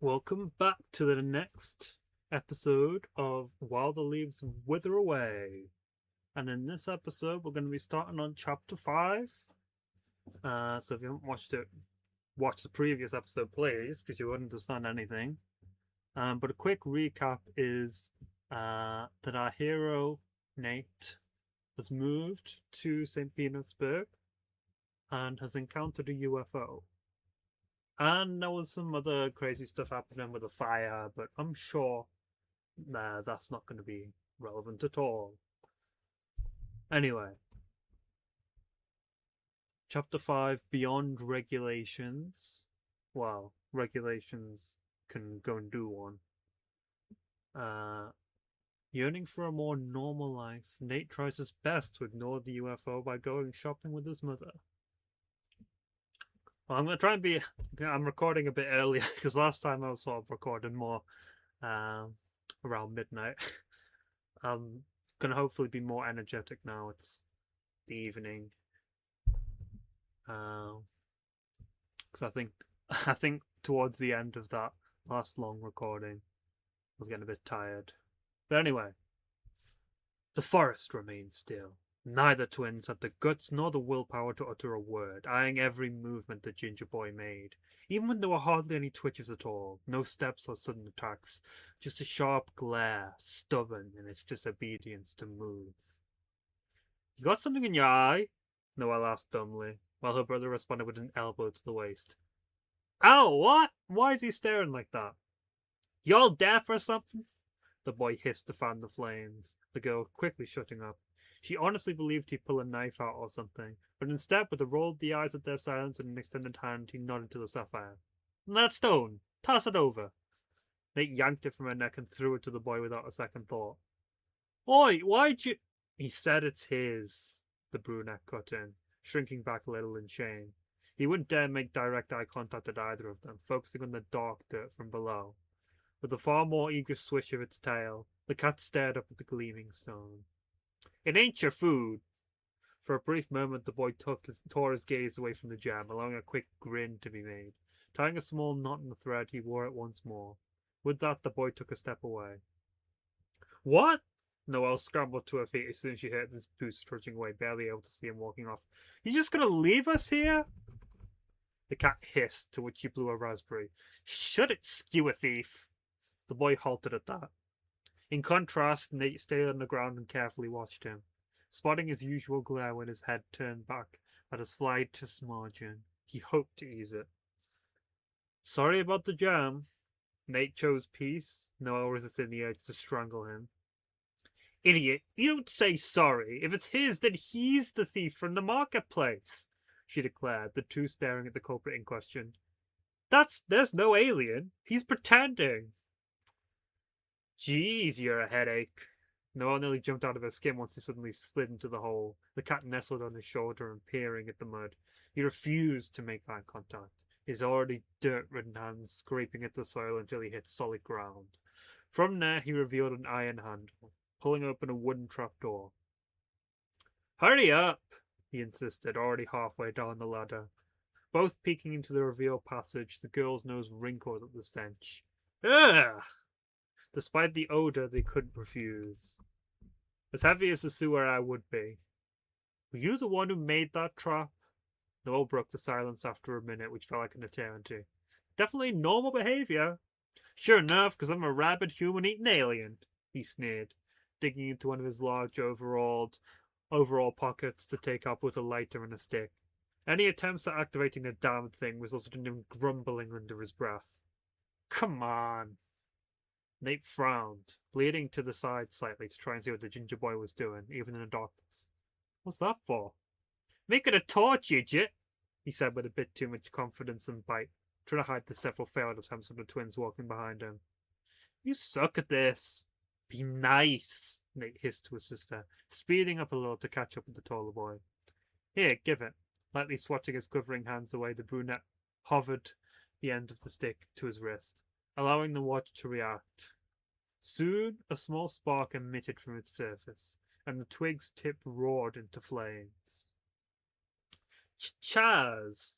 Welcome back to the next episode of While the Leaves Wither Away. And in this episode, we're going to be starting on chapter 5. So if you haven't watched it, watch the previous episode, please, because you wouldn't understand anything. But a quick recap is that our hero, Nate, has moved to St. Petersburg and has encountered a UFO. And there was some other crazy stuff happening with a fire, but I'm sure that's not going to be relevant at all. Anyway, Chapter 5 Beyond Regulations. Well, regulations can go and do one. Yearning for a more normal life, Nate tries his best to ignore the UFO by going shopping with his mother. Well, I'm going to try and be. I'm recording a bit earlier because last time I was sort of recording more around midnight. I'm going to hopefully be more energetic now. It's the evening. Because I think towards the end of that last long recording, I was getting a bit tired. But anyway, the forest remained still. Neither twins had the guts nor the willpower to utter a word, eyeing every movement the ginger boy made, even when there were hardly any twitches at all, no steps or sudden attacks, just a sharp glare, stubborn in its disobedience to move. You got something in your eye? Noelle asked dumbly, while her brother responded with an elbow to the waist. Ow, what? Why is he staring like that? You all deaf or something? The boy hissed to fan the flames, the girl quickly shutting up. She honestly believed he'd pull a knife out or something, but instead, with a roll of the eyes at their silence and an extended hand, he nodded to the sapphire. That stone! Toss it over! Nate yanked it from her neck and threw it to the boy without a second thought. Oi, why'd you... He said it's his, the brunette cut in, shrinking back a little in shame. He wouldn't dare make direct eye contact at either of them, focusing on the dark dirt from below. With a far more eager swish of its tail, the cat stared up at the gleaming stone. It ain't your food. For a brief moment, the boy tore his gaze away from the gem, allowing a quick grin to be made. Tying a small knot in the thread, he wore it once more. With that, the boy took a step away. What? Noelle scrambled to her feet as soon as she heard his boots trudging away, barely able to see him walking off. You just gonna leave us here? The cat hissed, to which she blew a raspberry. Shut it, skewer thief! The boy halted at that. In contrast, Nate stayed on the ground and carefully watched him, spotting his usual glare when his head turned back at a slightest margin. He hoped to ease it. Sorry about the jam. Nate chose peace. Noelle resisted the urge to strangle him. Idiot, you don't say sorry. If it's his, then he's the thief from the marketplace, she declared, the two staring at the culprit in question. There's no alien. He's pretending. Jeez, you're a headache. Noelle nearly jumped out of her skin once he suddenly slid into the hole, the cat nestled on his shoulder and peering at the mud. He refused to make eye contact, his already dirt-ridden hands scraping at the soil until he hit solid ground. From there, he revealed an iron handle, pulling open a wooden trapdoor. Hurry up, he insisted, already halfway down the ladder. Both peeking into the revealed passage, the girl's nose wrinkled at the stench. Ugh! Despite the odor, they couldn't refuse. As heavy as the sewer air would be. Were you the one who made that trap? Noelle broke the silence after a minute, which felt like an eternity. Definitely normal behavior. Sure enough, because I'm a rabid human-eating alien, he sneered, digging into one of his large overall pockets to take up with a lighter and a stick. Any attempts at activating the damn thing resulted in him grumbling under his breath. Come on. Nate frowned, bleeding to the side slightly to try and see what the ginger boy was doing, even in the darkness. What's that for? Make it a torch, idiot, he said with a bit too much confidence and bite, trying to hide the several failed attempts of the twins walking behind him. You suck at this. Be nice, Nate hissed to his sister, speeding up a little to catch up with the taller boy. Here, give it. Lightly swatting his quivering hands away, the brunette hovered the end of the stick to his wrist, allowing the watch to react. Soon, a small spark emitted from its surface, and the twig's tip roared into flames. Chaz!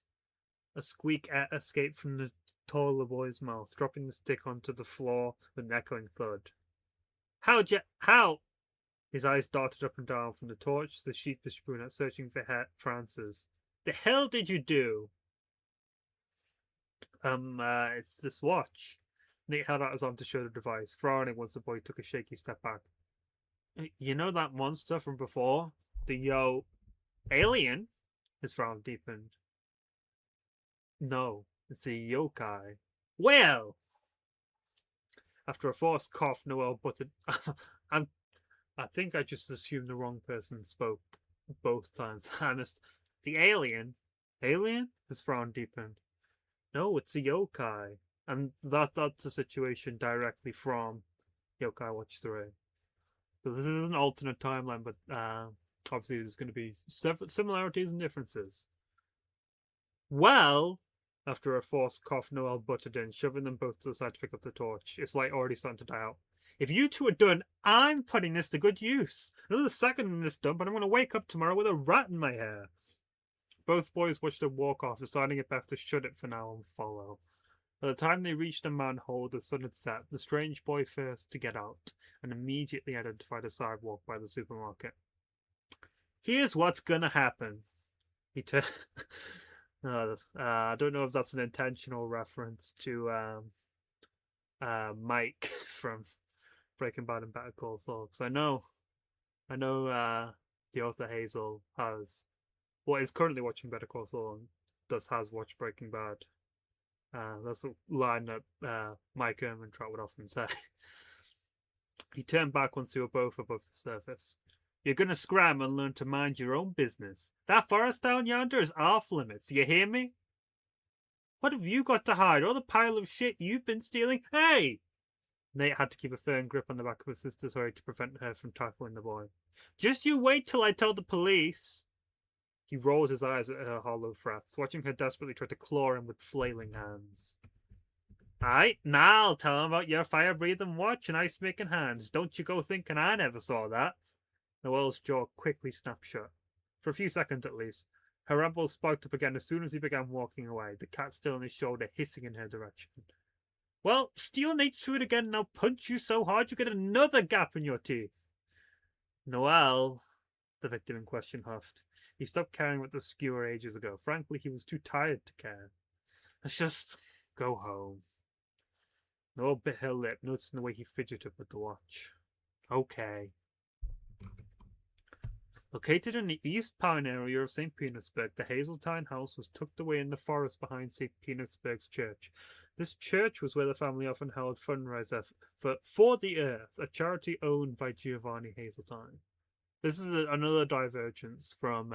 A squeak escaped from the tore the boy's mouth, dropping the stick onto the floor with an echoing thud. How? His eyes darted up and down from the torch to the sheepish brunette searching for Francis. The hell did you do? It's this watch. Nate held out his arm to show the device, frowning once the boy took a shaky step back. You know that monster from before? The alien? His frown deepened. No, it's a yokai. Well! After a forced cough, Noelle buttered. I think I just assumed the wrong person spoke both times. Honest. The alien? Alien? His frown deepened. No, it's a yokai. And that's a situation directly from Yokai Watch 3. So this is an alternate timeline, but obviously there's going to be several similarities and differences. Well, after a forced cough, Noelle butted in, shoving them both to the side to pick up the torch. Its light already starting to die out. If you two are done, I'm putting this to good use. Another second in this dump, and I'm going to wake up tomorrow with a rat in my hair. Both boys watched her walk off, deciding it best to shut it for now and follow. By the time they reached the manhole, the sun had set. The strange boy first to get out, and immediately identified a sidewalk by the supermarket. Here's what's gonna happen. He turned. I don't know if that's an intentional reference to Mike from Breaking Bad and Better Call Saul, because I know the author Hazel is currently watching Better Call Saul and has watched Breaking Bad. That's a line that Mike Ehrmantraut would often say. He turned back once they were both above the surface. You're gonna scram and learn to mind your own business. That forest down yonder is off limits, you hear me? What have you got to hide? All the pile of shit you've been stealing? Hey! Nate had to keep a firm grip on the back of his sister's hood to prevent her from tackling the boy. Just you wait till I tell the police. He rolled his eyes at her hollow threats, watching her desperately try to claw him with flailing hands. Aight, now I'll tell him about your fire-breathing watch and ice-making hands. Don't you go thinking I never saw that. Noelle's jaw quickly snapped shut. For a few seconds at least. Her rebels sparked up again as soon as he began walking away, the cat still on his shoulder hissing in her direction. Well, steal Nate's food again and I'll punch you so hard you get another gap in your teeth. Noelle, the victim in question huffed. He stopped caring about the skewer ages ago. Frankly, he was too tired to care. Let's just go home. Noelle bit her lip, noticing the way he fidgeted with the watch. Okay. Located in the East Pine area of St. Petersburg, the Hazeltine house was tucked away in the forest behind St. Petersburg's church. This church was where the family often held fundraisers for the Earth, a charity owned by Giovanni Hazeltine. This is another divergence from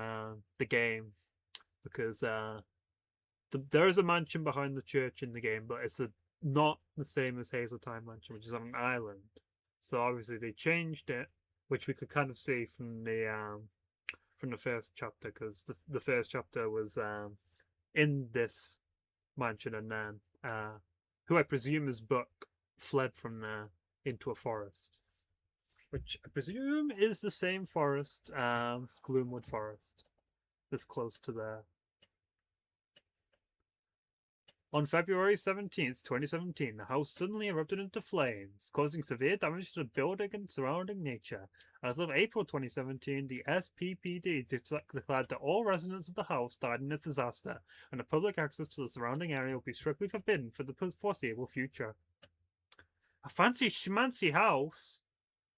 the game, because there is a mansion behind the church in the game, but it's not the same as Hazeltine Mansion, which is on an island. So obviously they changed it, which we could kind of see from the first chapter, because the first chapter was in this mansion, and then who I presume is Buck fled from there into a forest, which I presume is the same forest, Gloomwood Forest, this close to there. On February 17th, 2017, the house suddenly erupted into flames, causing severe damage to the building and surrounding nature. As of April 2017, the SPPD declared that all residents of the house died in this disaster, and the public access to the surrounding area will be strictly forbidden for the foreseeable future. A fancy schmancy house?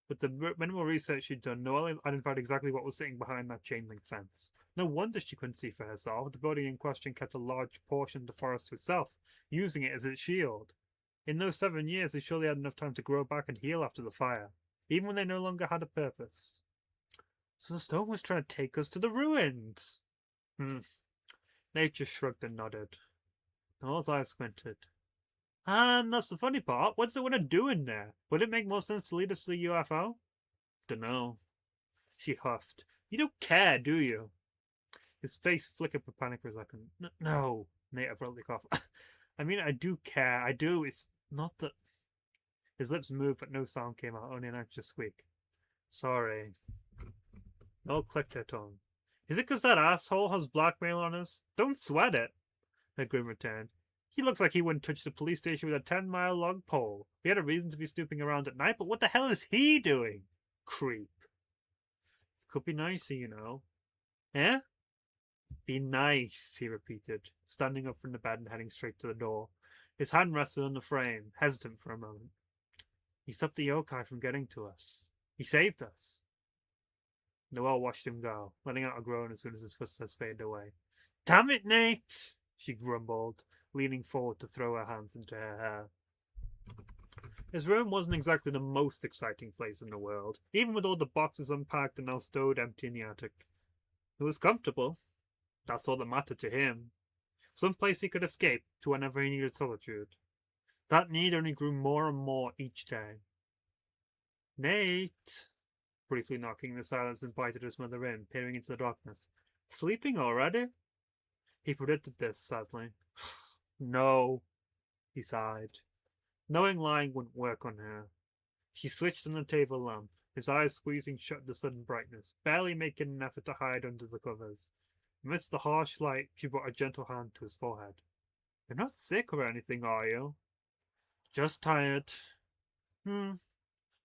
With the minimal research she'd done, Noelle identified exactly what was sitting behind that chain link fence. No wonder she couldn't see for herself. The building in question kept a large portion of the forest to itself, using it as its shield. In those 7 years, they surely had enough time to grow back and heal after the fire, even when they no longer had a purpose. So the stone was trying to take us to the ruins. Nature shrugged and nodded. Noelle's eyes squinted. And that's the funny part. What's it want to do in there? Would it make more sense to lead us to the UFO? Dunno. She huffed. You don't care, do you? His face flickered with panic for a second. No, Nate abruptly coughed. I mean, I do care. I do. It's not that... His lips moved, but no sound came out, only an anxious squeak. Sorry. Noelle clicked her tongue. Is it because that asshole has blackmail on us? Don't sweat it. Her grin returned. He looks like he wouldn't touch the police station with a 10-mile long pole. We had a reason to be snooping around at night, but what the hell is he doing? Creep. Could be nicer, you know. Eh? Be nice, he repeated, standing up from the bed and heading straight to the door. His hand rested on the frame, hesitant for a moment. He stopped the yokai from getting to us. He saved us. Noelle watched him go, letting out a groan as soon as his footsteps faded away. Damn it, Nate! She grumbled, leaning forward to throw her hands into her hair. His room wasn't exactly the most exciting place in the world, even with all the boxes unpacked and now stowed empty in the attic. It was comfortable. That's all that mattered to him. Some place he could escape to whenever he needed solitude. That need only grew more and more each day. Nate, briefly knocking, the silence invited his mother in, peering into the darkness. Sleeping already? He predicted this, sadly. No, he sighed. Knowing lying wouldn't work on her. She switched on the table lamp, his eyes squeezing shut the sudden brightness, barely making an effort to hide under the covers. Amidst the harsh light, she brought a gentle hand to his forehead. You're not sick or anything, are you? Just tired. Half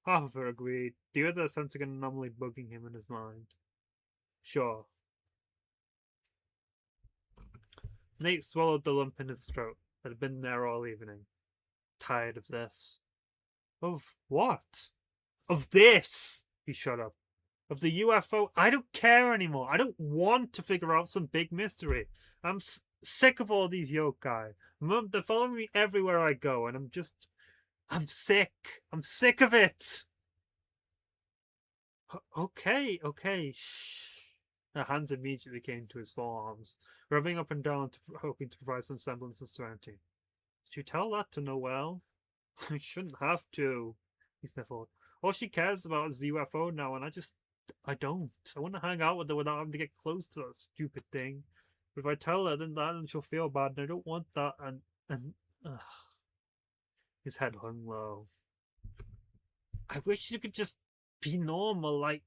of her agreed, the other sensing an anomaly bugging him in his mind. Sure. Nate swallowed the lump in his throat that had been there all evening. Tired of this. Of what? Of this! He shut up. Of the UFO. I don't care anymore. I don't want to figure out some big mystery. I'm sick of all these yokai. They're following me everywhere I go, and I'm sick. I'm sick of it. Okay, shh. Her hands immediately came to his forearms, rubbing up and down, hoping to provide some semblance of serenity. Did you tell that to Noelle? I shouldn't have to, he sniffled. All she cares about is the UFO now, and I don't. I want to hang out with her without having to get close to that stupid thing. But if I tell her, then she'll feel bad, and I don't want that, and his head hung low. I wish you could just be normal, like...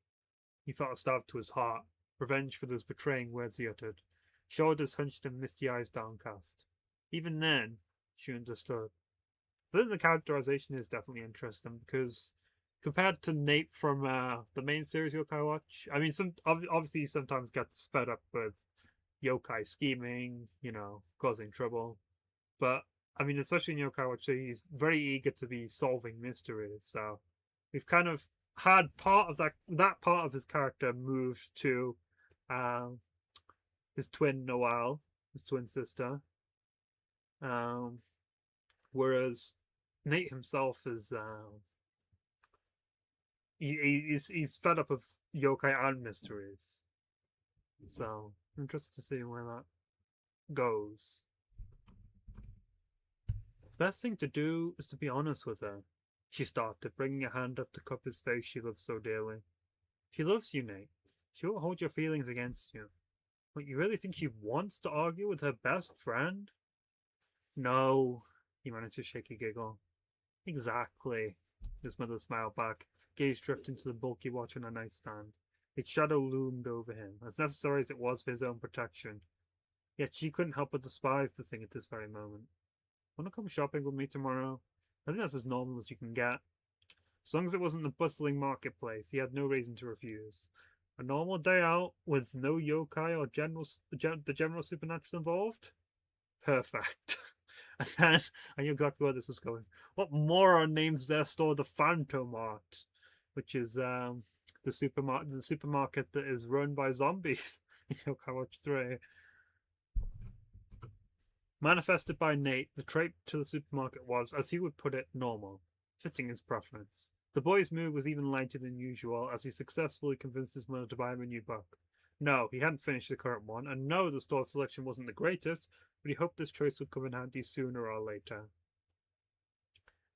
He felt a stab to his heart, revenge for those betraying words he uttered. Shoulders hunched and misty eyes downcast. Even then, she understood. I think the characterization is definitely interesting, because compared to Nate from the main series Yo-kai Watch, I mean, obviously he sometimes gets fed up with yokai scheming, causing trouble. But, I mean, especially in Yo-kai Watch, he's very eager to be solving mysteries, so we've kind of had part of that part of his character moved to his twin Noelle, his twin sister. Whereas Nate himself is he's fed up of yokai and mysteries. So I'm interested to see where that goes. The best thing to do is to be honest with her. She started, bringing a hand up to cup his face she loved so dearly. She loves you, Nate. She won't hold your feelings against you. But you really think she wants to argue with her best friend? No, he managed to shake a giggle. Exactly. His mother smiled back, gaze drifting to the bulky watch on her nightstand. Its shadow loomed over him, as necessary as it was for his own protection. Yet she couldn't help but despise the thing at this very moment. Want to come shopping with me tomorrow? I think that's as normal as you can get. As long as it wasn't the bustling marketplace, he had no reason to refuse. A normal day out with no yokai or the general supernatural involved? Perfect. And then, I knew exactly where this was going. What moron names their store the Phantom Mart? Which is the supermarket that is run by zombies in Yo-kai Watch 3. Manifested by Nate, the trip to the supermarket was, as he would put it, normal, fitting his preference. The boy's mood was even lighter than usual as he successfully convinced his mother to buy him a new book. No, he hadn't finished the current one, and no, the store selection wasn't the greatest, but he hoped this choice would come in handy sooner or later.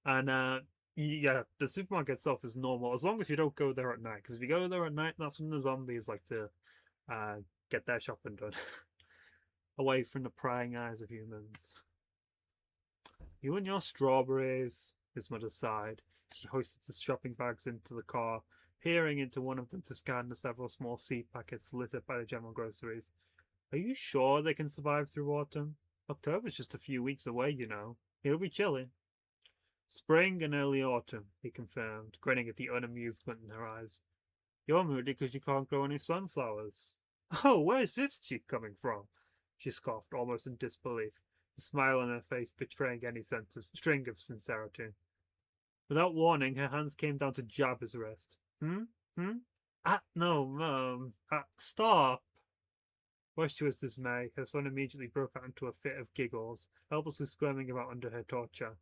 And, yeah, the supermarket itself is normal, as long as you don't go there at night, because if you go there at night, that's when the zombies like to get their shopping done. Away from the prying eyes of humans. You and your strawberries, his mother sighed. She hoisted the shopping bags into the car, peering into one of them to scan the several small seed packets littered by the general groceries. Are you sure they can survive through autumn? October's just a few weeks away, you know. It'll be chilly. Spring and early autumn, he confirmed, grinning at the unamused glint in her eyes. You're moody because you can't grow any sunflowers. Oh, where's this cheek coming from? She scoffed, almost in disbelief, the smile on her face betraying any sense of string of sincerity. Without warning, her hands came down to jab his wrist. Hmm? No, stop! Much to his dismay, her son immediately broke out into a fit of giggles, helplessly squirming about under her torture.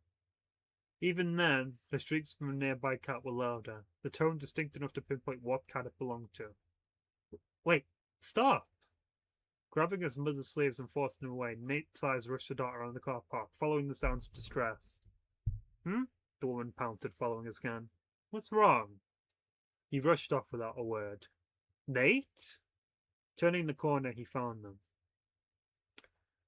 Even then, the shrieks from a nearby cat were louder, the tone distinct enough to pinpoint what cat it belonged to. Wait, stop! Grabbing his mother's sleeves and forcing him away, Nate's eyes rushed the daughter around the car park, following the sounds of distress. The woman pouted, following his scan. What's wrong? He rushed off without a word. Nate? Turning the corner, he found them.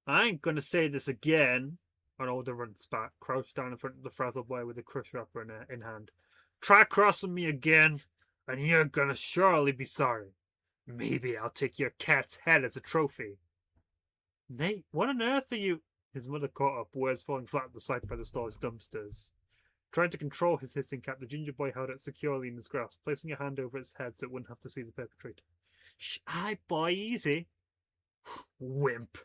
I ain't gonna say this again, an older runt spat, crouched down in front of the frazzled boy with a crush wrapper in hand. Try crossing me again, and you're gonna surely be sorry. Maybe I'll take your cat's head as a trophy. Nate, what on earth are you? His mother caught up, words falling flat at the sight by the store's dumpsters. Trying to control his hissing cat, the ginger boy held it securely in his grasp, placing a hand over its head so it wouldn't have to see the perpetrator. Shh, aye, boy, easy. Wimp,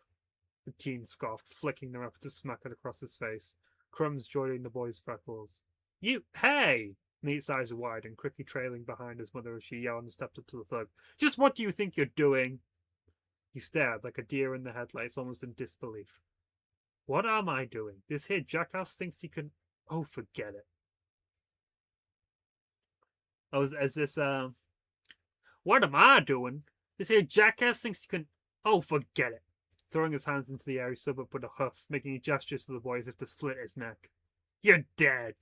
the teen scoffed, flicking the wrapper to smack it across his face, crumbs joining the boy's freckles. You, hey! Nate's eyes were wide and quickly trailing behind his mother as she yelled and stepped up to the thug. Just what do you think you're doing? He stared like a deer in the headlights, almost in disbelief. What am I doing? This here jackass thinks he can... Oh, forget it. What am I doing? This here jackass thinks he can... Oh, forget it. Throwing his hands into the air, he stood up with a huff, making a gesture to the boy as if to slit his neck. You're dead.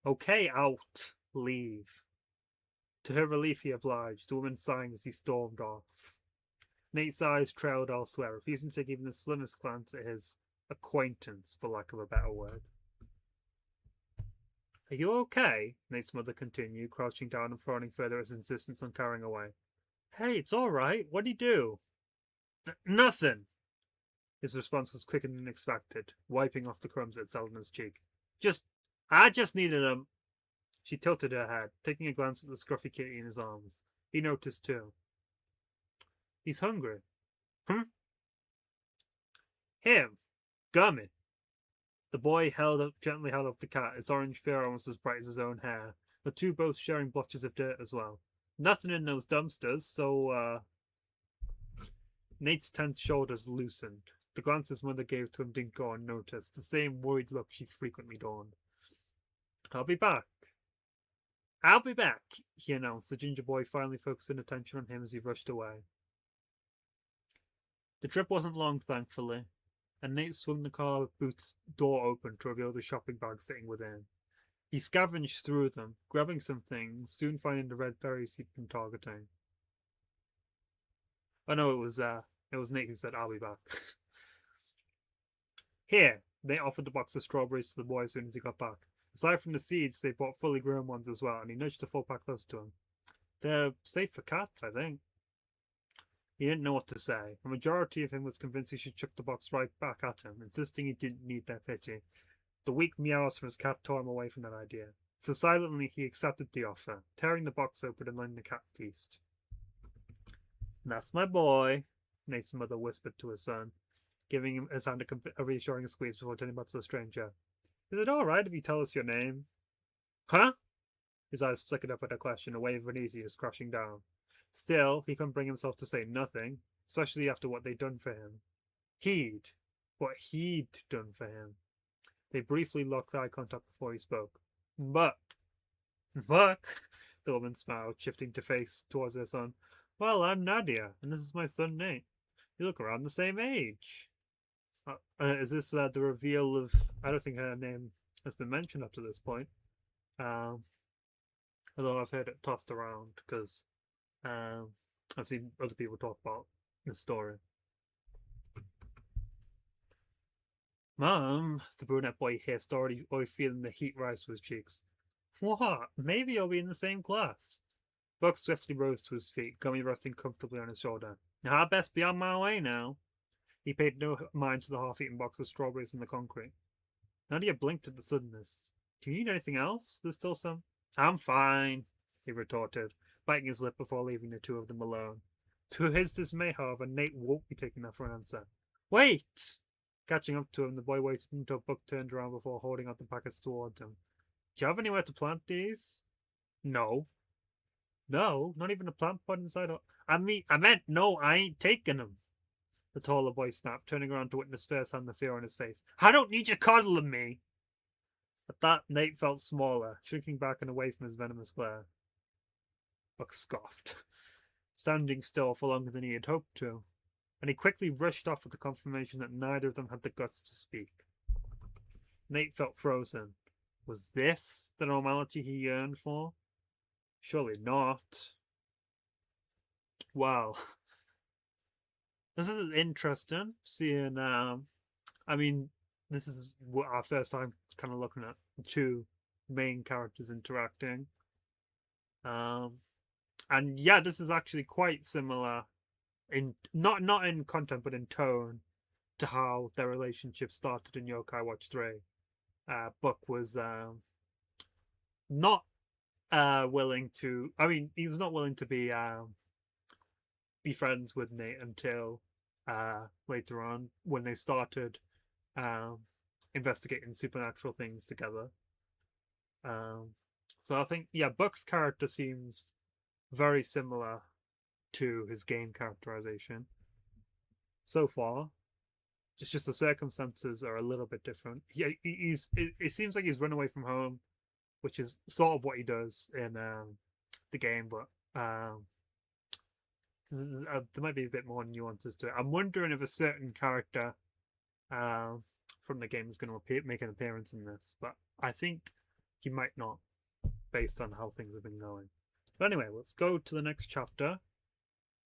Okay, out. Leave. To her relief, he obliged, the woman sighing as he stormed off. Nate's eyes trailed elsewhere, refusing to take even the slimmest glance at his acquaintance, for lack of a better word. Are you okay? Nate's mother continued, crouching down and frowning further at his insistence on carrying away. Hey, it's all right. What'd he do? Nothing. His response was quicker than expected, wiping off the crumbs that settled on his cheek. I just needed him. She tilted her head, taking a glance at the scruffy kitty in his arms. He noticed too. He's hungry. Him. Gummy. The boy gently held up the cat, its orange fur almost as bright as his own hair, the two both sharing blotches of dirt as well. Nothing in those dumpsters, so, Nate's tense shoulders loosened. The glance his mother gave to him didn't go unnoticed, the same worried look she frequently donned. I'll be back, he announced, the ginger boy finally focusing attention on him as he rushed away. The trip wasn't long, thankfully, and Nate swung the car boot's door open to reveal the shopping bag sitting within. He scavenged through them, grabbing some things, soon finding the red berries he'd been targeting. Oh no, it was Nate who said, I'll be back. Here, Nate offered the box of strawberries to the boy as soon as he got back. Aside from the seeds, they bought fully grown ones as well, and he nudged the full pack close to him. They're safe for cats, I think. He didn't know what to say. A majority of him was convinced he should chuck the box right back at him, insisting he didn't need their pity. The weak meows from his cat tore him away from that idea. So silently he accepted the offer, tearing the box open and letting the cat feast. That's my boy, Nate's mother whispered to his son, giving him his hand a reassuring squeeze before turning back to the stranger. Is it all right if you tell us your name? Huh? His eyes flickered up at her question, a wave of uneasiness crashing down. Still, he couldn't bring himself to say nothing, especially after what they'd done for him. What he'd done for him. They briefly locked eye contact before he spoke. Buck, the woman smiled, shifting to face towards her son. Well, I'm Nadia, and this is my son Nate. You look around the same age. Is this the reveal of... I don't think her name has been mentioned up to this point. Although I've heard it tossed around, because I've seen other people talk about this story. Mom, the brunette boy hissed, already feeling the heat rise to his cheeks. What? Maybe you'll be in the same class. Buck swiftly rose to his feet, Gummy resting comfortably on his shoulder. I'd best be on my way now. He paid no mind to the half-eaten box of strawberries in the concrete. Nadia blinked at the suddenness. Do you need anything else? There's still some. I'm fine, he retorted, biting his lip before leaving the two of them alone. To his dismay, however, Nate won't be taking that for an answer. Wait! Catching up to him, the boy waited until Buck turned around before holding out the packets towards him. Do you have anywhere to plant these? No. No? Not even a plant pot inside? I meant no, I ain't taking them. The taller boy snapped, turning around to witness firsthand the fear on his face. I don't need you coddling me! At that, Nate felt smaller, shrinking back and away from his venomous glare. Buck scoffed, standing still for longer than he had hoped to, and he quickly rushed off with the confirmation that neither of them had the guts to speak. Nate felt frozen. Was this the normality he yearned for? Surely not. Wow. This is interesting, seeing, I mean, this is our first time kind of looking at two main characters interacting. And yeah, this is actually quite similar in not in content but in tone to how their relationship started in Yo-kai Watch 3. Buck was not willing to. I mean, he was not willing to be friends with Nate until later on when they started investigating supernatural things together. So I think, yeah, Buck's character seems very similar to his game characterization so far. It's just the circumstances are a little bit different. It seems like he's run away from home, which is sort of what he does in the game, but there might be a bit more nuances to it. I'm wondering if a certain character from the game is going to make an appearance in this, but I think he might not, based on how things have been going. But anyway, let's go to the next chapter.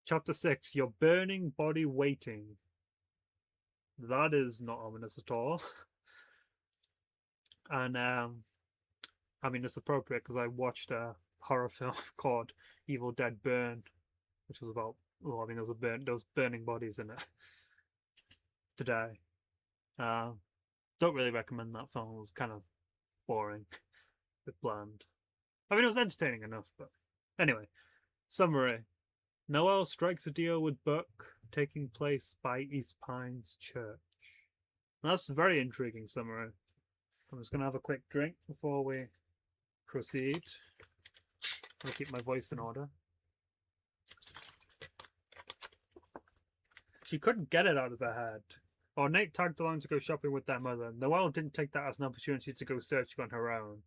Chapter 6, Your Burning Body Waiting. That is not ominous at all. And I mean, it's appropriate because I watched a horror film called Evil Dead Burn, which was about, well, I mean, there was burning bodies in it today. Don't really recommend that film. It was kind of boring, a bit bland. I mean, it was entertaining enough, but anyway. Summary. Noelle strikes a deal with Buck, taking place by East Pines Church. Now, that's a very intriguing summary. I'm just going to have a quick drink before we proceed. I'll keep my voice in order. She couldn't get it out of her head. While Nate tagged along to go shopping with their mother, Noelle didn't take that as an opportunity to go searching on her own.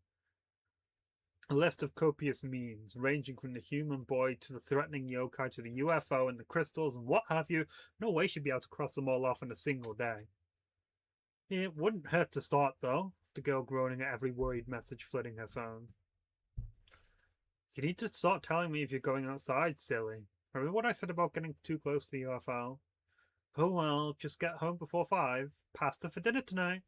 A list of copious means, ranging from the human boy to the threatening yokai to the UFO and the crystals and what have you. No way she'd be able to cross them all off in a single day. It wouldn't hurt to start, though, the girl groaning at every worried message flooding her phone. You need to start telling me if you're going outside, silly. Remember what I said about getting too close to the UFO? Oh well, just get home before 5. Pasta for dinner tonight.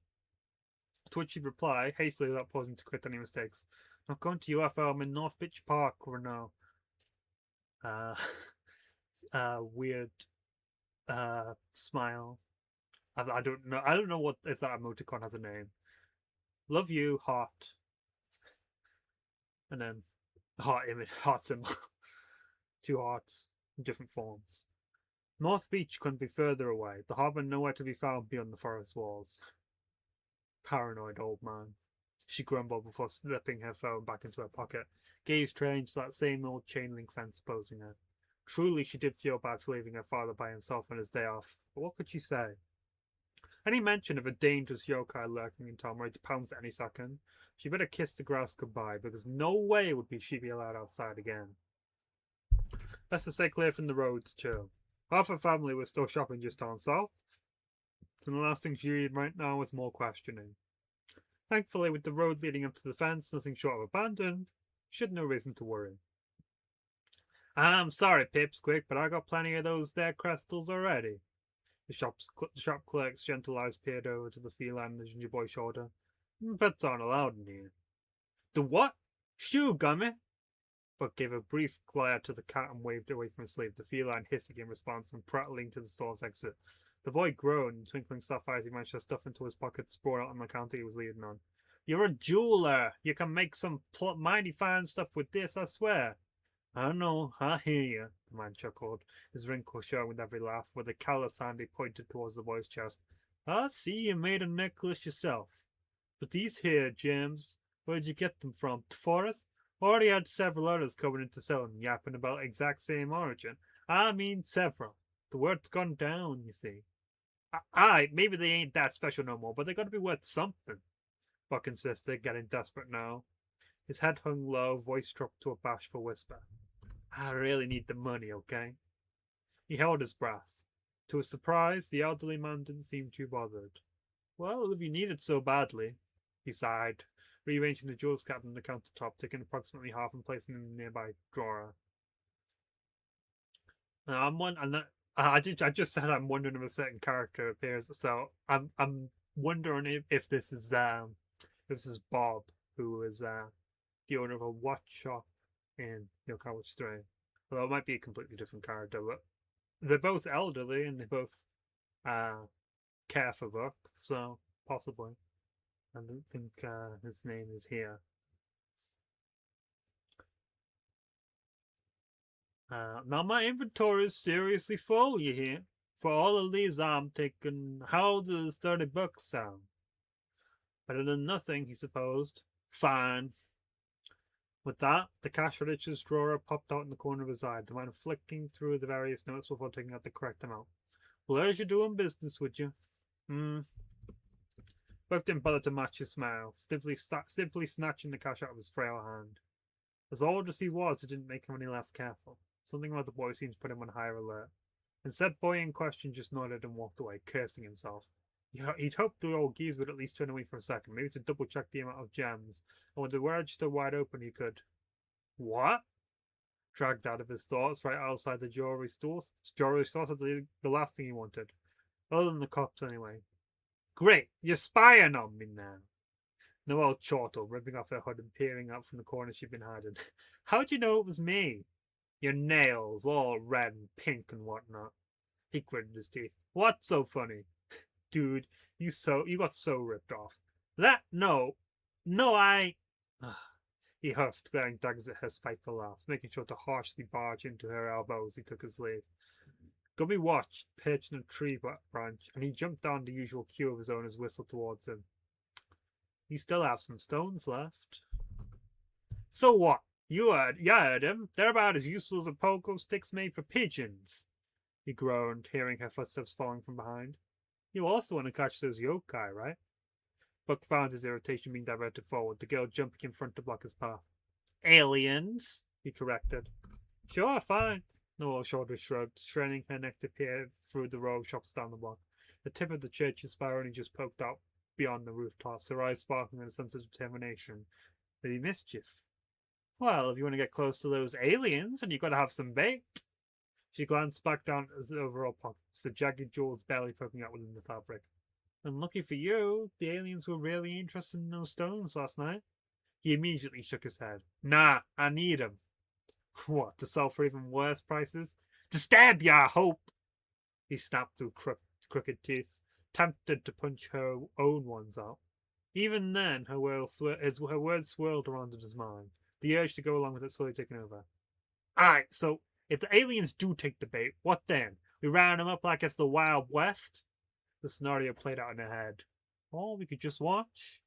To which she'd reply, hastily without pausing to correct any mistakes. Not going to UFO, I'm in North Beach Park, Renault. Weird smile. I don't know. I don't know what if that emoticon has a name. Love you, heart. And then heart symbol. 2 hearts in different forms. North Beach couldn't be further away. The harbour nowhere to be found beyond the forest walls. Paranoid old man. She grumbled before slipping her phone back into her pocket, gaze trained to that same old chain link fence opposing her. Truly, she did feel bad for leaving her father by himself on his day off, but what could she say? Any mention of a dangerous yokai lurking in town ready to pounce at any second, she better kiss the grass goodbye, because no way would she be allowed outside again. Best to stay clear from the roads, too. Half her family was still shopping just down south, and the last thing she needed right now was more questioning. Thankfully, with the road leading up to the fence nothing short of abandoned, she had no reason to worry. I'm sorry, Pipsqueak, but I got plenty of those there crystals already. The shop clerk's gentle eyes peered over to the feline on the ginger boy's shoulder. Pets aren't allowed in here. The what? Shoo, gummy! Buck gave a brief glare to the cat and waved away from his sleeve, the feline hissing in response and prattling to the store's exit. The boy groaned, and twinkling sapphire as he managed to stuff into his pocket, sprawled out on the counter he was leaning on. You're a jeweler. You can make some mighty fine stuff with this, I swear. I know, I hear you, the man chuckled, his wrinkles showing with every laugh, with a callous hand he pointed towards the boy's chest. I see you made a necklace yourself. But these here gems, where'd you get them from? The forest? Already had several others coming in to sell them, yapping about exact same origin. I mean several. The word's gone down, you see. Aye, maybe they ain't that special no more, but they gotta be worth something, Buck insisted, getting desperate now. His head hung low, voice dropped to a bashful whisper. I really need the money, okay? He held his breath. To his surprise, the elderly man didn't seem too bothered. Well, if you need it so badly, he sighed, rearranging the jewels cabinet on the countertop, taking approximately half and placing it in a nearby drawer. I just said I'm wondering if a certain character appears, so I'm wondering if this is Bob, who is the owner of a watch shop in Yo-kai and Noelle. Although it might be a completely different character, but they're both elderly and they both care for Buck, so possibly. I don't think his name is here. Now my inventory is seriously full, you hear? For all of these I'm taking, how does $30 sound? Better than nothing, he supposed. Fine. With that, the cash register's drawer popped out in the corner of his eye, the man flicking through the various notes before taking out the correct amount. Well, as you're doing business, would you? Buck didn't bother to match his smile, simply snatching the cash out of his frail hand. As old as he was, it didn't make him any less careful. Something about the boy seemed to put him on higher alert. Instead, boy in question just nodded and walked away, cursing himself. He'd hoped the old geese would at least turn away for a second, maybe to double-check the amount of gems, and with the register wide open he could... What? Dragged out of his thoughts, right outside the jewelry store the last thing he wanted. Other than the cops, anyway. Great, you're spying on me now. Noelle chortled, ripping off her hood and peering out from the corner she'd been hiding. How'd you know it was me? Your nails, all red and pink and whatnot. He gritted his teeth. What's so funny? Dude, you got so ripped off. No, I... He huffed, glaring daggers at her spiteful laughs, making sure to harshly barge into her elbows. He took his leave. Gubby watched, perched in a tree branch, and he jumped down the usual cue of his owner's whistle towards him. You still have some stones left. So what? You heard him. They're about as useful as a pogo sticks made for pigeons. He groaned, hearing her footsteps falling from behind. You also want to catch those yokai, right? Buck found his irritation being diverted forward, the girl jumping in front to block his path. Aliens, he corrected. Sure, fine. Noelle's shoulders shrugged, straining her neck to peer through the row of shops down the block. The tip of the church's spire only just poked out beyond the rooftops, her eyes sparkling with a sense of determination. Maybe mischief. Well, if you want to get close to those aliens, then you've got to have some bait. She glanced back down at his overall pockets, the jagged jewels barely poking out within the fabric. Unlucky for you, the aliens were really interested in those stones last night. He immediately shook his head. Nah, I need them. What, to sell for even worse prices? To stab ya, I hope! He snapped through crooked teeth, tempted to punch her own ones out. Even then, her words swirled around in his mind, the urge to go along with it slowly taking over. Alright, so if the aliens do take the bait, what then? We round them up like it's the Wild West? The scenario played out in her head. Or we could just watch.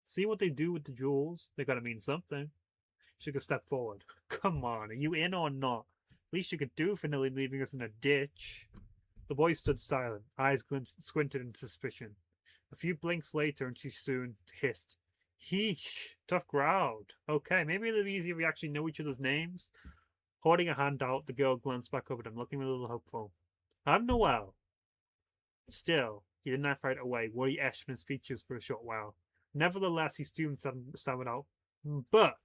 See what they do with the jewels. They gotta mean something. She took a step forward. Come on, are you in or not? Least you could do for nearly leaving us in a ditch. The boy stood silent, eyes squinted in suspicion. A few blinks later, and she soon hissed. Heesh, tough crowd. Okay, maybe it'll be easier if we actually know each other's names. Holding a hand out, the girl glanced back over at him, looking a little hopeful. I'm Noelle. Still, he did not right away, worry Eshman's features for a short while. Nevertheless, he soon stammered out, Buck!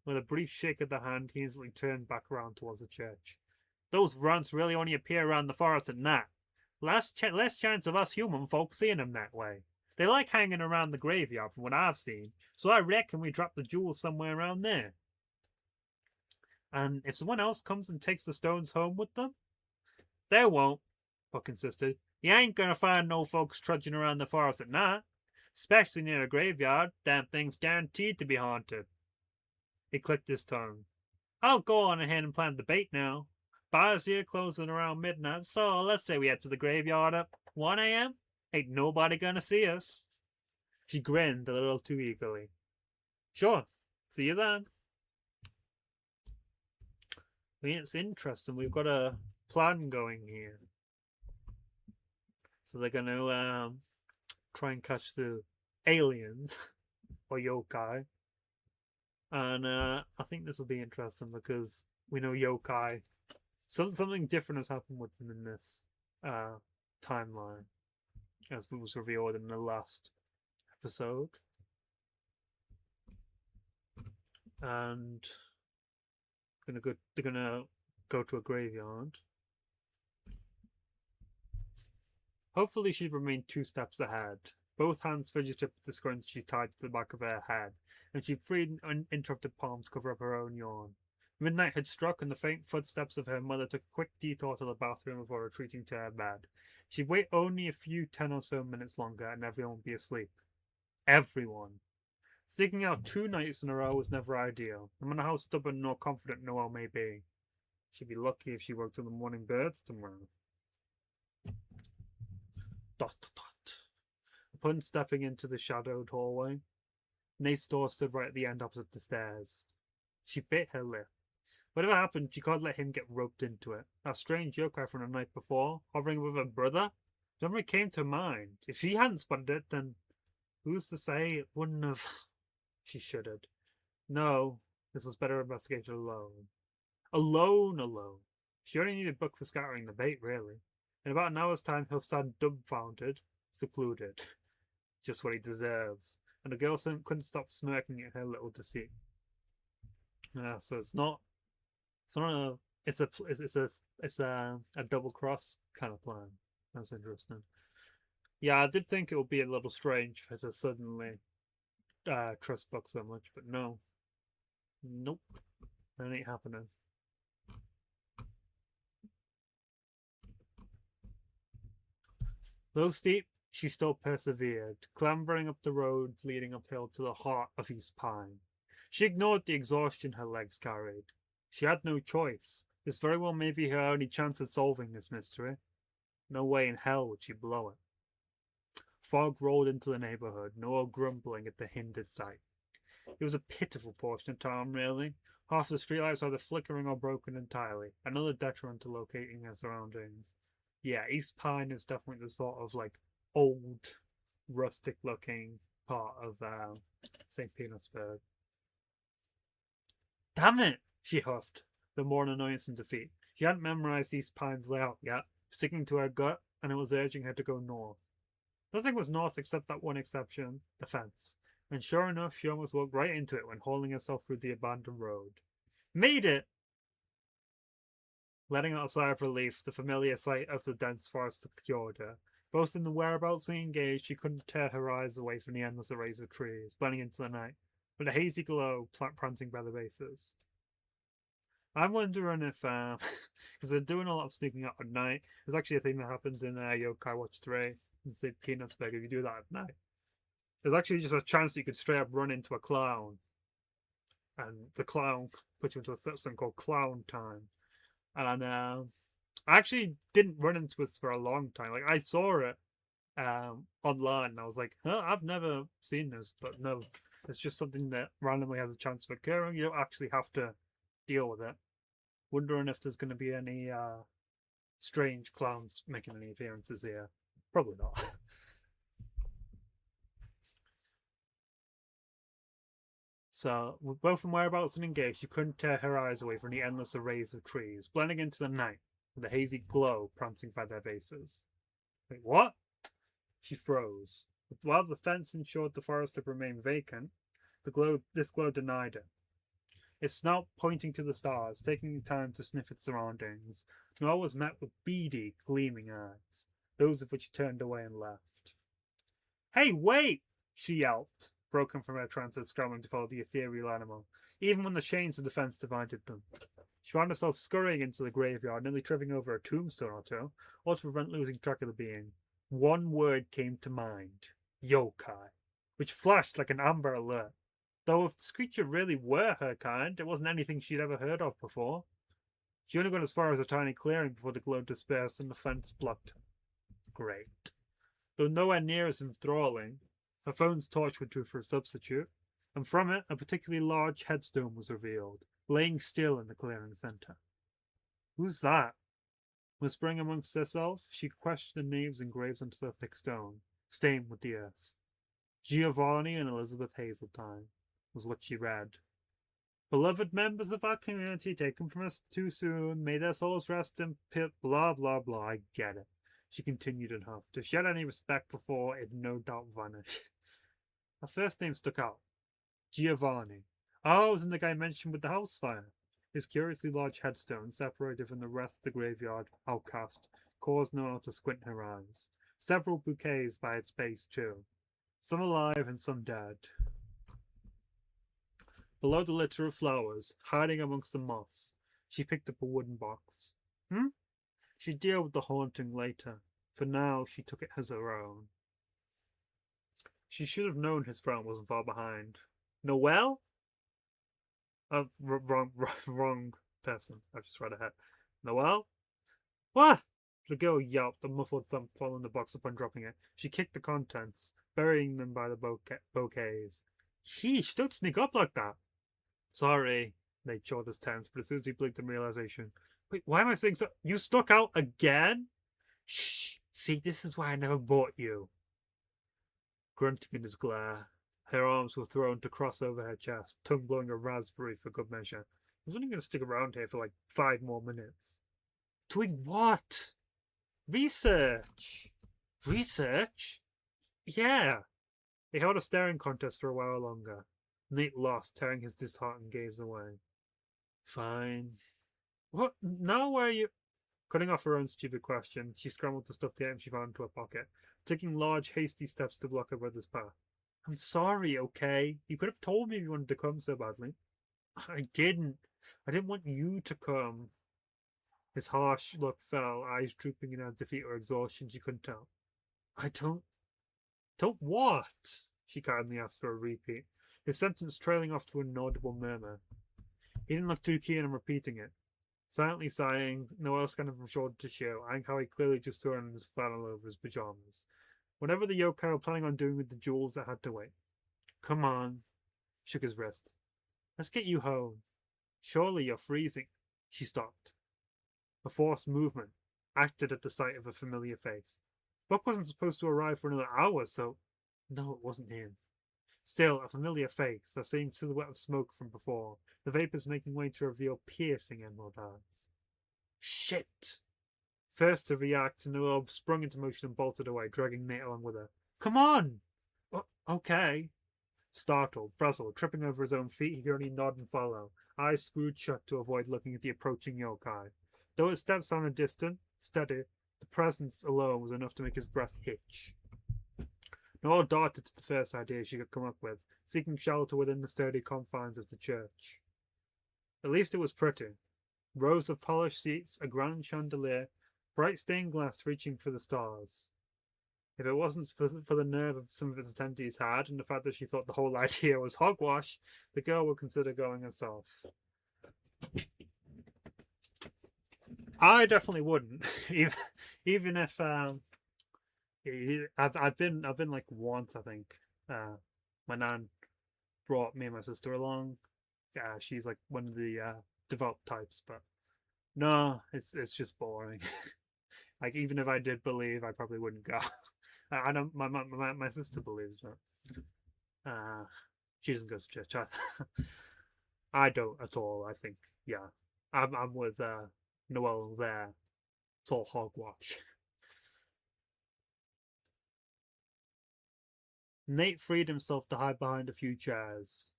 With a brief shake of the hand, he instantly turned back around towards the church. Those runts really only appear around the forest at night. Less chance of us human folks seeing them that way. They like hanging around the graveyard from what I've seen, so I reckon we drop the jewels somewhere around there. And if someone else comes and takes the stones home with them? They won't, Buck insisted. You ain't gonna find no folks trudging around the forest at night, especially near a graveyard. Damn thing's guaranteed to be haunted. He clicked his tongue. I'll go on ahead and plant the bait now. Bars here closing around midnight, so let's say we head to the graveyard at 1 a.m. Ain't nobody gonna see us. She grinned a little too eagerly. Sure, see you then. I mean, it's interesting. We've got a plan going here. So they're gonna try and catch the aliens or yokai. And I think this will be interesting because we know yokai. Something different has happened with them in this timeline, as was revealed in the last episode. And they're gonna go to a graveyard. Hopefully she'd remain 2 steps ahead. Both hands fidgeted with the scrunch she tied to the back of her head, and she freed an uninterrupted palm to cover up her own yawn. Midnight had struck, and the faint footsteps of her mother took a quick detour to the bathroom before retreating to her bed. She'd wait only a few 10 or so minutes longer, and everyone would be asleep. Everyone. Sticking out 2 nights in a row was never ideal, no matter how stubborn nor confident Noelle may be. She'd be lucky if she woke to the morning birds tomorrow. Dot, dot, dot. Upon stepping into the shadowed hallway, Nate's door stood right at the end opposite the stairs. She bit her lip. Whatever happened, she can't let him get roped into it. That strange yokai from the night before, hovering with her brother, never came to mind. If she hadn't spotted it, then who's to say it wouldn't have... She shuddered. No, this was better investigated alone. Alone. She only needed Buck for scattering the bait, really. In about an hour's time, he'll stand dumbfounded, secluded. Just what he deserves. And the girl couldn't stop smirking at her little deceit. So it's a double cross kind of plan. That's interesting. Yeah, I did think it would be a little strange for her to suddenly trust Buck so much, but no. Nope. That ain't happening. Though steep, she still persevered, clambering up the road leading uphill to the heart of East Pine. She ignored the exhaustion her legs carried. She had no choice. This very well may be her only chance of solving this mystery. No way in hell would she blow it. Fog rolled into the neighborhood, Noel grumbling at the hindered sight. It was a pitiful portion of town, really. Half the streetlights either flickering or broken entirely, another detriment to locating her surroundings. Yeah, East Pine is definitely the sort of old, rustic-looking part of St. Petersburg. Damn it! She huffed, the more in annoyance and defeat. She hadn't memorized East Pine's layout yet, sticking to her gut, and it was urging her to go north. Nothing was north except that one exception, the fence. And sure enough, she almost walked right into it when hauling herself through the abandoned road. Made it! Letting out a sigh of relief, the familiar sight of the dense forest secured her. Both in the whereabouts and engaged, she couldn't tear her eyes away from the endless arrays of trees, blending into the night, with a hazy glow prancing by the bases. I'm wondering if, because they're doing a lot of sneaking out at night. There's actually a thing that happens in Yo-kai Watch 3 in St. Petersburg if you do that at night. There's actually just a chance that you could straight up run into a clown. And the clown puts you into a something called clown time. And I actually didn't run into this for a long time. I saw it online and I was like, huh, I've never seen this. But no, it's just something that randomly has a chance of occurring. You don't actually have to deal with it. Wondering if there's going to be any strange clowns making any appearances here. Probably not. So, both in whereabouts and engaged, she couldn't tear her eyes away from the endless arrays of trees, blending into the night, with a hazy glow prancing by their bases. Wait, what? She froze. While the fence ensured the forest had remained vacant, this glow denied it. Its snout pointing to the stars, taking time to sniff its surroundings, Noelle was met with beady, gleaming eyes, those of which turned away and left. Hey, wait! She yelped, broken from her trance and scrambling to follow the ethereal animal, even when the chains of defense divided them. She found herself scurrying into the graveyard, nearly tripping over a tombstone or two, all to prevent losing track of the being. One word came to mind: yokai, which flashed like an amber alert. Though if this creature really were her kind, it wasn't anything she'd ever heard of before. She only got as far as a tiny clearing before the glow dispersed and the fence blocked her. Great. Though nowhere near as enthralling, her phone's torch would do for a substitute, and from it a particularly large headstone was revealed, laying still in the clearing centre. Who's that? Whispering amongst herself, she questioned the names engraved onto the thick stone, stained with the earth. Giovanni and Elizabeth Hazeltine was what she read. Beloved members of our community, taken from us too soon, may their souls rest in pit, blah, blah, blah. I get it. She continued and huffed. If she had any respect before, it no doubt vanished. Her first name stuck out. Giovanni. Oh, it was the guy mentioned with the house fire. His curiously large headstone, separated from the rest of the graveyard outcast, caused Noelle to squint her eyes. Several bouquets by its base, too. Some alive and some dead. Below the litter of flowers, hiding amongst the moss, she picked up a wooden box. She'd deal with the haunting later. For now, she took it as her own. She should have known his friend wasn't far behind. Noelle? Wrong person. I just read ahead. Noelle? What? The girl yelped, a muffled thump following the box upon dropping it. She kicked the contents, burying them by the bouquets. Sheesh, don't sneak up like that. Sorry, Nate showed his tense, but as soon as he blinked in realization, wait, why am I saying so? You stuck out again? Shh! See, this is why I never bought you. Grunting in his glare, her arms were thrown to cross over her chest, tongue blowing a raspberry for good measure. I was only going to stick around here for like 5 more minutes. Doing what? Research. Research? Yeah. They held a staring contest for a while longer. Nate lost, tearing his disheartened gaze away. Fine. What? Now where are you? Cutting off her own stupid question, she scrambled to stuff the item she found into her pocket, taking large, hasty steps to block her brother's path. I'm sorry, okay? You could have told me you wanted to come so badly. I didn't. I didn't want you to come. His harsh look fell, eyes drooping in defeat or exhaustion, she couldn't tell. I don't what? She kindly asked for a repeat, his sentence trailing off to an inaudible murmur. He didn't look too keen on repeating it. Silently sighing, Noelle scanned from shoulder to shoe, eyeing how he clearly just threw on his flannel over his pajamas. Whatever the yokai were planning on doing with the jewels, that had to wait. Come on. Shook his wrist. Let's get you home. Surely you're freezing. She stopped. A forced movement acted at the sight of a familiar face. Buck wasn't supposed to arrive for another hour, so... No, it wasn't him. Still, a familiar face, the same silhouette of smoke from before, the vapors making way to reveal piercing emerald eyes. Shit! First to react, Noelle sprung into motion and bolted away, dragging Nate along with her. Come on! Okay. Startled, frazzled, tripping over his own feet, he could only nod and follow, eyes screwed shut to avoid looking at the approaching yokai. Though his steps sounded distant, steady, the presence alone was enough to make his breath hitch. Noelle darted to the first idea she could come up with, seeking shelter within the sturdy confines of the church. At least it was pretty. Rows of polished seats, a grand chandelier, bright stained glass reaching for the stars. If it wasn't for the nerve of some of its attendees had, and the fact that she thought the whole idea was hogwash, the girl would consider going herself. I definitely wouldn't, even if I've been like once, I think. My nan brought me and my sister along. She's like one of the devout types, but no, it's just boring. Like even if I did believe, I probably wouldn't go. I know my sister believes, but she doesn't go to church either. I don't at all. I think I'm with Noelle there. It's all hogwash. Nate freed himself to hide behind a few chairs.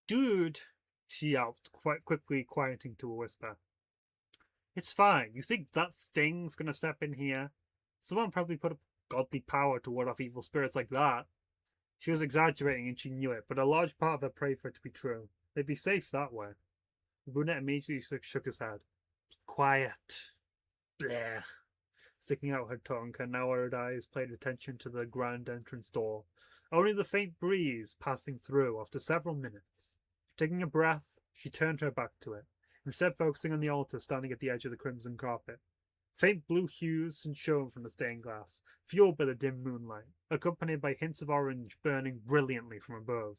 Dude, she yelped, quite quickly quieting to a whisper. It's fine. You think that thing's gonna step in here? Someone probably put up godly power to ward off evil spirits like that. She was exaggerating and she knew it, but a large part of her prayed for it to be true. They'd be safe that way. The brunette immediately shook his head. Quiet. Bleh. Sticking out her tongue, her narrowed eyes paid attention to the grand entrance door. Only the faint breeze passing through after several minutes. Taking a breath, she turned her back to it, instead focusing on the altar standing at the edge of the crimson carpet. Faint blue hues shone from the stained glass, fueled by the dim moonlight, accompanied by hints of orange burning brilliantly from above.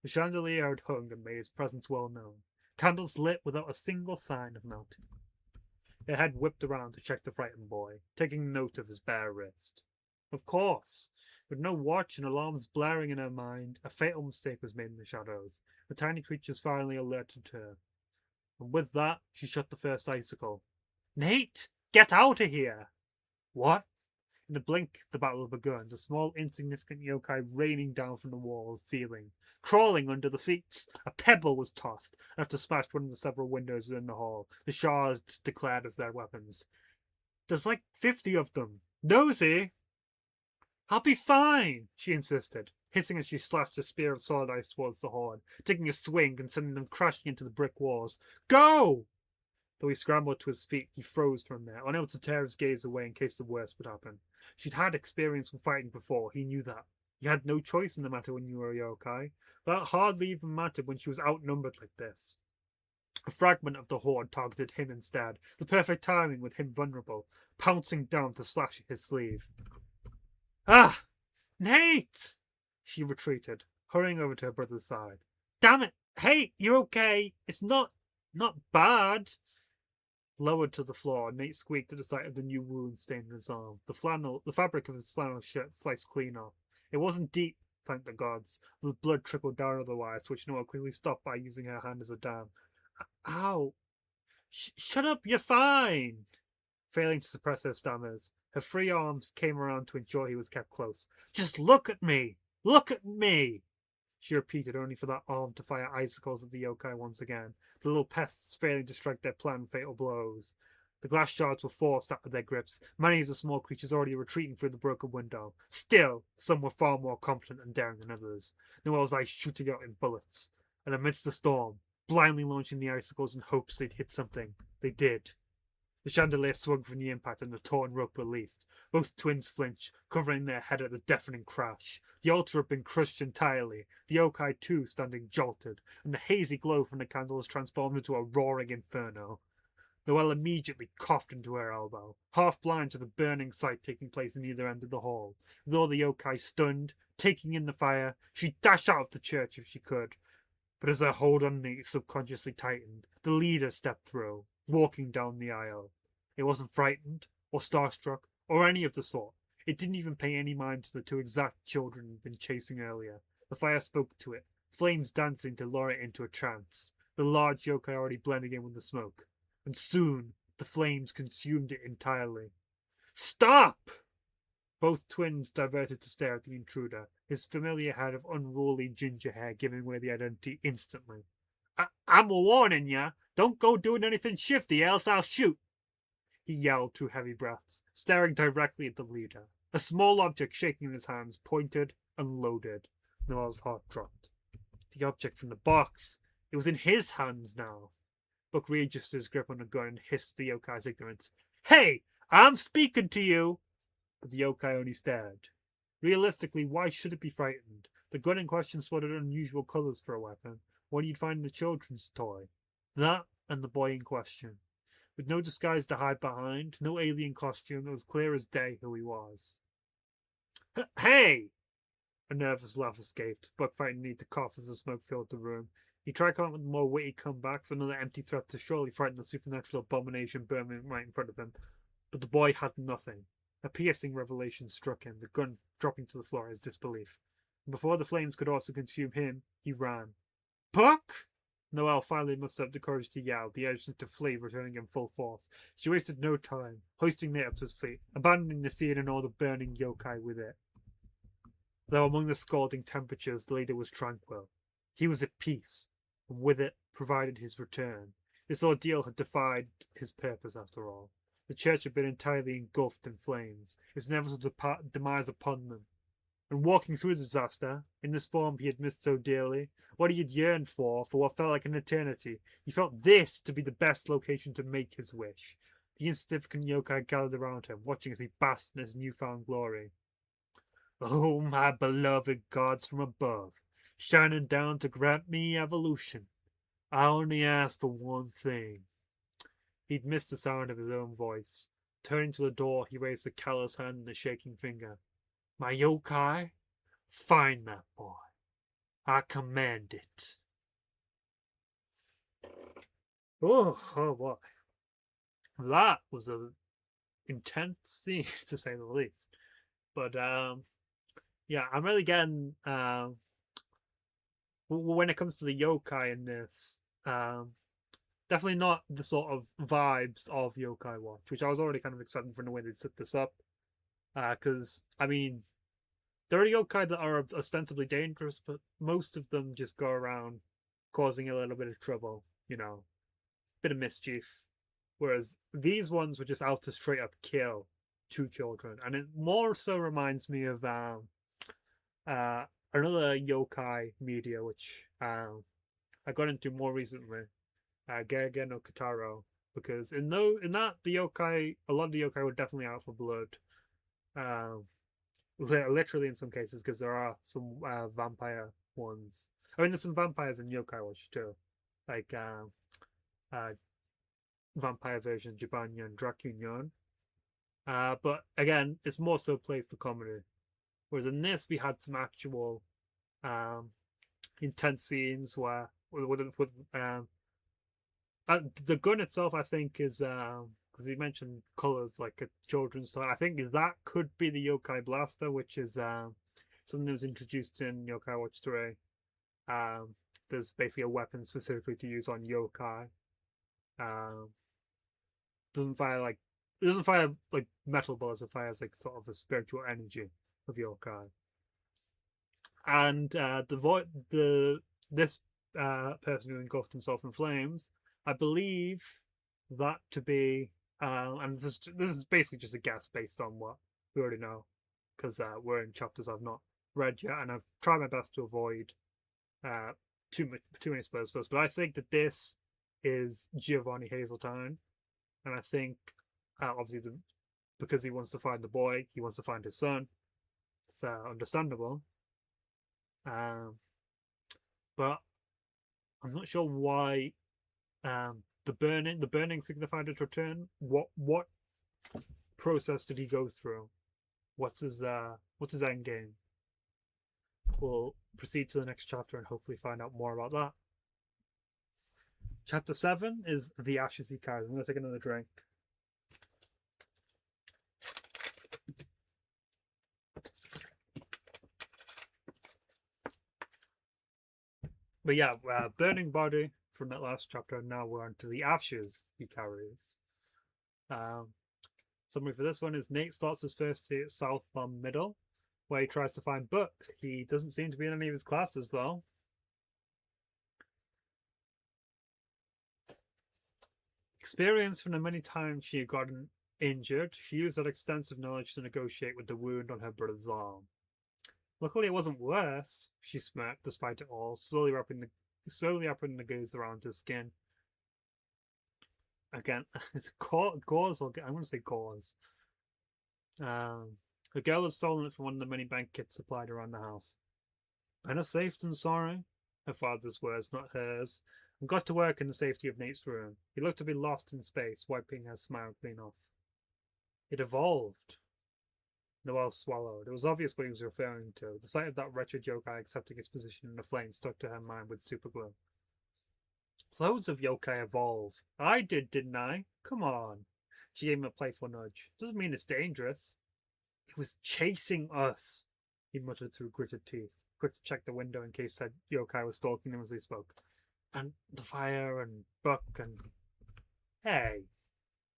The chandelier had hung and made its presence well known, candles lit without a single sign of melting. Her head whipped around to check the frightened boy, taking note of his bare wrist. Of course, with no watch and alarms blaring in her mind, a fatal mistake was made in the shadows. The tiny creatures finally alerted her. And with that, she shot the first icicle. Nate! Get out of here! What? In a blink, the battle had begun, the small, insignificant yokai raining down from the walls, ceiling. Crawling under the seats, a pebble was tossed, enough to smash one of the several windows within the hall, the shards declared as their weapons. There's like 50 of them. Nosy! I'll be fine, she insisted, hissing as she slashed a spear of solid ice towards the horde, taking a swing and sending them crashing into the brick walls. Go! Though he scrambled to his feet, he froze from there, unable to tear his gaze away in case the worst would happen. She'd had experience with fighting before, he knew that. You had no choice in the matter when you were a yokai, but that hardly even mattered when she was outnumbered like this. A fragment of the horde targeted him instead, the perfect timing with him vulnerable, pouncing down to slash at his sleeve. Ah! Nate! She retreated, hurrying over to her brother's side. Damn it! Hey, you're okay. It's not bad. Lowered to the floor, Nate squeaked at the sight of the new wound stained in his arm. The fabric of his flannel shirt sliced clean off. It wasn't deep, thank the gods. The blood trickled down otherwise, which Noelle quickly stopped by using her hand as a dam. Ow! Shut up, you're fine! Failing to suppress her stammers, her free arms came around to ensure he was kept close. Just look at me! Look at me! She repeated, only for that arm to fire icicles at the yokai once again, the little pests failing to strike their planned fatal blows. The glass shards were forced out of their grips, many of the small creatures already retreating through the broken window. Still, some were far more confident and daring than others, Noelle's eyes shooting out in bullets. And amidst the storm, blindly launching the icicles in hopes they'd hit something. They did. The chandelier swung from the impact and the torn rope released. Both twins flinched, covering their head at the deafening crash. The altar had been crushed entirely, the yokai too standing jolted, and the hazy glow from the candles transformed into a roaring inferno. Noelle immediately coughed into her elbow, half blind to the burning sight taking place in either end of the hall. With all the yokai stunned, taking in the fire, she dashed out of the church if she could. But as her hold on Nate subconsciously tightened, the leader stepped through, walking down the aisle. It wasn't frightened, or starstruck, or any of the sort. It didn't even pay any mind to the two exact children it had been chasing earlier. The fire spoke to it, flames dancing to lure it into a trance, the large yokai already blending in with the smoke. And soon, the flames consumed it entirely. Stop! Both twins diverted to stare at the intruder, his familiar head of unruly ginger hair giving away the identity instantly. I'm warning ya! Don't go doing anything shifty, else I'll shoot! He yelled through heavy breaths, staring directly at the leader. A small object shaking in his hands, pointed and loaded. Noelle's heart dropped. The object from the box. It was in his hands now. Buck readjusted his grip on the gun and hissed the yokai's ignorance. Hey! I'm speaking to you! But the yokai only stared. Realistically, why should it be frightened? The gun in question spotted unusual colours for a weapon, one you'd find in a children's toy. That and the boy in question. With no disguise to hide behind, no alien costume, it was clear as day who he was. Hey! A nervous laugh escaped, Buck fighting the need to cough as the smoke filled the room. He tried coming up with more witty comebacks, another empty threat to surely frighten the supernatural abomination burning right in front of him. But the boy had nothing. A piercing revelation struck him, the gun dropping to the floor in his disbelief. And before the flames could also consume him, he ran. Buck! Noelle finally mustered up the courage to yell, the urge to flee returning in full force. She wasted no time, hoisting Nate up to his feet, abandoning the scene and all the burning yokai with it. Though among the scalding temperatures, the leader was tranquil. He was at peace, and with it provided his return. This ordeal had defied his purpose after all. The church had been entirely engulfed in flames, its inevitable demise upon them. And walking through the disaster, in this form he had missed so dearly, what he had yearned for what felt like an eternity, he felt this to be the best location to make his wish. The insignificant yokai gathered around him, watching as he basked in his newfound glory. Oh, my beloved gods from above, shining down to grant me evolution. I only ask for one thing. He'd missed the sound of his own voice. Turning to the door, he raised a callous hand and a shaking finger. My yokai, find that boy. I command it. Oh boy. That was an intense scene, to say the least. But, yeah, I'm really getting, when it comes to the yokai in this, definitely not the sort of vibes of Yokai Watch, which I was already kind of expecting from the way they set this up. Because, I mean, there are yokai that are ostensibly dangerous, but most of them just go around causing a little bit of trouble, you know, bit of mischief. Whereas these ones were just out to straight up kill two children. And it more so reminds me of another yokai media, which I got into more recently, Gege no Kataro, because in that the yokai, a lot of the yokai were definitely out for blood, literally in some cases, because there are some vampire ones. I mean, there's some vampires in Yokai Watch too, like vampire version Jibanya and Drakunyon. But again, it's more so played for comedy. Whereas in this, we had some actual intense scenes where with the gun itself, I think, is because you mentioned colors like a children's toy. I think that could be the Yokai Blaster, which is something that was introduced in Yokai Watch 3. There's basically a weapon specifically to use on yokai. Doesn't fire like it doesn't fire like metal bullets. It fires like sort of a spiritual energy of yokai. And this person who engulfed himself in flames, I believe that to be, and this is basically just a guess based on what we already know, because we're in chapters I've not read yet, and I've tried my best to avoid too many spoilers first. But I think that this is Giovanni Hazeltine, and I think obviously because he wants to find the boy, he wants to find his son. It's understandable, but I'm not sure why the burning signified his return. What process did he go through? What's his end game? We'll proceed to the next chapter and hopefully find out more about that. Chapter 7 is The Ashes He Carries. I'm going to take another drink. But yeah, burning body from that last chapter. Now we're on to the ashes he carries. Summary for this one is Nate starts his first day at South Bomb Middle, where he tries to find Buck. He doesn't seem to be in any of his classes, though. Experienced from the many times she had gotten injured, she used that extensive knowledge to negotiate with the wound on her brother's arm. Luckily, it wasn't worse, she smirked despite it all, slowly wrapping the gauze around his skin. Again, it's gauze, I'm going to say gauze. The girl had stolen it from one of the many bank kits supplied around the house. Better safe than sorry, her father's words, not hers, and got to work in the safety of Nate's room. He looked to be lost in space, wiping her smile clean off. It evolved. Noelle swallowed. It was obvious what he was referring to. The sight of that wretched yokai accepting his position in the flame stuck to her mind with superglue. Loads of yokai evolve. I didn't I? Come on. She gave him a playful nudge. Doesn't mean it's dangerous. It was chasing us, he muttered through gritted teeth, quick to check the window in case said yokai was stalking them as they spoke. And the fire and Buck and... Hey!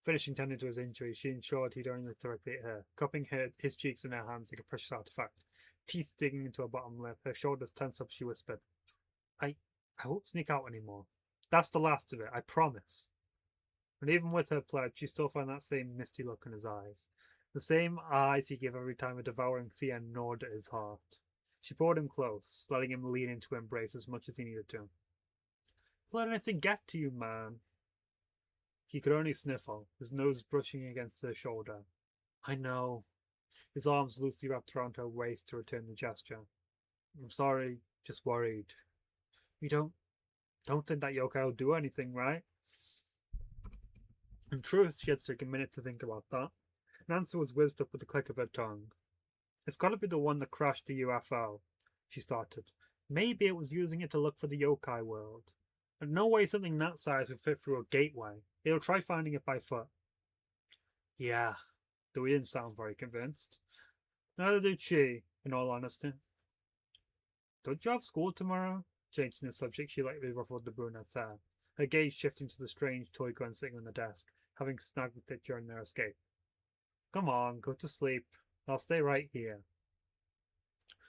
Finishing tending to his injury, she ensured he'd only look directly at her, cupping his cheeks in her hands like a precious artifact, teeth digging into her bottom lip, her shoulders tense up, she whispered, I won't sneak out anymore. That's the last of it, I promise. And even with her pledge, she still found that same misty look in his eyes. The same eyes he gave every time a devouring fear gnawed at his heart. She brought him close, letting him lean into her embrace as much as he needed to. Let anything get to you, man. He could only sniffle, his nose brushing against her shoulder. I know. His arms loosely wrapped around her waist to return the gesture. I'm sorry, just worried. You don't think that yokai will do anything, right? In truth, she had to take a minute to think about that. An answer was whizzed up with the click of her tongue. It's gotta be the one that crashed the UFO, she started. Maybe it was using it to look for the yokai world. And no way something that size would fit through a gateway. It'll try finding it by foot. Yeah, though he didn't sound very convinced. Neither did she, in all honesty. Don't you have school tomorrow? Changing the subject, she lightly ruffled the brunette's hair, her gaze shifting to the strange toy gun sitting on the desk, having snagged with it during their escape. Come on, go to sleep. I'll stay right here.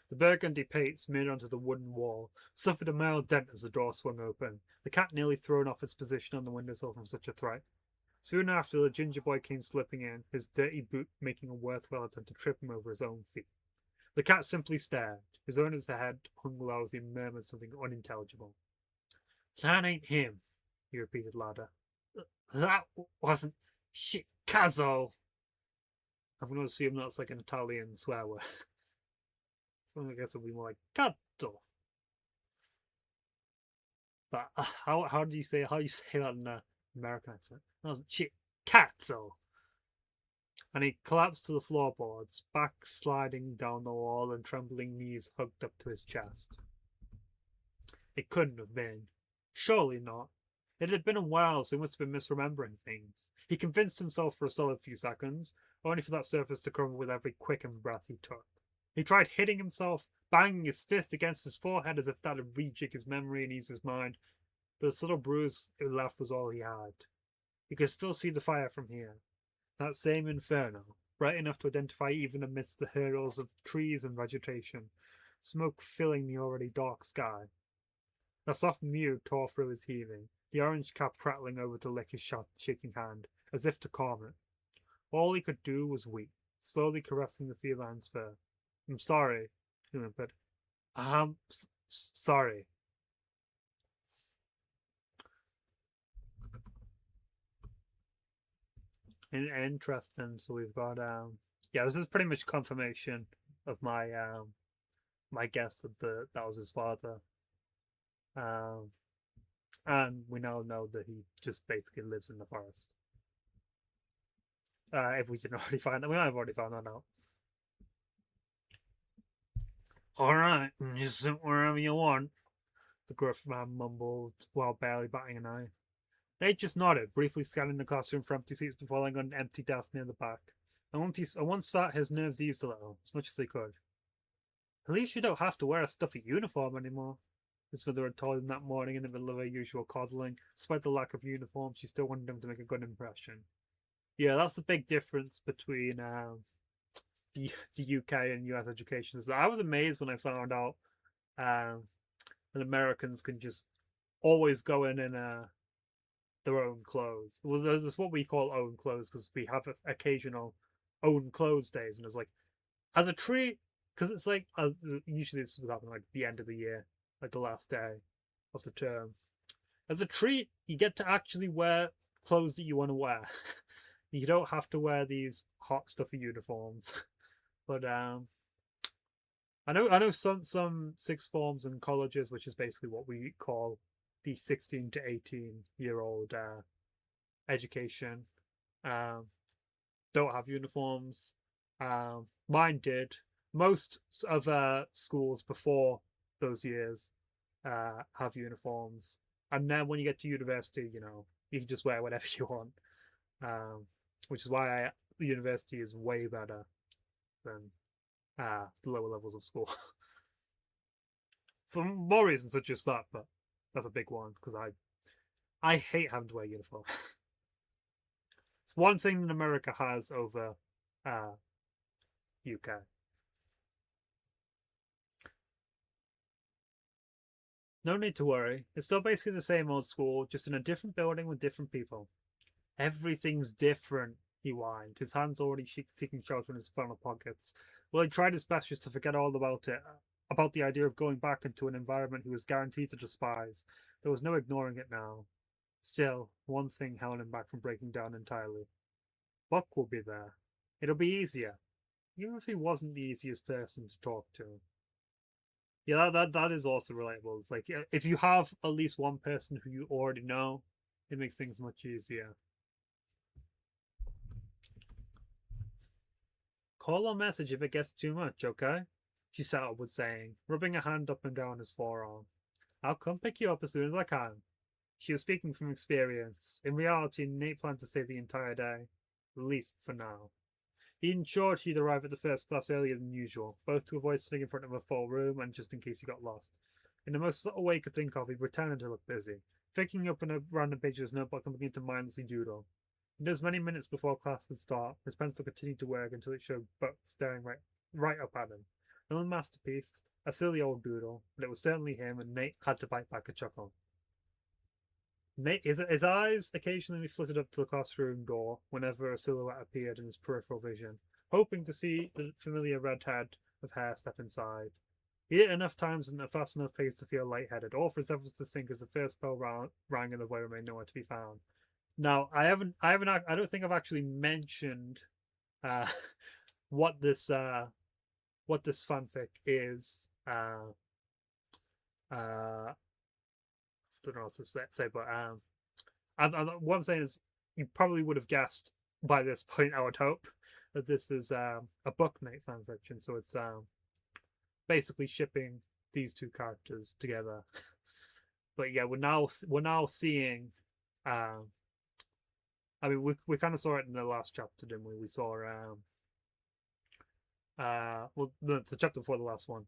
The burgundy paint smeared onto the wooden wall suffered a mild dent as the door swung open, the cat nearly thrown off its position on the windowsill from such a threat. Soon after, the ginger boy came slipping in, his dirty boot making a worthwhile attempt to trip him over his own feet. The cat simply stared. His owner's head hung low as he murmured something unintelligible. That ain't him, he repeated louder. That wasn't Shikazo. I'm going to assume that's like an Italian swear word. So I guess it'll be more like Cazzo. But how do you say that in an American accent? That wasn't Cazzo. And he collapsed to the floorboards, back sliding down the wall and trembling knees hugged up to his chest. It couldn't have been. Surely not. It had been a while, so he must have been misremembering things. He convinced himself for a solid few seconds, only for that surface to crumble with every quickened breath he took. He tried hitting himself, banging his fist against his forehead as if that would rejig his memory and ease his mind, but a subtle bruise left was all he had. He could still see the fire from here. That same inferno, bright enough to identify even amidst the hurdles of trees and vegetation, smoke filling the already dark sky. A soft mew tore through his heaving, the orange cap prattling over to lick his shaking hand, as if to calm it. All he could do was weep, slowly caressing the feline's fur. I'm sorry, he whimpered. I'm sorry. Interesting. So we've got this is pretty much confirmation of my my guess that that was his father. And we now know that he just basically lives in the forest. If we didn't already find that, we might have already found that out. Alright, you sit wherever you want, the gruff man mumbled while barely batting an eye. They just nodded, briefly scanning the classroom for empty seats before laying on an empty desk near the back. And once sat, his nerves eased a little, as much as they could. At least you don't have to wear a stuffy uniform anymore, his mother had told him that morning in the middle of her usual coddling. Despite the lack of uniform, she still wanted him to make a good impression. Yeah, that's the big difference between the UK and US education. So I was amazed when I found out that Americans can just always go in their own clothes. Well, that's what we call own clothes because we have occasional own clothes days, and it's like as a treat because it's like usually this would happen like the end of the year, like the last day of the term. As a treat, you get to actually wear clothes that you want to wear. You don't have to wear these hot stuffy uniforms. But I know some sixth forms and colleges, which is basically what we call the 16 to 18-year-old education, don't have uniforms. Mine did. Most of schools before those years have uniforms, and then when you get to university, you can just wear whatever you want. Which is why university is way better than the lower levels of school. For more reasons than just that, but that's a big one because I hate having to wear a uniform. It's one thing that America has over UK. No need to worry. It's still basically the same old school, just in a different building with different people. Everything's different, he whined, his hands already seeking shelter in his flannel pockets. Well, he tried his best just to forget all about it, about the idea of going back into an environment he was guaranteed to despise. There was no ignoring it now. Still, one thing held him back from breaking down entirely. Buck will be there. It'll be easier, even if he wasn't the easiest person to talk to. Yeah, that is also relatable. It's like if you have at least one person who you already know, it makes things much easier. Call or message if it gets too much, okay? She started with saying, rubbing a hand up and down his forearm. I'll come pick you up as soon as I can. She was speaking from experience. In reality, Nate planned to stay the entire day, at least for now. He ensured he'd arrive at the first class earlier than usual, both to avoid sitting in front of a full room and just in case he got lost. In the most subtle way he could think of, he pretended to look busy, picking up a random page of his notebook and beginning to mindlessly doodle. In those many minutes before class would start, his pencil continued to work until it showed Buck staring right up at him. No masterpiece, a silly old doodle, but it was certainly him, and Nate had to bite back a chuckle. His eyes occasionally flitted up to the classroom door whenever a silhouette appeared in his peripheral vision, hoping to see the familiar red head of hair step inside. He did it enough times in a fast enough pace to feel lightheaded, all for his efforts to sink as the first bell rang and the boy remained nowhere to be found. Now, I don't think I've actually mentioned uh, what this fanfic is. Don't know what to say, but what I'm saying is, you probably would have guessed by this point, I would hope, that this is a Bookmate fanfiction. So it's basically shipping these two characters together. But yeah, we're now seeing. I mean, we kind of saw it in the last chapter, didn't we? We saw well, the chapter before the last one.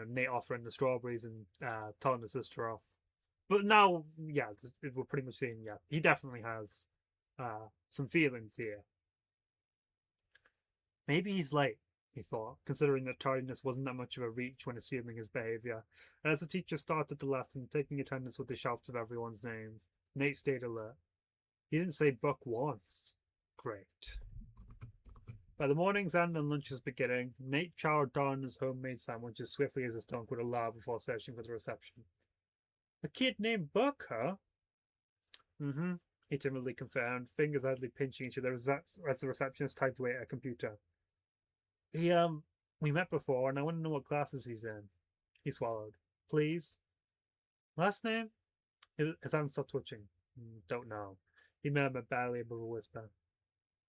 Nate offering the strawberries and telling his sister off. But now, yeah, we're pretty much seeing, yeah, he definitely has some feelings here. Maybe he's late, he thought, considering that tardiness wasn't that much of a reach when assuming his behaviour. And as the teacher started the lesson, taking attendance with the shouts of everyone's names, Nate stayed alert. He didn't say Buck once. Great. By the morning's end and lunch was beginning, Nate chowed down his homemade sandwich as swiftly as his tongue would allow before searching for the reception. A kid named Buck, huh? Mm-hmm, he timidly confirmed, fingers idly pinching each other as the receptionist typed away at a computer. We met before, and I want to know what classes he's in. He swallowed. Please? Last name? His hand stopped twitching. Don't know. He murmured barely above a whisper.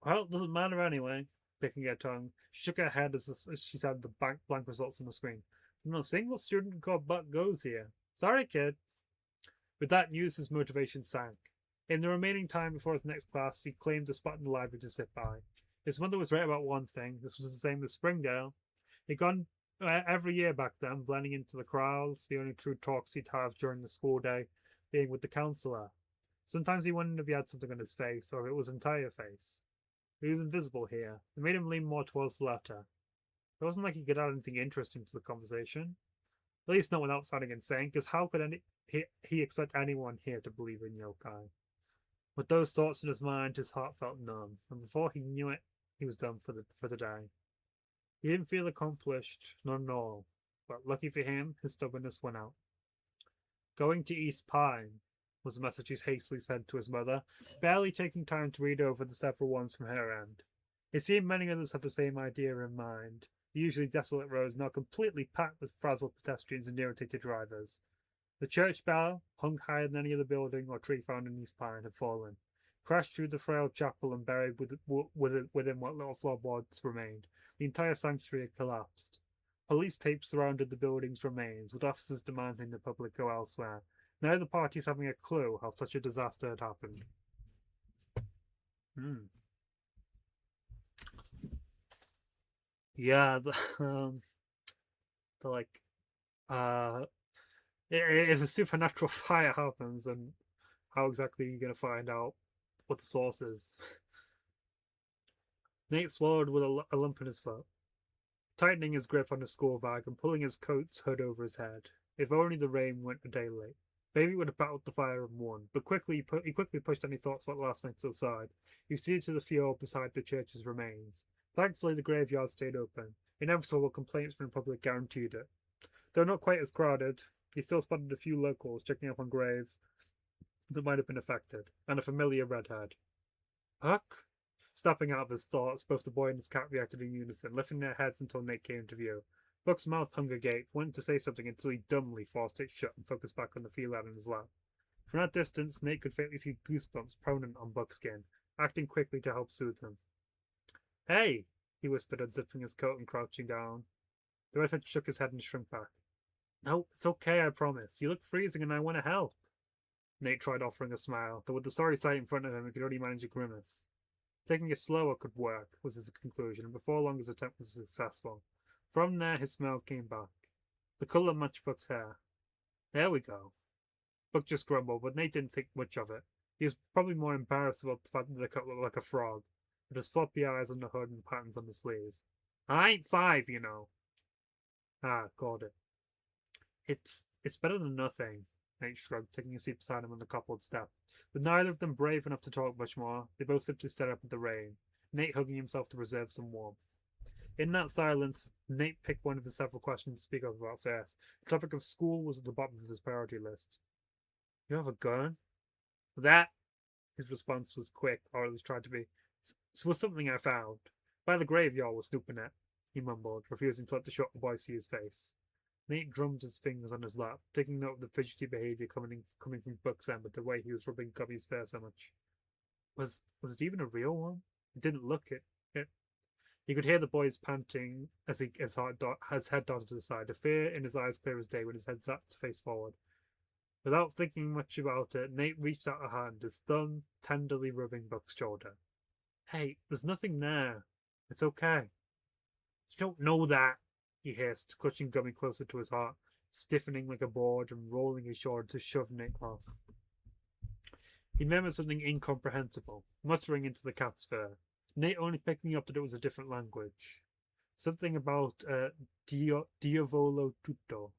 Well, it doesn't matter anyway. Picking her tongue, she shook her head as she said the blank results on the screen. No single student called Buck goes here. Sorry, kid. With that news, his motivation sank. In the remaining time before his next class, he claimed a spot in the library to sit by. His mother was right about one thing. This was the same as Springdale. He'd gone every year back then, blending into the crowds, the only true talks he'd have during the school day being with the counsellor. Sometimes he wondered if he had something on his face, or if it was entire face. He was invisible here. It made him lean more towards the latter. It wasn't like he could add anything interesting to the conversation. At least not without sounding insane, because how could he expect anyone here to believe in yokai? With those thoughts in his mind, his heart felt numb, and before he knew it, he was done for the day. He didn't feel accomplished, not at all, but lucky for him, his stubbornness went out. Going to East Pine was the message he hastily sent to his mother, barely taking time to read over the several ones from her end. It seemed many others had the same idea in mind. The usually desolate roads now completely packed with frazzled pedestrians and irritated drivers. The church bell, hung higher than any other building or tree found in East Pine, had fallen, crashed through the frail chapel and buried within what little floorboards remained. The entire sanctuary had collapsed. Police tapes surrounded the building's remains, with officers demanding the public go elsewhere. Neither parties having a clue how such a disaster had happened. Yeah, like, if a supernatural fire happens, then how exactly are you going to find out what the source is? Nate swallowed with a lump in his throat, tightening his grip on the school bag and pulling his coat's hood over his head. If only the rain went a day late. Maybe he would have battled the fire and won, but he quickly pushed any thoughts about last night to the side. He proceeded to the fjord beside the church's remains. Thankfully, the graveyard stayed open. Inevitable complaints from the public guaranteed it. Though not quite as crowded, he still spotted a few locals checking up on graves that might have been affected, and a familiar redhead. Huck? Snapping out of his thoughts, both the boy and his cat reacted in unison, lifting their heads until Nate came into view. Buck's mouth hung agape, wanting to say something until he dumbly forced it shut and focused back on the feline in his lap. From that distance, Nate could faintly see goosebumps prominent on Buck's skin, acting quickly to help soothe them. Hey! He whispered, unzipping his coat and crouching down. The redhead shook his head and shrunk back. No, it's okay, I promise. You look freezing and I want to help. Nate tried offering a smile, though with the sorry sight in front of him, he could only manage a grimace. Taking it slower could work, was his conclusion, and before long his attempt was successful. From there, his smile came back. The colour matched Buck's hair. There we go. Buck just grumbled, but Nate didn't think much of it. He was probably more embarrassed about the fact that the cut looked like a frog, with his floppy eyes on the hood and patterns on the sleeves. I ain't 5, you know. Ah, got it. It's better than nothing, Nate shrugged, taking a seat beside him on the cobbled step. With neither of them brave enough to talk much more, they both simply stared up at the rain, Nate hugging himself to preserve some warmth. In that silence, Nate picked one of his several questions to speak up about first. The topic of school was at the bottom of his priority list. You have a gun? That, his response was quick, or at least tried to be. Was something I found. By the graveyard was snooping at, he mumbled, refusing to let the short boy see his face. Nate drummed his fingers on his lap, taking note of the fidgety behaviour coming from Buck's end with the way he was rubbing Gubby's fur so much. Was it even a real one? It didn't look it. He could hear the boys panting as his head darted to the side, the fear in his eyes clear as day when his head sat face forward. Without thinking much about it, Nate reached out a hand, his thumb tenderly rubbing Buck's shoulder. Hey, there's nothing there. It's okay. You don't know that, he hissed, clutching Gummy closer to his heart, stiffening like a board and rolling his shoulder to shove Nate off. He murmured something incomprehensible, muttering into the cat's fur. Nate only picking up that it was a different language. Something about diavolo tutto.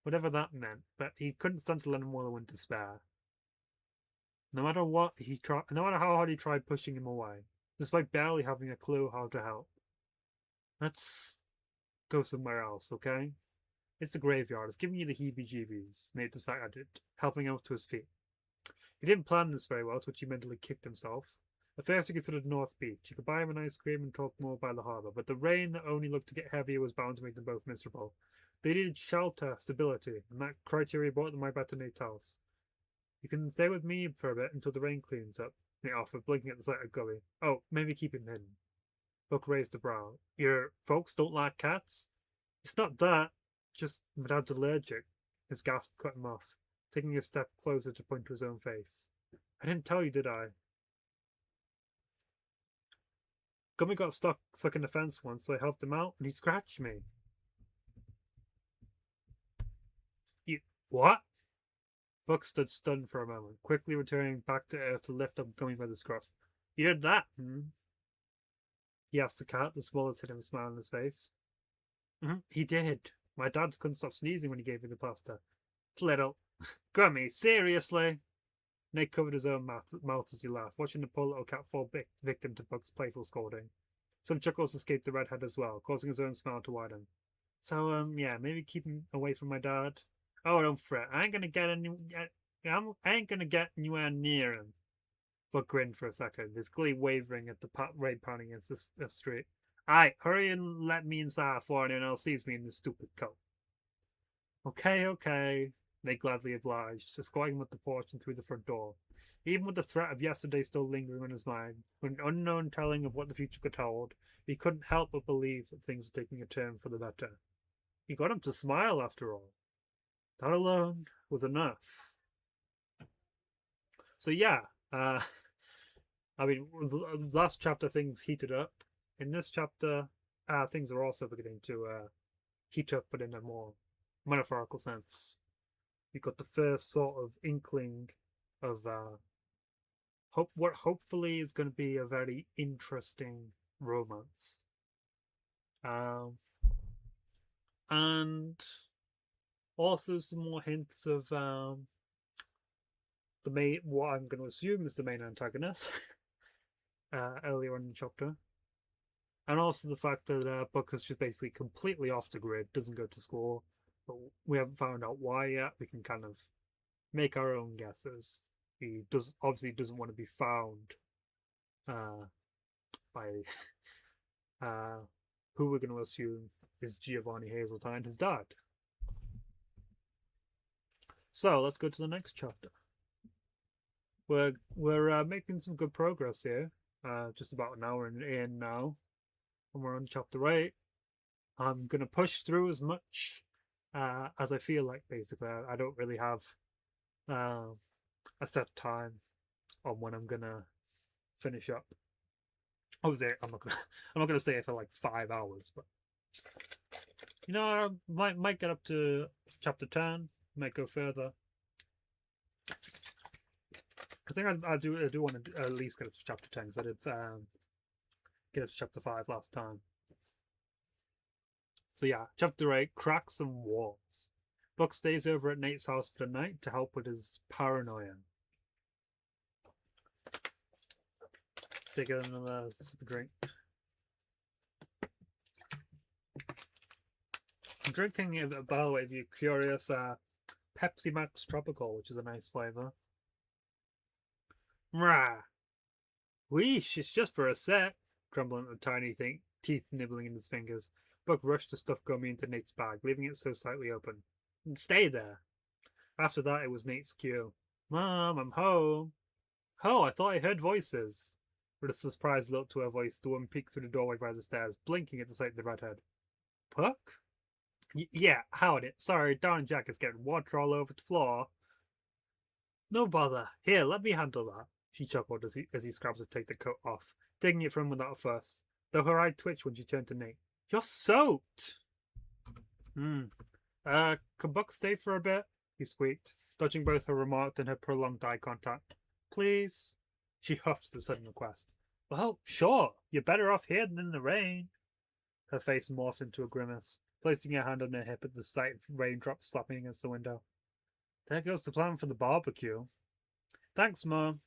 Whatever that meant, but he couldn't stand to let him more than one to spare. No matter how hard he tried pushing him away, despite barely having a clue how to help. Let's go somewhere else, okay? It's the graveyard. It's giving you the heebie-jeebies, Nate decided, helping out to his feet. He didn't plan this very well, to which he mentally kicked himself. At first he considered North Beach. He could buy him an ice cream and talk more by the harbour, but the rain that only looked to get heavier was bound to make them both miserable. They needed shelter, stability, and that criteria brought them right back to Nate's house. You can stay with me for a bit until the rain cleans up, Nate offered, blinking at the sight of Gully. Oh, maybe keep him hidden. Buck raised a brow. Your folks don't like cats? It's not that. Just my dad's allergic. His gasp cut him off, taking a step closer to point to his own face. I didn't tell you, did I? Gummy got stuck in the fence once, so I helped him out, and he scratched me. You what? Buck stood stunned for a moment, quickly returning back to earth to lift up Gummy by the scruff. You did that, he asked the cat, the smallest hidden a smile on his face. He did. My dad couldn't stop sneezing when he gave me the plaster. Little. Gummy, seriously? Nate covered his own mouth as he laughed, watching the poor little cat fall victim to Buck's playful scolding. Some chuckles escaped the redhead as well, causing his own smile to widen. So, yeah, maybe keep him away from my dad. Oh, don't fret. I ain't gonna get anywhere near him. Buck grinned for a second, his glee wavering at the rain pounding against the street. Aye, hurry and let me inside before anyone else sees me in this stupid coat. Okay. They gladly obliged, escorting him up the porch and through the front door. Even with the threat of yesterday still lingering on his mind, with an unknown telling of what the future could hold, he couldn't help but believe that things were taking a turn for the better. He got him to smile, after all. That alone was enough. So yeah, I mean, last chapter things heated up. In this chapter, things are also beginning to heat up, but in a more metaphorical sense. We got the first sort of inkling of what hopefully is going to be a very interesting romance. And also some more hints of what I'm going to assume is the main antagonist earlier on in the chapter. And also the fact that Buck is just basically completely off the grid, doesn't go to school, but we haven't found out why yet. We can kind of make our own guesses. He obviously doesn't want to be found by who we're going to assume is Giovanni Hazeltine, his dad. So let's go to the next chapter. We're making some good progress here. Just about an hour in now, and we're on chapter 8. I'm gonna push through as much as I feel like. Basically, I don't really have a set time on when I'm gonna finish up. Obviously, I'm not gonna stay here for like 5 hours, but I might get up to chapter 10. Might go further. I think I do want to at least get up to chapter 10 because I did get up to chapter 5 last time. So yeah, chapter 8, Cracks and Walls. Buck stays over at Nate's house for the night to help with his paranoia. Take another sip of drink. I'm drinking, by the way, if you're curious, Pepsi Max Tropical, which is a nice flavour. Rah! Weesh, it's just for a sec. Grumbling at the tiny thing, teeth nibbling in his fingers. Buck rushed to stuff gummy into Nate's bag, leaving it so slightly open. Stay there. After that, it was Nate's cue. Mom, I'm home. Oh, I thought I heard voices. With a surprised look to her voice, the woman peeked through the doorway by the stairs, blinking at the sight of the redhead. Puck? Yeah, howdy. Sorry, darn Jack is getting water all over the floor. No bother. Here, let me handle that. She chuckled as he scrabbed to take the coat off, taking it from him without a fuss, though her eye twitched when she turned to Nate. You're soaked! Can Buck stay for a bit? He squeaked, dodging both her remark and her prolonged eye contact. Please? She huffed at the sudden request. Well, sure. You're better off here than in the rain. Her face morphed into a grimace, placing her hand on her hip at the sight of raindrops slapping against the window. There goes the plan for the barbecue. Thanks, Mum.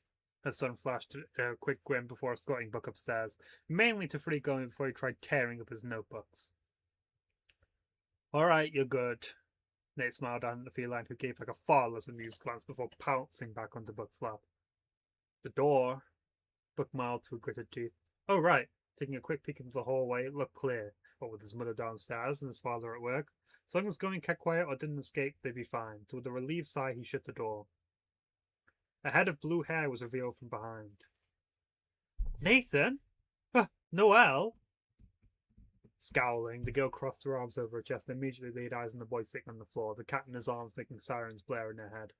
Her son flashed a quick grin before escorting Buck upstairs, mainly to free going before he tried tearing up his notebooks. All right, you're good. Nate smiled down at the feline, who gave like a far less amused glance before pouncing back onto Buck's lap. The door. Buck mouthed through gritted teeth. Oh, right. Taking a quick peek into the hallway, it looked clear, what with his mother downstairs and his father at work. As long as going kept quiet or didn't escape, they'd be fine. So with a relieved sigh, he shut the door. A head of blue hair was revealed from behind. Nathan? Noelle? Scowling, the girl crossed her arms over her chest and immediately laid eyes on the boy sitting on the floor, the cat in his arms making sirens blare in her head.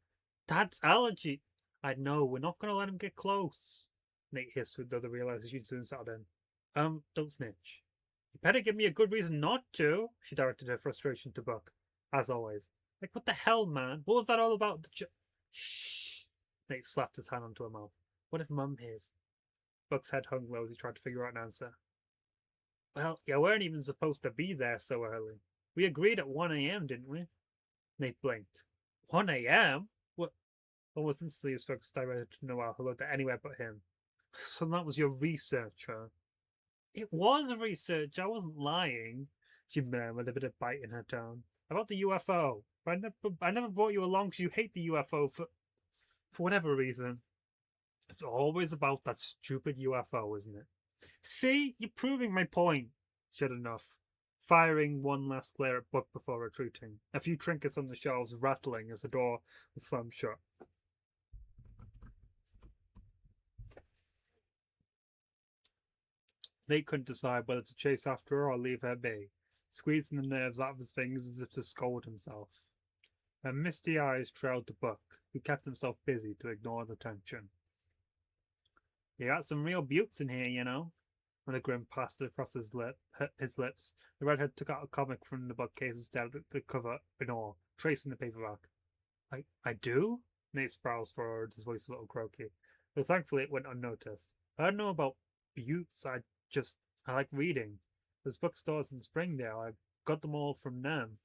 Dad's allergy! I know, we're not going to let him get close. Nate hissed with the other realizing she'd soon settled in. Don't snitch. You better give me a good reason not to, she directed her frustration to Buck. As always. Like, what the hell, man? What was that all about? Shh. Nate slapped his hand onto her mouth. What if Mum hears? Buck's head hung low as he tried to figure out an answer. Well, you weren't even supposed to be there so early. We agreed at 1 a.m., didn't we? Nate blinked. 1 a.m.? What? Almost instantly his focus diverted to Noelle, who looked at anywhere but him. So that was your research, huh? It was research, I wasn't lying, she murmured, a bit of bite in her tone. About the UFO. I never brought you along because you hate the UFO for whatever reason. It's always about that stupid UFO, isn't it? See, you're proving my point, said enough, firing one last glare at Buck before retreating, a few trinkets on the shelves rattling as the door was slammed shut. Nate couldn't decide whether to chase after her or leave her be, squeezing the nerves out of his fingers as if to scold himself. Her misty eyes trailed to Buck, who kept himself busy to ignore the tension. You got some real buttes in here, you know. When a grin passed across his lips, the redhead took out a comic from the bookcase and stared at the cover in awe, tracing the paperback. I do? Nate's brows furrowed, his voice a little croaky, though thankfully it went unnoticed. I don't know about buttes, I like reading. There's bookstores in Springdale, I got them all from them.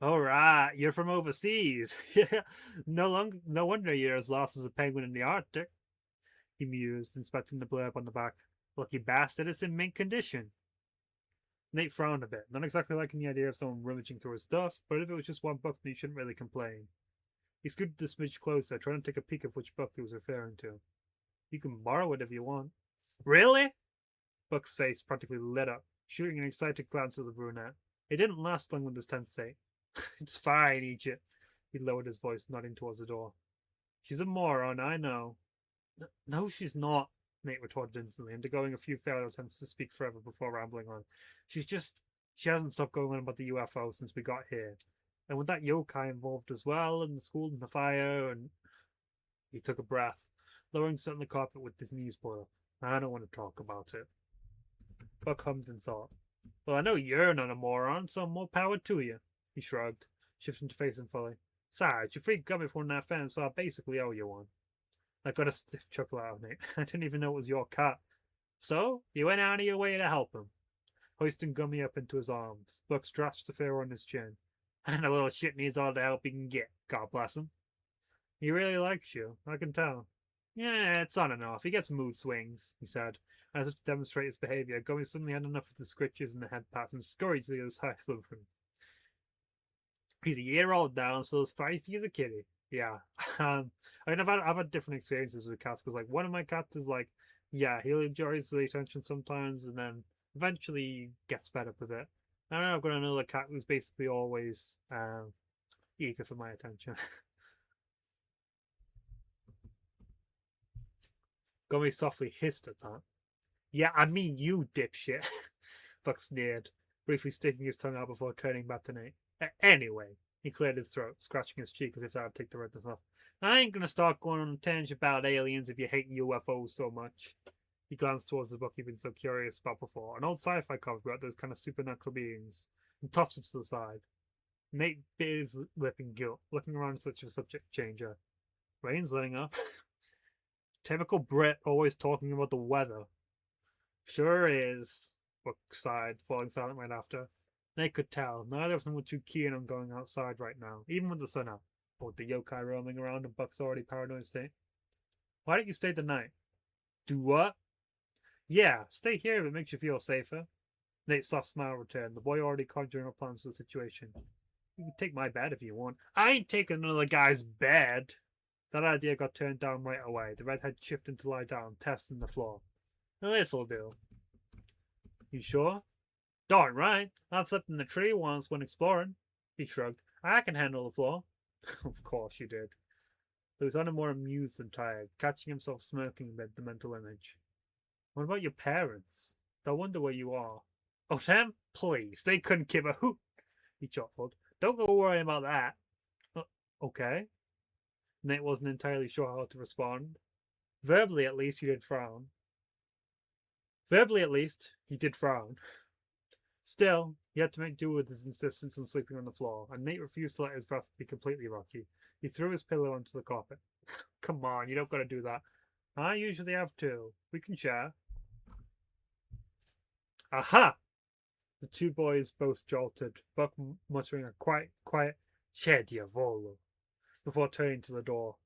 All right, you're from overseas. Yeah, no wonder you're as lost as a penguin in the Arctic. He mused, inspecting the blurb on the back. Lucky bastard, it's in mint condition. Nate frowned a bit, not exactly liking the idea of someone rummaging through his stuff, but if it was just one book, then he shouldn't really complain. He scooted a smidge closer, trying to take a peek of which book he was referring to. You can borrow it if you want. Really? Buck's face practically lit up, shooting an excited glance at the brunette. It didn't last long with his tense state. It's fine, Egypt. He lowered his voice, nodding towards the door. She's a moron, I know. No, she's not, Nate retorted instantly, undergoing a few failed attempts to speak further before rambling on. She's just. She hasn't stopped going on about the UFO since we got here. And with that yokai involved as well, and the school and the fire, and. He took a breath, lowering something on the carpet with his knees pulled up. I don't want to talk about it. Buck hummed and thought. Well, I know you're not a moron, so more power to you. He shrugged, shifting to face him fully. Besides, you freak got me from that fence, so I basically owe you one. I got a stiff chuckle out of Nate. I didn't even know it was your cat. So, you went out of your way to help him. Hoisting Gummy up into his arms, Buck scratched the fur on his chin. And the little shit needs all the help he can get, God bless him. He really likes you, I can tell. Yeah, it's on and off. He gets mood swings, he said. As if to demonstrate his behaviour, Gummy suddenly had enough of the scritches and the head pats and scurried to the other side of the room. He's a year old now and still as feisty as a kitty. Yeah. I mean, I've had different experiences with cats because, like, one of my cats is like, yeah, he enjoys the attention sometimes and then eventually gets fed up with it. I don't know, I've got another cat who's basically always eager for my attention. Gummy softly hissed at that. Yeah, I mean you, dipshit. Buck sneered, briefly sticking his tongue out before turning back to Nate. Anyway, he cleared his throat, scratching his cheek as if that would take the redness off. I ain't gonna start going on a tangent about aliens if you hate UFOs so much. He glanced towards the book he'd been so curious about before, an old sci-fi cover about those kind of supernatural beings, and tossed it to the side. Nate bit his lip in guilt, looking around such a subject changer. Rain's letting up. Typical Brit, always talking about the weather. Sure is, Buck sighed, falling silent right after. They could tell. Neither of them were too keen on going outside right now, even with the sun out. Or with the yokai roaming around in Buck's already paranoid state. Why don't you stay the night? Do what? Yeah, stay here if it makes you feel safer. Nate's soft smile returned, the boy already conjuring up plans for the situation. You can take my bed if you want. I ain't taking another guy's bed. That idea got turned down right away. The redhead shifted to lie down, testing the floor. This'll do. You sure? Darn right. I've slept in the tree once when exploring. He shrugged. I can handle the floor. Of course you did. Though he sounded more amused than tired, catching himself smirking amid the mental image. What about your parents? I wonder where you are. Oh, them? Please, they couldn't give a hoot. He chuckled. Don't go worrying about that. Okay. Nate wasn't entirely sure how to respond. Verbally, at least, he did frown. Still, he had to make do with his insistence on sleeping on the floor, and Nate refused to let his rest be completely rocky. He threw his pillow onto the carpet. Come on, you don't gotta do that. I usually have two. We can share. Aha! The two boys both jolted, Buck muttering a quiet "Che diavolo" before turning to the door.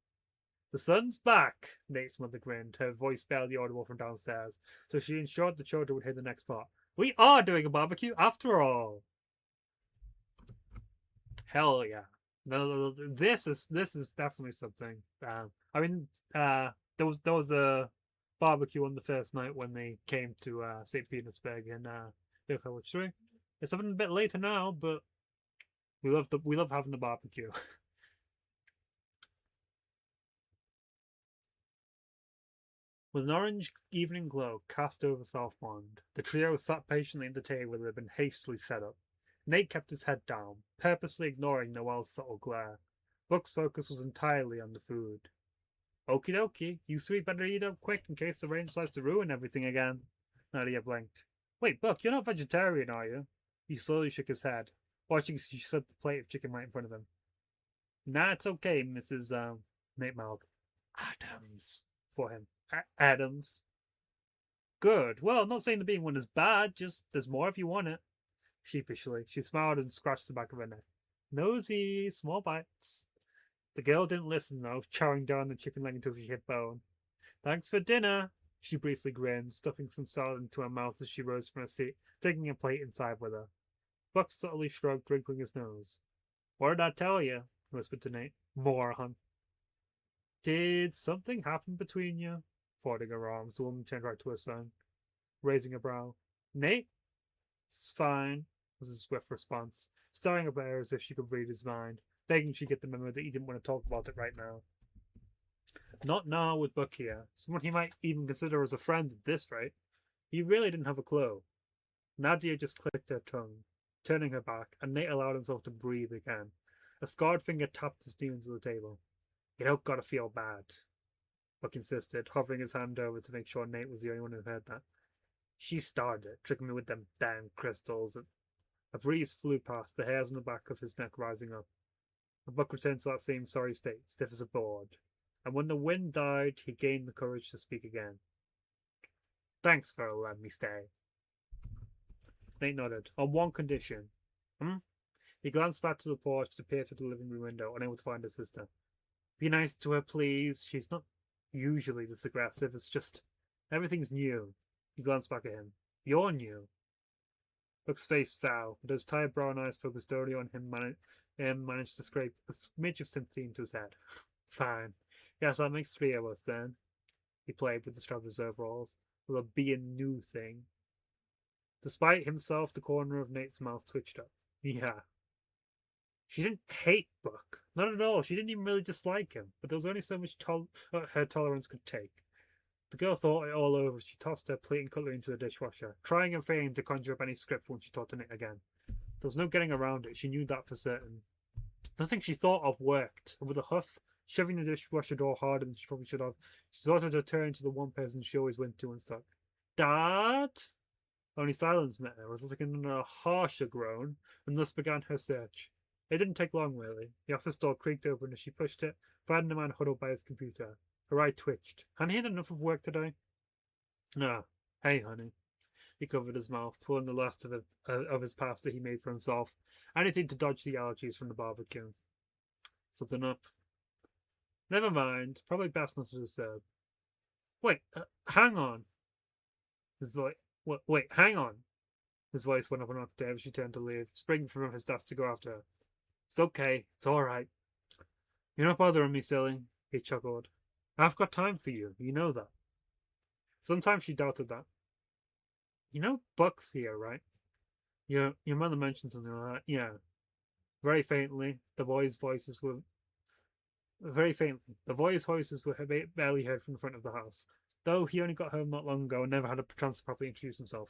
The sun's back, Nate's mother grinned, her voice barely audible from downstairs, so she ensured the children would hear the next part. We are doing a barbecue after all. Hell yeah. No, this is definitely something. I mean, there was a barbecue on the first night when they came to St. Petersburg in Yo-kai 3. It's something a bit later now, but we love having the barbecue. With an orange evening glow cast over Southmond, the trio sat patiently at the table that had been hastily set up. Nate kept his head down, purposely ignoring Noelle's subtle glare. Buck's focus was entirely on the food. Okie dokie, you three better eat up quick in case the rain decides to ruin everything again. Nadia blinked. Wait, Buck, you're not vegetarian, are you? He slowly shook his head, watching as she set the plate of chicken right in front of him. Nah, it's okay, Mrs. Nate mouthed. Adams, for him. Adams. Good. Well, I'm not saying the being one is bad, just there's more if you want it. Sheepishly, she smiled and scratched the back of her neck. Nosy, small bites. The girl didn't listen though, chowing down the chicken leg until she hit bone. Thanks for dinner. She briefly grinned, stuffing some salad into her mouth as she rose from her seat, taking a plate inside with her. Buck subtly shrugged, wrinkling his nose. What did I tell you? He whispered to Nate. Moron. Did something happen between you? Folding her arms, the woman turned right to her son, raising a brow. Nate? It's fine, was his swift response, staring at her as if she could read his mind, begging she get the memo that he didn't want to talk about it right now. Not now with Buck here, someone he might even consider as a friend at this rate. He really didn't have a clue. Nadia just clicked her tongue, turning her back, and Nate allowed himself to breathe again. A scarred finger tapped his knee into the table. You don't gotta feel bad, Buck insisted, hovering his hand over to make sure Nate was the only one who heard that. She started it, tricking me with them damn crystals. A breeze flew past, the hairs on the back of his neck rising up. And Buck returned to that same sorry state, stiff as a board. And when the wind died, he gained the courage to speak again. Thanks for letting me stay. Nate nodded. On one condition. He glanced back to the porch to peer through the living room window, unable to find his sister. Be nice to her, please. She's not usually this aggressive. It's just everything's new. He glanced back at him. You're new. Buck's face fell, but those tired brown eyes focused only on him managed to scrape a smidge of sympathy into his head. Fine. Yes, that makes 3 of us then. He played with the strap of his overalls. Will it be a new thing? Despite himself, the corner of Nate's mouth twitched up. Yeah. She didn't hate Buck. Not at all. She didn't even really dislike him. But there was only so much her tolerance could take. The girl thought it all over. She tossed her plate and cutlery into the dishwasher, trying and failing to conjure up any script for when she thought to Nate again. There was no getting around it. She knew that for certain. Nothing she thought of worked. And with a huff, shoving the dishwasher door harder than she probably should have, she started to turn to the one person she always went to and stuck. Dad? Only silence met her, resulting in a harsher groan, and thus began her search. It didn't take long, really. The office door creaked open as she pushed it, finding the man huddled by his computer. Her eye twitched. Hadn't he had enough of work today? No. Hey, honey. He covered his mouth, swallowing the last of his pasta he made for himself. Anything to dodge the allergies from the barbecue. Something up? Never mind. Probably best not to disturb. Wait, hang on. His voice. Wait, hang on. His voice went up an octave as she turned to leave, springing from his desk to go after her. It's okay. It's all right. You're not bothering me, silly. He chuckled. I've got time for you. You know that. Sometimes she doubted that. You know Buck's here, right? Your mother mentioned something like that. Yeah. Very faintly, the boys' voices were barely heard from the front of the house. Though he only got home not long ago and never had a chance to properly introduce himself.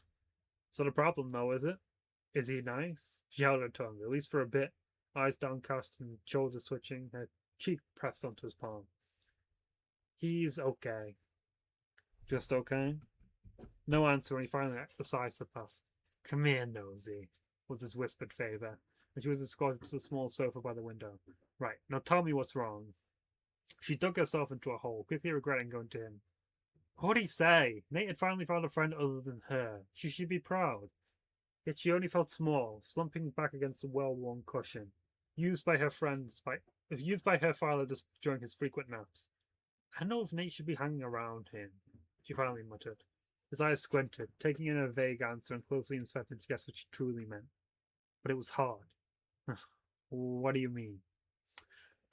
It's not a problem, though, is it? Is he nice? She held her tongue, at least for a bit, eyes downcast and shoulders twitching, her cheek pressed onto his palm. He's okay. Just okay? No answer when he finally decided to pass. Come here, Nosy, was his whispered favour, and she was escorted to the small sofa by the window. Right, now tell me what's wrong. She dug herself into a hole, quickly regretting going to him. What would he say? Nate had finally found a friend other than her. She should be proud. Yet she only felt small, slumping back against a well-worn cushion, used by her father just during his frequent naps. I don't know if Nate should be hanging around him, she finally muttered. His eyes squinted, taking in her vague answer and closely inspecting to guess what she truly meant. But it was hard. What do you mean?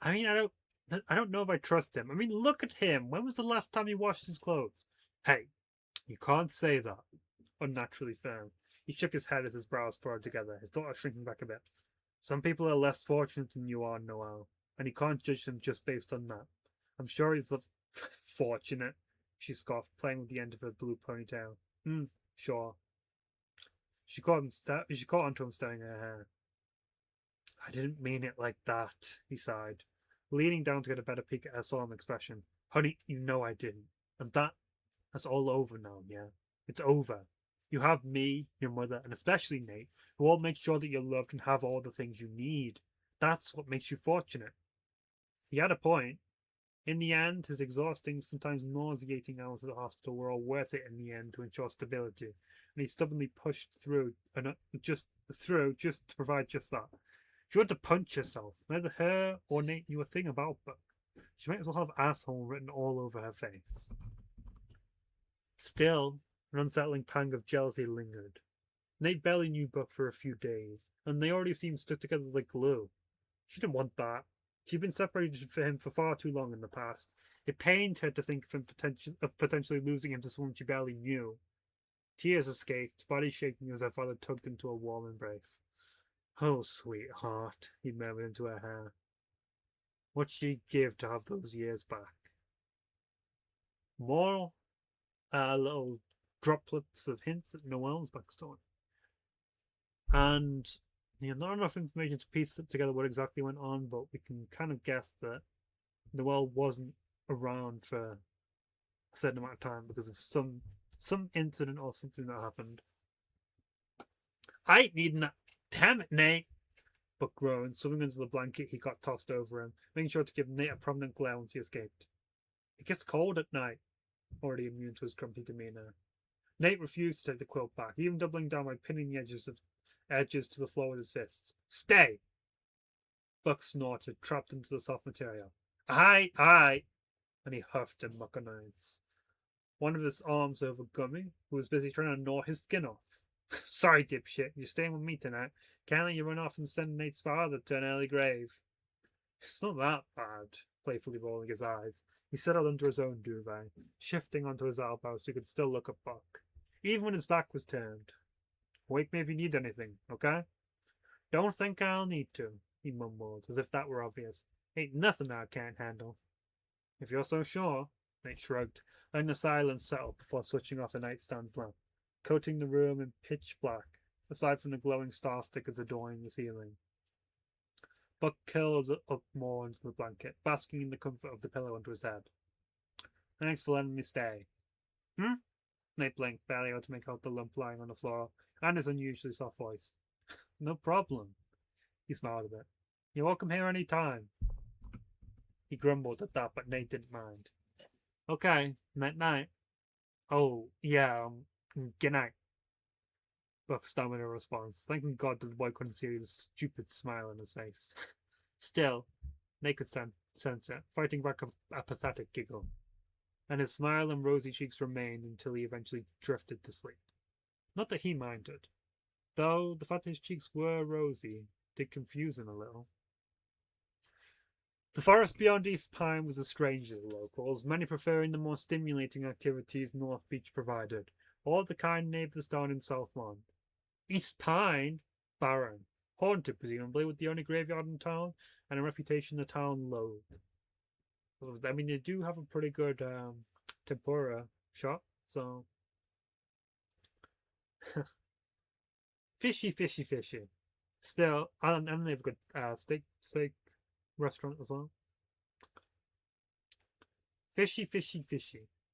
I mean, I don't know if I trust him. I mean, look at him. When was the last time he washed his clothes? Hey, you can't say that. Unnaturally firm. He shook his head as his brows furrowed together, his daughter shrinking back a bit. Some people are less fortunate than you are, Noelle, and you can't judge them just based on that. I'm sure he's fortunate, she scoffed, playing with the end of her blue ponytail. Sure. She caught onto him, staring at her hair. I didn't mean it like that, he sighed, leaning down to get a better peek at her solemn expression. Honey, you know I didn't. And that's all over now, yeah? It's over. You have me, your mother, and especially Nate, who all make sure that you're loved and have all the things you need. That's what makes you fortunate. He had a point. In the end, his exhausting, sometimes nauseating hours at the hospital were all worth it in the end to ensure stability, and he stubbornly pushed through, just to provide just that. She wanted to punch herself. Neither her or Nate knew a thing about Buck. She might as well have asshole written all over her face. Still, an unsettling pang of jealousy lingered. Nate barely knew Buck for a few days, and they already seemed stuck together like glue. She didn't want that. She'd been separated from him for far too long in the past. It pained her to think of potentially losing him to someone she barely knew. Tears escaped, body shaking as her father tugged into a warm embrace. Oh, sweetheart, he murmured into her hair. What'd she give to have those years back? More little droplets of hints at Noelle's backstory. And not enough information to piece together what exactly went on, but we can kind of guess that Noelle wasn't around for a certain amount of time because of some incident or something that happened. I ain't needing that. Damn it, Nate! Buck groaned, swimming into the blanket he got tossed over him, making sure to give Nate a prominent glare once he escaped. It gets cold at night, already immune to his grumpy demeanour. Nate refused to take the quilt back, even doubling down by pinning the edges to the floor with his fists. Stay! Buck snorted, trapped into the soft material. Aye! And he huffed and machinated. One of his arms over Gummy, who was busy trying to gnaw his skin off. Sorry, dipshit, you're staying with me tonight. Can't let you run off and send Nate's father to an early grave. It's not that bad, playfully rolling his eyes. He settled under his own duvet, shifting onto his elbow so he could still look at Buck, even when his back was turned. Wake me if you need anything, okay? Don't think I'll need to, he mumbled, as if that were obvious. Ain't nothing I can't handle. If you're so sure, Nate shrugged, letting the silence settle before switching off the nightstand's lamp, coating the room in pitch black, aside from the glowing star stickers adorning the ceiling. Buck curled up more into the blanket, basking in the comfort of the pillow under his head. Thanks for letting me stay. Nate blinked, barely able to make out the lump lying on the floor, and his unusually soft voice. No problem. He smiled a bit. You're welcome here any time. He grumbled at that, but Nate didn't mind. Okay, night. Oh, yeah, good night. Buck stammered a response, thanking God that the boy couldn't see the stupid smile on his face. Still, Nate could sense it, fighting back a pathetic giggle. And his smile and rosy cheeks remained until he eventually drifted to sleep. Not that he minded, though the fact that his cheeks were rosy did confuse him a little. The forest beyond East Pine was a stranger to the locals, many preferring the more stimulating activities North Beach provided, or the kind neighbours down in Southmont. East Pine? Barren. Haunted, presumably, with the only graveyard in town, and a reputation the town loathed. I mean, they do have a pretty good tempura shop, so... fishy. Still, and they have a good steak restaurant as well. Fishy.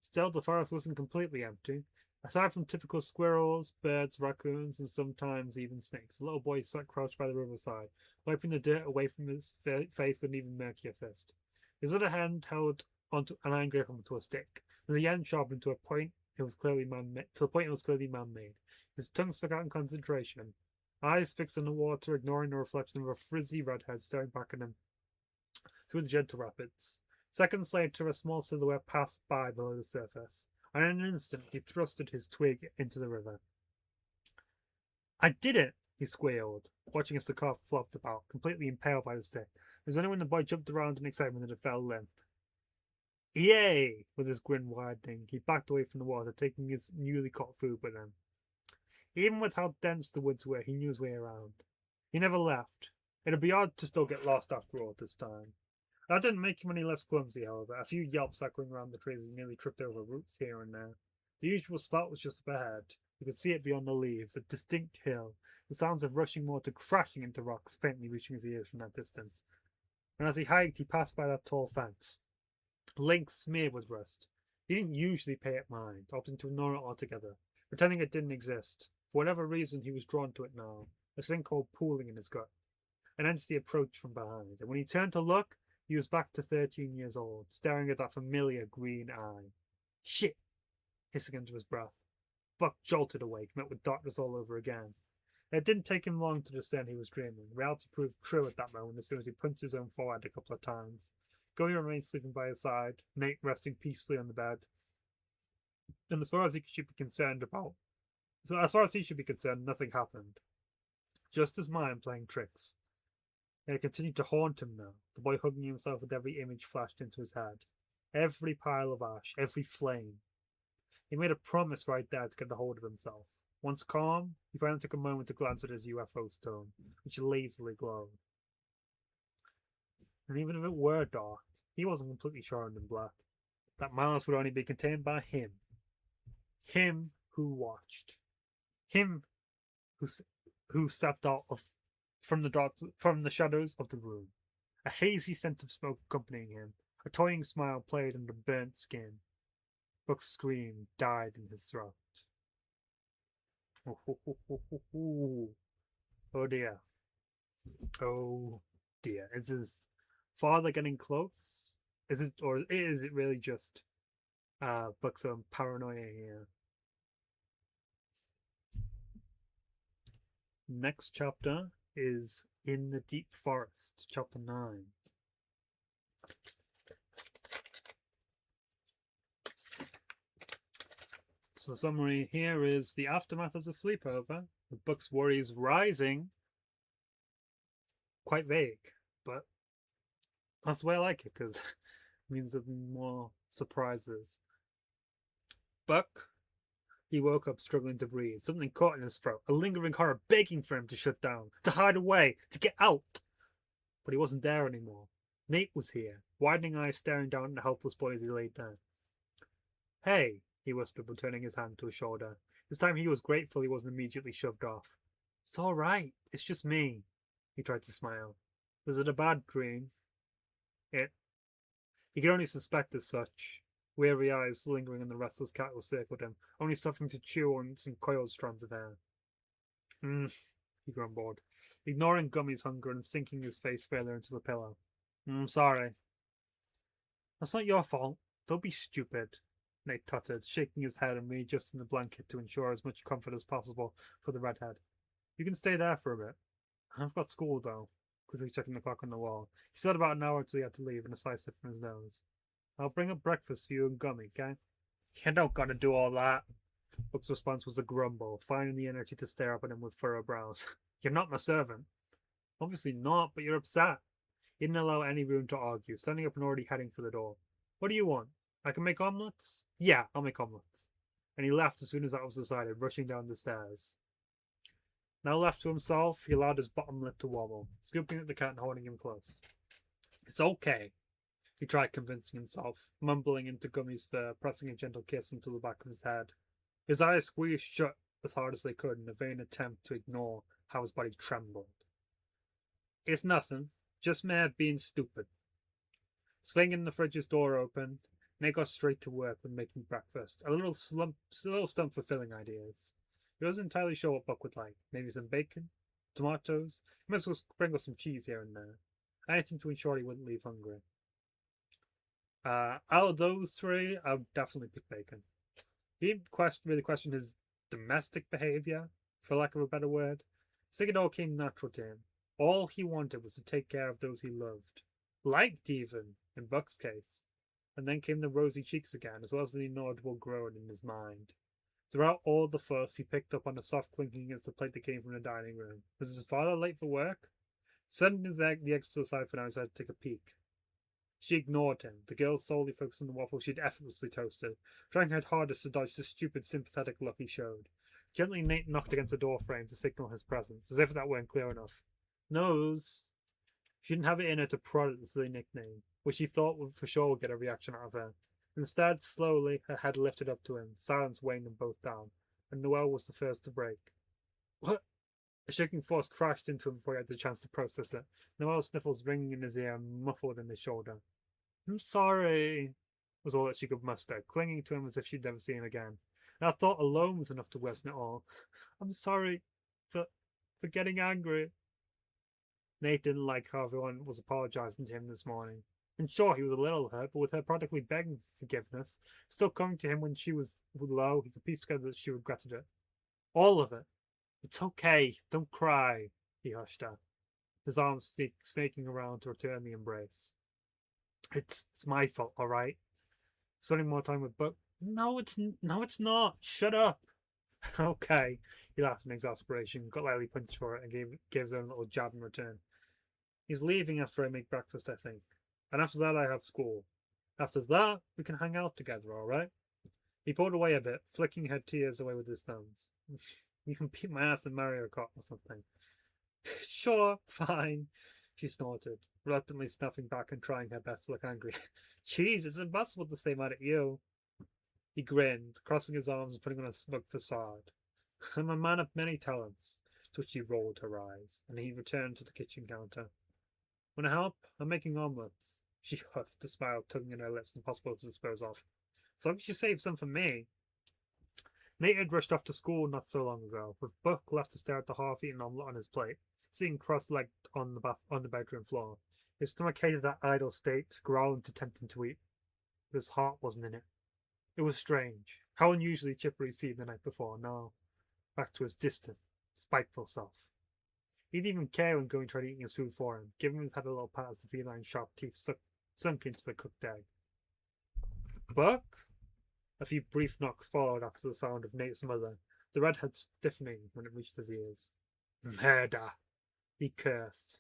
Still, the forest wasn't completely empty. Aside from typical squirrels, birds, raccoons, and sometimes even snakes, the little boy sat crouched by the riverside, wiping the dirt away from his face with an even murkier fist. His other hand held onto an iron grip onto a stick, and the end sharpened to a point it was clearly man-made. His tongue stuck out in concentration, eyes fixed on the water, ignoring the reflection of a frizzy redhead staring back at him through the gentle rapids. Seconds later, a small silhouette passed by below the surface, and in an instant he thrusted his twig into the river. I did it, he squealed, watching as the calf flopped about, completely impaled by the stick. It was only when the boy jumped around in excitement that it fell limp. Yay! With his grin widening, he backed away from the water, taking his newly caught food with him. Even with how dense the woods were, he knew his way around. He never left. It'd be odd to still get lost after all this time. That didn't make him any less clumsy, however. A few yelps echoing around the trees as he nearly tripped over roots here and there. The usual spot was just up ahead. You could see it beyond the leaves, a distinct hill, the sounds of rushing water crashing into rocks faintly reaching his ears from that distance. And as he hiked, he passed by that tall fence, links smeared with rust. He didn't usually pay it mind, opting to ignore it altogether, pretending it didn't exist. For whatever reason, he was drawn to it now, a sinkhole pooling in his gut. An entity approached from behind, and when he turned to look, he was back to 13 years old, staring at that familiar green eye. Shit! Hissing under his breath. Buck jolted awake, met with darkness all over again. It didn't take him long to discern he was dreaming. Reality proved true at that moment as soon as he punched his own forehead a couple of times. Gummy remained sleeping by his side, Nate resting peacefully on the bed. And as far as he should be concerned, nothing happened. Just his mind playing tricks. And it continued to haunt him now, the boy hugging himself with every image flashed into his head. Every pile of ash, every flame. He made a promise right there to get a hold of himself. Once calm, he finally took a moment to glance at his UFO stone, which lazily glowed. And even if it were dark, he wasn't completely shrouded in black. That malice would only be contained by him. Him who watched. Him who stepped out from the shadows of the room. A hazy scent of smoke accompanying him. A toying smile played under burnt skin. Buck's scream died in his throat. Oh dear. Oh dear. Is his father getting close? Is it really just Buck's own paranoia here? Next chapter is In the Deep Forest, chapter 9. So the summary here is the aftermath of the sleepover, the Buck's worries rising. Quite vague, but that's the way I like it, because it means there'll be more surprises. Buck, he woke up struggling to breathe, something caught in his throat, a lingering horror begging for him to shut down, to hide away, to get out. But he wasn't there anymore. Nate was here, widening eyes staring down at the helpless boy as he laid there. Hey, he whispered, returning his hand to his shoulder. This time he was grateful he wasn't immediately shoved off. It's all right. It's just me. He tried to smile. Was it a bad dream? He could only suspect as such. Weary eyes lingering on the restless cat who circled him, only stopping to chew on some coiled strands of hair. He grumbled, ignoring Gummy's hunger and sinking his face further into the pillow. Sorry. That's not your fault. Don't be stupid, Nate tutted, shaking his head and readjusting the blanket to ensure as much comfort as possible for the redhead. You can stay there for a bit. I've got school, though, quickly checking the clock on the wall. He still had about an hour till he had to leave and a slight slip from his nose. I'll bring up breakfast for you and Gummy, okay? You don't gotta do all that. Buck's response was a grumble, finding the energy to stare up at him with furrowed brows. You're not my servant. Obviously not, but you're upset. He didn't allow any room to argue, standing up and already heading for the door. What do you want? I can make omelets? Yeah, I'll make omelets. And he left as soon as that was decided, rushing down the stairs. Now left to himself, he allowed his bottom lip to wobble, scooping at the cat and holding him close. It's okay, he tried convincing himself, mumbling into Gummy's fur, pressing a gentle kiss into the back of his head. His eyes squeezed shut as hard as they could in a vain attempt to ignore how his body trembled. It's nothing, just me being stupid. Swinging the fridge's door open, Nate got straight to work with making breakfast, a little stump for filling ideas. He wasn't entirely sure what Buck would like. Maybe some bacon, tomatoes. He might as well sprinkle some cheese here and there. Anything to ensure he wouldn't leave hungry. Out of those three, I would definitely pick bacon. He didn't really question his domestic behaviour, for lack of a better word. I think it all came natural to him. All he wanted was to take care of those he loved. Liked even, in Buck's case. And then came the rosy cheeks again, as well as the inaudible groan in his mind. Throughout all the fuss, he picked up on the soft clinking against the plate that came from the dining room. Was his father late for work? Sending the eggs to the side for now, he decided to take a peek. She ignored him, the girl solely focused on the waffle she'd effortlessly toasted, trying her hardest to dodge the stupid, sympathetic look he showed. Gently, Nate knocked against the door frame to signal his presence, as if that weren't clear enough. Nose. She didn't have it in her to prod at the silly nickname, which she thought would for sure get a reaction out of her. Instead, slowly, her head lifted up to him, silence weighing them both down, and Noelle was the first to break. What? A shaking force crashed into him before he had the chance to process it, Noelle's sniffles ringing in his ear and muffled in his shoulder. I'm sorry, was all that she could muster, clinging to him as if she'd never see him again. That thought alone was enough to worsen it all. I'm sorry for getting angry. Nate didn't like how everyone was apologizing to him this morning. And sure, he was a little hurt, but with her practically begging forgiveness, still coming to him when she was low, he could piece together that she regretted it. All of it. It's okay. Don't cry, he hushed her, his arms snaking around to return the embrace. It's my fault, all right? Spending more time with Buck. No, it's not. Shut up. Okay. He laughed in exasperation, got lightly punched for it, and gave his own little jab in return. He's leaving after I make breakfast, I think. And after that, I have school. After that, we can hang out together, all right? He pulled away a bit, flicking her tears away with his thumbs. You can beat my ass in Mario Kart or something. Sure, fine, she snorted, reluctantly snapping back and trying her best to look angry. Jeez, it's impossible to stay mad at you. He grinned, crossing his arms and putting on a smug facade. I'm a man of many talents, to which she rolled her eyes, and he returned to the kitchen counter. Want to help? I'm making omelets. She huffed, a smile tugging at her lips, impossible to dispose of. As long as you save some for me. Nate had rushed off to school not so long ago, with Buck left to stare at the half-eaten omelette on his plate, sitting cross-legged on the bedroom floor. His stomach hated that idle state, growling to tempt him to eat. But his heart wasn't in it. It was strange, how unusually chipper he seemed the night before, now back to his distant, spiteful self. He didn't even care when Going tried eating his food for him, giving his head a little pat as the feline sharp teeth sunk into the cooked egg. Buck? A few brief knocks followed after the sound of Nate's mother, the redhead stiffening when it reached his ears. Murder! He cursed,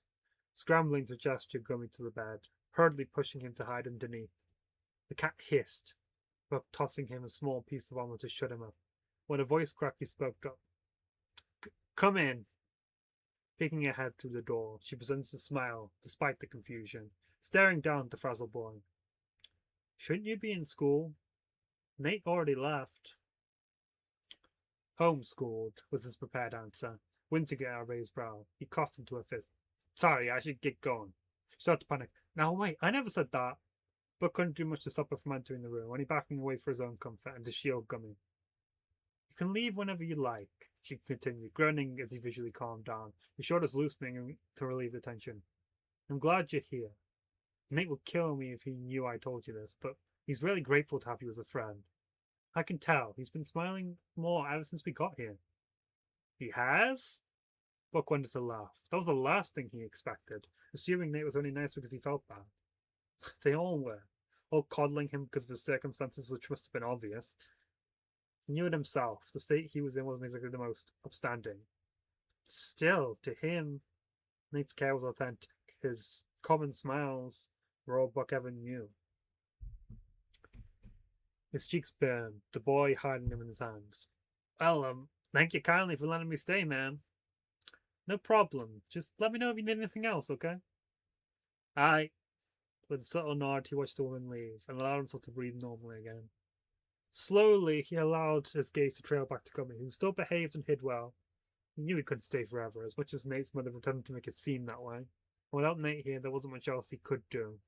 scrambling to gesture Gummy to the bed, hurriedly pushing him to hide underneath. The cat hissed, Buck tossing him a small piece of omelette to shut him up. When a voice cracked, he spoke up. Come in. Peeking her head through the door, she presented a smile, despite the confusion, staring down at the frazzled boy. Shouldn't you be in school? Nate already left. Homeschooled, was his prepared answer, wincing at her raised brow. He coughed into a fist. Sorry, I should get going. She started to panic. Now wait, I never said that. But couldn't do much to stop her from entering the room, only backing away for his own comfort and to shield Gummy. You can leave whenever you like, she continued, grinning as he visually calmed down, his shoulders loosening to relieve the tension. I'm glad you're here. Nate would kill me if he knew I told you this, but he's really grateful to have you as a friend. I can tell. He's been smiling more ever since we got here. He has? Buck wanted to laugh. That was the last thing he expected, assuming Nate was only nice because he felt bad. They all were, all coddling him because of his circumstances, which must have been obvious. He knew it himself. The state he was in wasn't exactly the most upstanding. Still, to him, Nate's care was authentic. His common smiles were all Buck ever knew. His cheeks burned, the boy hiding them in his hands. Well, thank you kindly for letting me stay, ma'am. No problem. Just let me know if you need anything else, okay? Aye. With a subtle nod, he watched the woman leave and allowed himself to breathe normally again. Slowly, he allowed his gaze to trail back to Gummy, who still behaved and hid well. He knew he couldn't stay forever, as much as Nate's mother pretended to make it seem that way. And without Nate here, there wasn't much else he could do.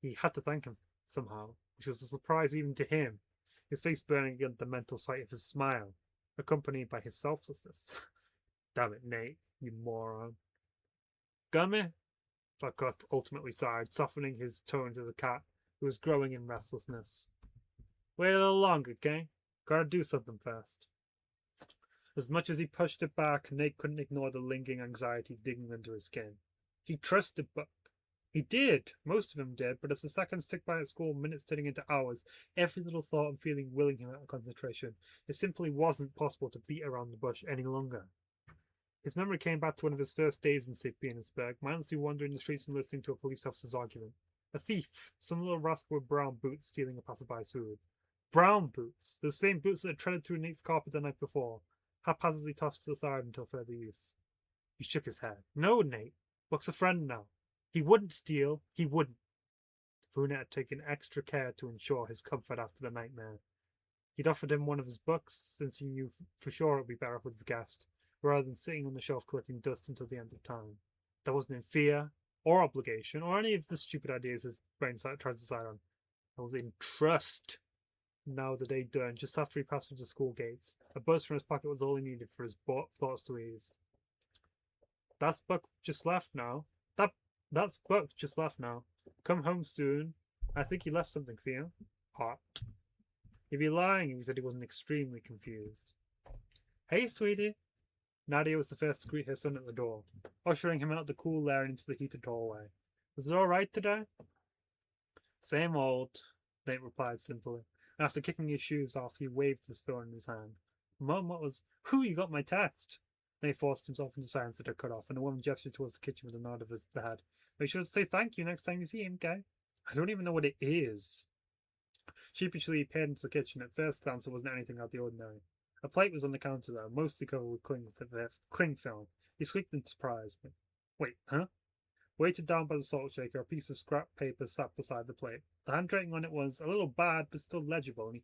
He had to thank him somehow, which was a surprise even to him, his face burning at the mental sight of his smile, accompanied by his selflessness. Damn it, Nate, you moron. Gummy? Buck ultimately sighed, softening his tone to the cat, who was growing in restlessness. Wait a little longer, okay? Gotta do something first. As much as he pushed it back, Nate couldn't ignore the lingering anxiety digging into his skin. He trusted Buck. He did. Most of him did, but as the seconds ticked by at school, minutes turning into hours, every little thought and feeling willing him out of concentration, it simply wasn't possible to beat around the bush any longer. His memory came back to one of his first days in St. Petersburg, mindlessly wandering the streets and listening to a police officer's argument. A thief, some little rascal with brown boots stealing a passerby's food. Brown boots, those same boots that had treaded through Nate's carpet the night before, haphazardly tossed to the side until further use. He shook his head. No, Nate. Buck's a friend now. He wouldn't steal. He wouldn't. The brunette had taken extra care to ensure his comfort after the nightmare. He'd offered him one of his books, since he knew for sure it would be better with his guest, rather than sitting on the shelf collecting dust until the end of time. That wasn't in fear, or obligation, or any of the stupid ideas his brain tried to decide on. That was in trust. Now the day dawned, just after he passed through the school gates. A buzz from his pocket was all he needed for his thoughts to ease. That's Buck just left now. That's Buck just left now. Come home soon. I think he left something for you. Hot. He'd be lying if he said he wasn't extremely confused. Hey, sweetie. Nadia was the first to greet her son at the door, ushering him out the cool air and into the heated hallway. Was it all right today? Same old, Nate replied simply. After kicking his shoes off, he waved his phone in his hand. Mum, what was... Whew, you got my text. Nate forced himself into silence that had cut off, and the woman gestured towards the kitchen with a nod of his head. Make sure to say thank you next time you see him, okay? I don't even know what it is. Sheepishly, he peered into the kitchen. At first glance, it wasn't anything out of the ordinary. A plate was on the counter, though, mostly covered with cling film. He squeaked in surprise. Wait, huh? Weighted down by the salt shaker, a piece of scrap paper sat beside the plate. The handwriting on it was a little bad, but still legible, and he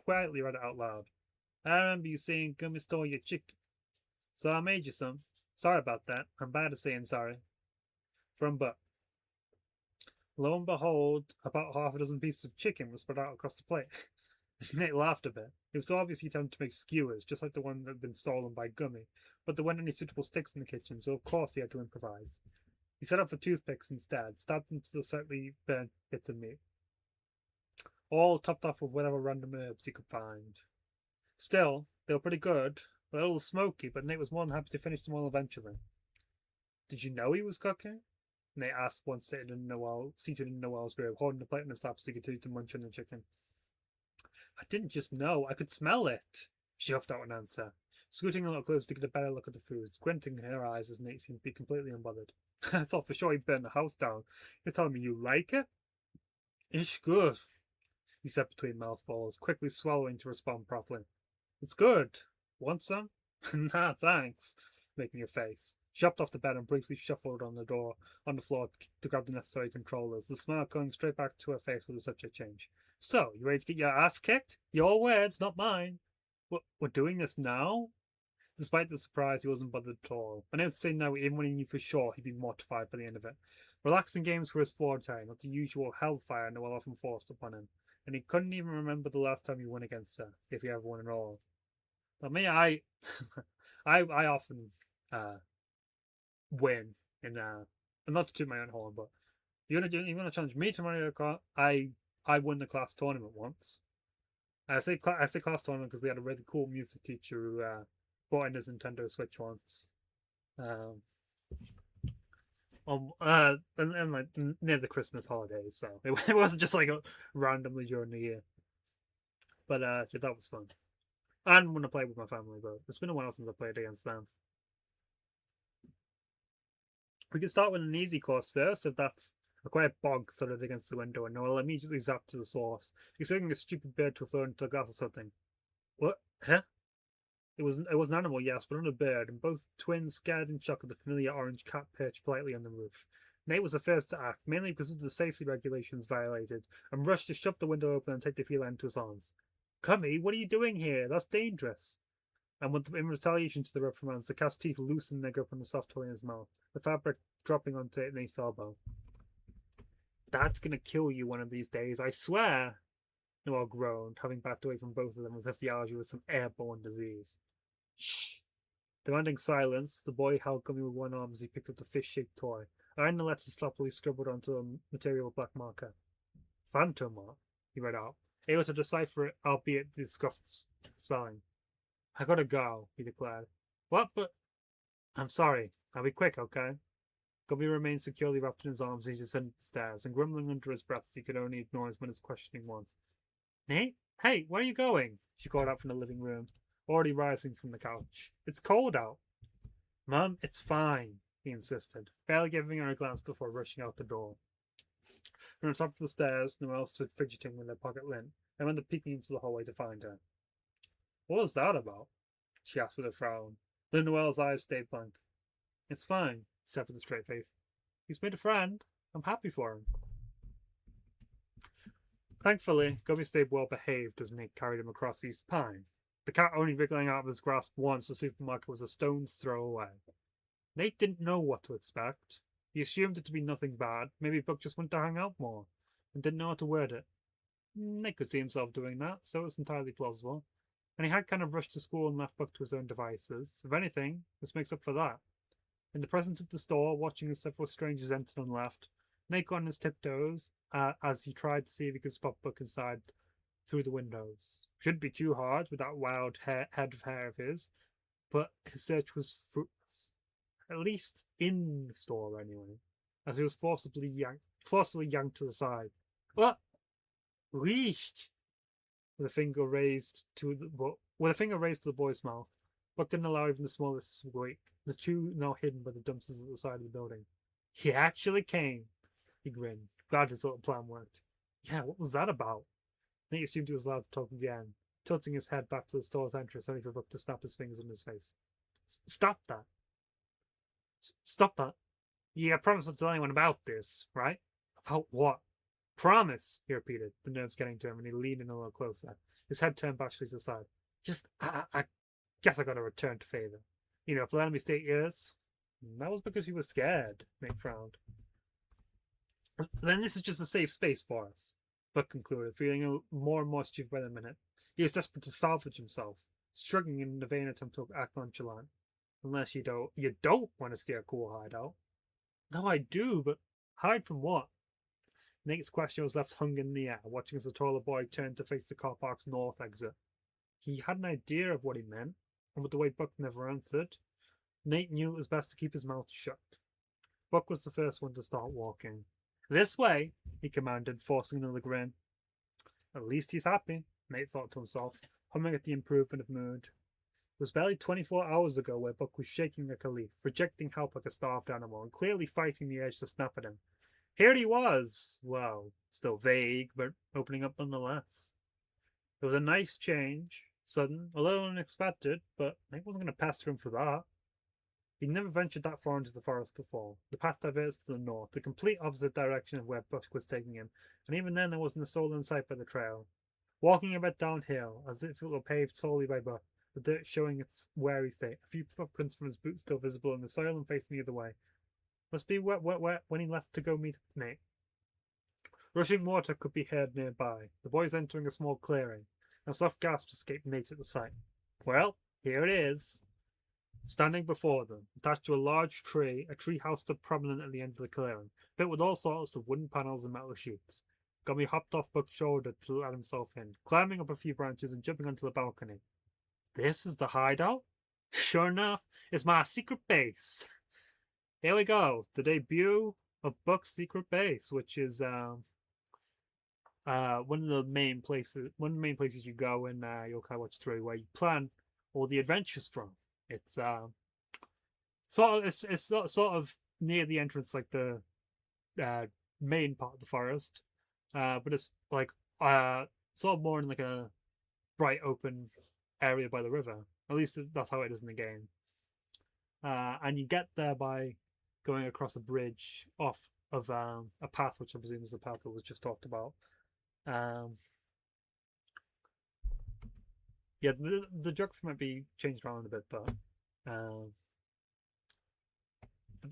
quietly read it out loud. I remember you saying, "Come and stole your chicken." So I made you some. Sorry about that. I'm bad at saying sorry. From Buck. Lo and behold, about half a dozen pieces of chicken were spread out across the plate. Nate laughed a bit. He was so obviously attempting to make skewers, just like the one that had been stolen by Gummy, but there weren't any suitable sticks in the kitchen, so of course he had to improvise. He set up for toothpicks instead, stabbed into the slightly burnt bits of meat, all topped off with whatever random herbs he could find. Still, they were pretty good, a little smoky, but Nate was more than happy to finish them all eventually. Did you know he was cooking? Nate asked once seated in Noelle's room, holding the plate in his lap so he continued to munch on the chicken. I didn't just know, I could smell it. She huffed out an answer, scooting a little closer to get a better look at the food, squinting her eyes as Nate seemed to be completely unbothered. I thought for sure he'd burn the house down. You're telling me you like it? It's good, he said between mouthfuls, quickly swallowing to respond properly. It's good. Want some? Nah, thanks, making a face. She hopped off the bed and briefly shuffled on the floor to grab the necessary controllers, the smile coming straight back to her face with a subject change. So, you ready to get your ass kicked? Your words, not mine. We're doing this now? Despite the surprise, he wasn't bothered at all. I know to say no, even when he knew for sure he'd be mortified by the end of it. Relaxing games were his forte, not the usual hellfire Noelle often forced upon him, and he couldn't even remember the last time he won against her, if he ever won at all. But me, I often win in and not to toot my own horn, but you wanna challenge me to Mario Kart? I won the class tournament once. I say class tournament because we had a really cool music teacher who bought in his Nintendo Switch once. And like near the Christmas holidays, so it wasn't just like randomly during the year. But yeah, that was fun. And when I played with my family, but it's been a while since I played against them. We can start with an easy course first, if that's a quiet bog flooded against the window, and Noel immediately zapped to the source, expecting a stupid bird to have flown into a glass or something. What? Huh? It was an animal, yes, but not a bird, and both twins, scared and shocked at the familiar orange cat perched politely on the roof. Nate was the first to act, mainly because of the safety regulations violated, and rushed to shove the window open and take the feline into his arms. Cummy, what are you doing here? That's dangerous. And in retaliation to the reprimands, the cat's teeth loosened their grip on the soft toy in his mouth, the fabric dropping onto Nate's elbow. That's gonna kill you one of these days, I swear, Noelle groaned, having backed away from both of them as if the allergy was some airborne disease. Shh! Demanding silence, the boy held Gummy with one arm as he picked up the fish-shaped toy, eyeing the letters sloppily scribbled onto a material black marker. Phantom mark, he read out, able to decipher it, albeit the scuffed spelling. I gotta go, he declared. What? But... I'm sorry. I'll be quick, okay? Gummy remained securely wrapped in his arms as he descended the stairs, and grumbling under his breath as he could only ignore his mother's questioning once. Nate? Hey, where are you going? She called out from the living room, already rising from the couch. It's cold out. Mum, it's fine, he insisted, barely giving her a glance before rushing out the door. From the top of the stairs, Noelle stood fidgeting with her pocket lint, and went peeking into the hallway to find her. What was that about? She asked with a frown. Then Noelle's eyes stayed blank. It's fine, he said with a straight face. He's made a friend. I'm happy for him. Thankfully, Gummy stayed well behaved as Nate carried him across East Pine, the cat only wriggling out of his grasp once the supermarket was a stone's throw away. Nate didn't know what to expect. He assumed it to be nothing bad. Maybe Buck just wanted to hang out more, and didn't know how to word it. Nate could see himself doing that, so it was entirely plausible. And he had kind of rushed to school and left Buck to his own devices. If anything, this makes up for that. In the presence of the store, watching as several strangers entered and left, Nate got on his tiptoes as he tried to see if he could spot Buck inside through the windows. Shouldn't be too hard with that wild head of hair of his. but his search was fruitless. At least in the store, anyway, as he was forcibly yanked to the side. What? Leashed! With a finger raised to the boy's mouth. Buck didn't allow even the smallest squeak. The two now hidden by the dumpsters at the side of the building. He actually came. He grinned. Glad his little plan worked. Yeah, what was that about? Nate assumed he was allowed to talk again, tilting his head back to the store's entrance, only for Buck to snap his fingers in his face. Stop that. Stop that. You promised not to tell anyone about this, right? About what? Promise, he repeated, the nerves getting to him, and he leaned in a little closer. His head turned back to his side. I guess I gotta return to favor. For letting me stay years. That was because you were scared, Nick frowned. Then this is just a safe space for us, Buck concluded, feeling more and more stupid by the minute. He was desperate to salvage himself, struggling in a vain attempt to act nonchalant. Unless you don't want to steal a cool hideout. No, I do, but hide from what? Nate's question was left hung in the air, watching as the taller boy turned to face the car park's north exit. He had an idea of what he meant, and with the way Buck never answered, Nate knew it was best to keep his mouth shut. Buck was the first one to start walking. This way, he commanded, forcing another grin. At least he's happy, Nate thought to himself, humming at the improvement of mood. It was barely 24 hours ago where Buck was shaking like a leaf, rejecting help like a starved animal, and clearly fighting the urge to snap at him. Here he was, well, still vague, but opening up nonetheless. It was a nice change, sudden, a little unexpected, but Nate wasn't going to pester him for that. He'd never ventured that far into the forest before. The path diverged to the north, the complete opposite direction of where Buck was taking him, and even then there wasn't a soul in sight by the trail. Walking a bit downhill, as if it were paved solely by Buck, the dirt showing its weary state, a few footprints from his boots still visible in the soil and facing the other way. Must be wet when he left to go meet Nate. Rushing water could be heard nearby, the boys entering a small clearing. A soft gasp escaped Nate at the sight. Well, here it is. Standing before them, attached to a large tree, a tree house stood prominent at the end of the clearing, built with all sorts of wooden panels and metal sheets. Gummy hopped off Buck's shoulder to let himself in, climbing up a few branches and jumping onto the balcony. This is the hideout? Sure enough, it's my secret base. Here we go, the debut of Buck's secret base, which is one of the main places you go in Yo-kai Watch 3, where you plan all the adventures from. It's sort of near the entrance, like the main part of the forest, but it's like sort of more in like a bright open area by the river. At least that's how it is in the game. And you get there by going across a bridge off of a path, which I presume is the path that was just talked about. Yeah, the geography might be changed around a bit, but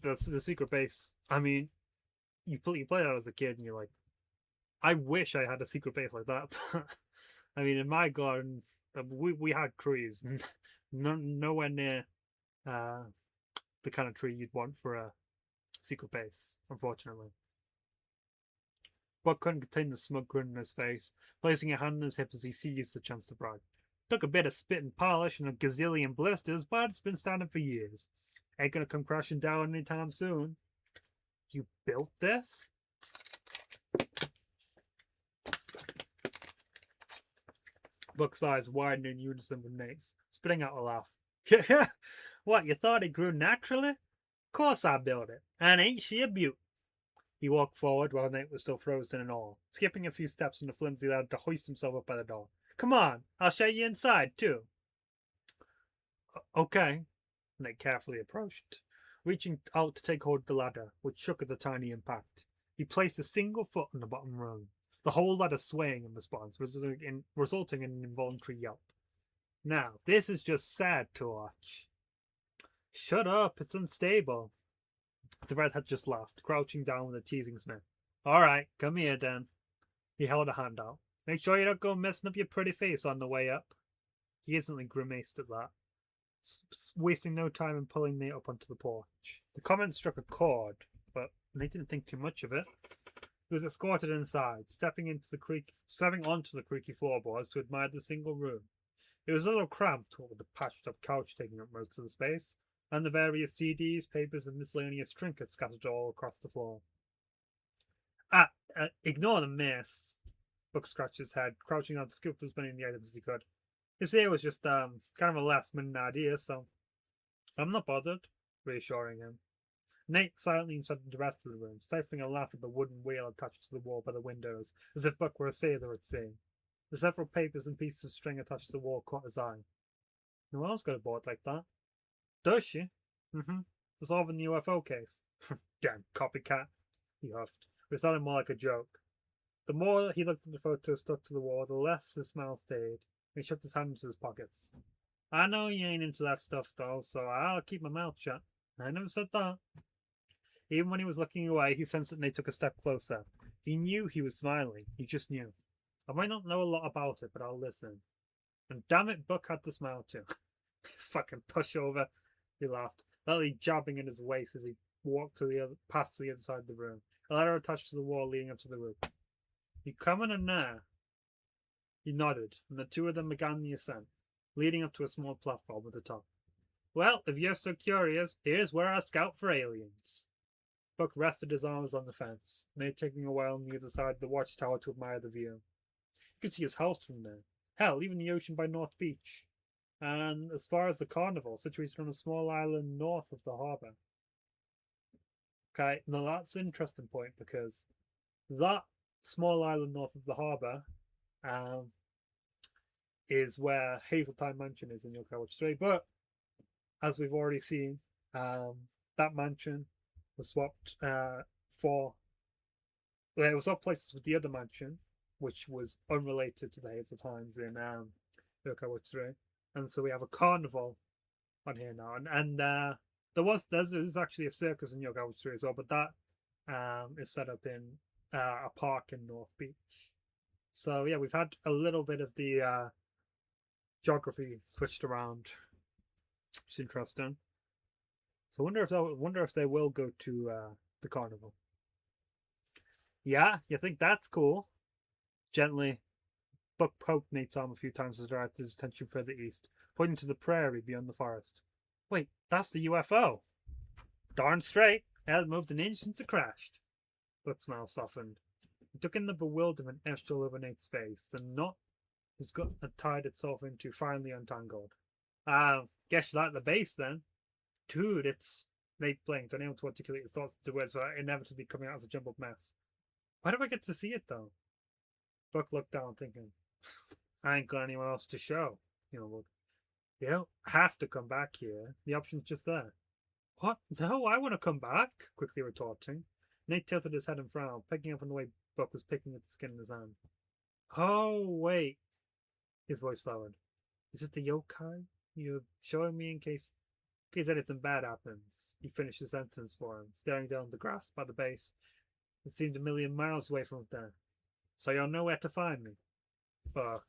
that's the secret base. I mean, you play that as a kid, and you're like, I wish I had a secret base like that. I mean, in my garden, we had trees, nowhere near the kind of tree you'd want for a secret base, unfortunately. Buck couldn't contain the smug grin on his face, placing a hand on his hip as he seized the chance to brag. Took a bit of spit and polish and a gazillion blisters, but it's been standing for years. Ain't gonna come crashing down anytime soon. You built this? Buck's eyes widened in unison with Nate's, spitting out a laugh. What, you thought it grew naturally? Course I built it, and ain't she a beaut? He walked forward while Nate was still frozen in awe, skipping a few steps on the flimsy ladder to hoist himself up by the door. Come on, I'll show you inside, too. Okay. Nate carefully approached, reaching out to take hold of the ladder, which shook at the tiny impact. He placed a single foot on the bottom rung, the whole ladder swaying in response, resulting in an involuntary yelp. Now, this is just sad to watch. Shut up, it's unstable. The red had just laughed, crouching down with a teasing smirk. All right, come here, then. He held a hand out. Make sure you don't go messing up your pretty face on the way up. He instantly grimaced at that, wasting no time in pulling Nate up onto the porch. The comment struck a chord, but Nate didn't think too much of it. He was escorted inside, stepping onto the creaky floorboards to admire the single room. It was a little cramped, with the patched-up couch taking up most of the space, and the various CDs, papers, and miscellaneous trinkets scattered all across the floor. Ignore the mess. Buck scratched his head, crouching down to scoop as many of the items as he could. His ear was just kind of a last-minute idea, so I'm not bothered, reassuring him. Nate silently inspected the rest of the room, stifling a laugh at the wooden wheel attached to the wall by the windows, as if Buck were a sailor at sea. The several papers and pieces of string attached to the wall caught his eye. Noelle's got a board like that. Does she? Mm-hmm. For solving the UFO case. Damn copycat, he huffed. But it sounded more like a joke. The more he looked at the photos stuck to the wall, the less the smile stayed. He shoved his hand into his pockets. I know you ain't into that stuff, though, so I'll keep my mouth shut. I never said that. Even when he was looking away, he sensed that Nate took a step closer. He knew he was smiling. He just knew. I might not know a lot about it, but I'll listen. And damn it, Buck had to smile too. Fucking pushover, he laughed, lightly jabbing at his waist as he walked past the other side of the room, a ladder attached to the wall leading up to the roof. You coming in there? He nodded, and the two of them began the ascent, leading up to a small platform at the top. Well, if you're so curious, here's where I scout for aliens. Buck rested his arms on the fence, Nate taking a while on the other side of the watchtower to admire the view. You could see his house from there. Hell, even the ocean by North Beach. And as far as the carnival, situated on a small island north of the harbour. Okay, now that's an interesting point because that small island north of the harbour is where Hazeltine Mansion is in Yo-kai Watch 3. But as we've already seen, that mansion was swapped for. Well, it was swapped places with the other mansion, which was unrelated to the Hazeltines in Yo-kai Watch 3. And so we have a carnival on here now. And there's actually a circus in Yo-kai Watch 3 as well, but that is set up in a park in North Beach. So yeah, we've had a little bit of the geography switched around. It's interesting. So I wonder if they will go to the carnival. Yeah, you think that's cool? Gently, Buck poked Nate's arm a few times to direct his attention further east, pointing to the prairie beyond the forest. Wait, that's the UFO. Darn straight. It hasn't moved an inch since it crashed. Buck's smile softened. He took in the bewilderment etched all over Nate's face. The knot his gut had tied itself into finally untangled. Guess you like the base then. Dude, it's... Nate blinked, unable to articulate his thoughts into words without inevitably coming out as a jumbled mess. Why do I get to see it, though? Buck looked down, thinking, I ain't got anyone else to show. You don't have to come back here. The option's just there. What? No, I want to come back, quickly retorting. Nate tilted his head and frowned, picking up on the way Buck was picking at the skin in his hand. Oh, wait. His voice lowered. Is it the yokai? You're showing me in case anything bad happens. He finished the sentence for him, staring down the grass by the base. It seemed a million miles away from there. So you'll know where to find me. Buck.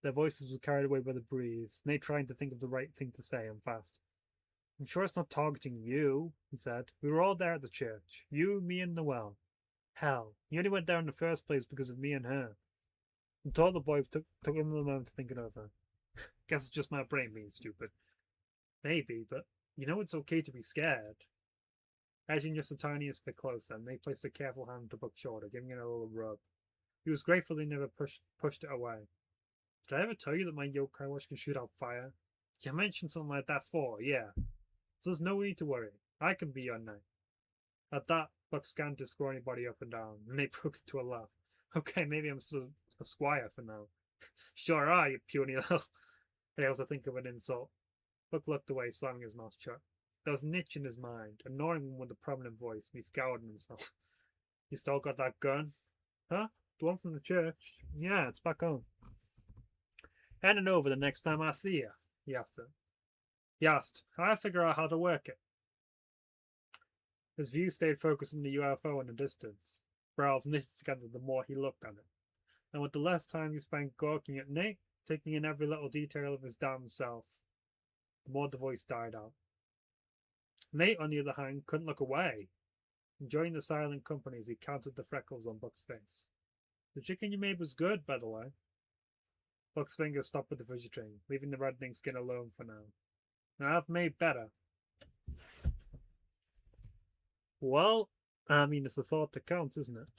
Their voices were carried away by the breeze, Nate trying to think of the right thing to say and fast. I'm sure it's not targeting you, he said. We were all there at the church. You, me, and Noelle. Hell, you only went there in the first place because of me and her. The taller boy took him a moment to think it over. Guess it's just my brain being stupid. Maybe, but you know it's okay to be scared. Edging just the tiniest bit closer, and they placed a careful hand to Buck's shoulder, giving it a little rub. He was grateful they never pushed it away. Did I ever tell you that my yokai watch can shoot out fire? You mentioned something like that before, yeah. So there's no need to worry. I can be your knight. At that, Buck scanned his scrawny body up and down, and they broke into a laugh. Okay, maybe I'm still a squire for now. Sure are, you puny little... Able to think of an insult. Buck looked away, slamming his mouth shut. There was an itch in his mind, annoying him with a prominent voice, and he scowled at himself. You still got that gun? Huh? The one from the church? Yeah, it's back home. Hand it over the next time I see you, he asked her. He asked, I'll figure out how to work it. His view stayed focused on the UFO in the distance. Brows knitted together the more he looked at it. And with the less time he spent gawking at Nate, taking in every little detail of his damn self, the more the voice died out. Nate, on the other hand, couldn't look away, enjoying the silent company as he counted the freckles on Buck's face. The chicken you made was good, by the way. Buck's fingers stop with the fidgeting, leaving the reddening skin alone for now. Now I've made better. Well, I mean, it's the thought that counts, isn't it?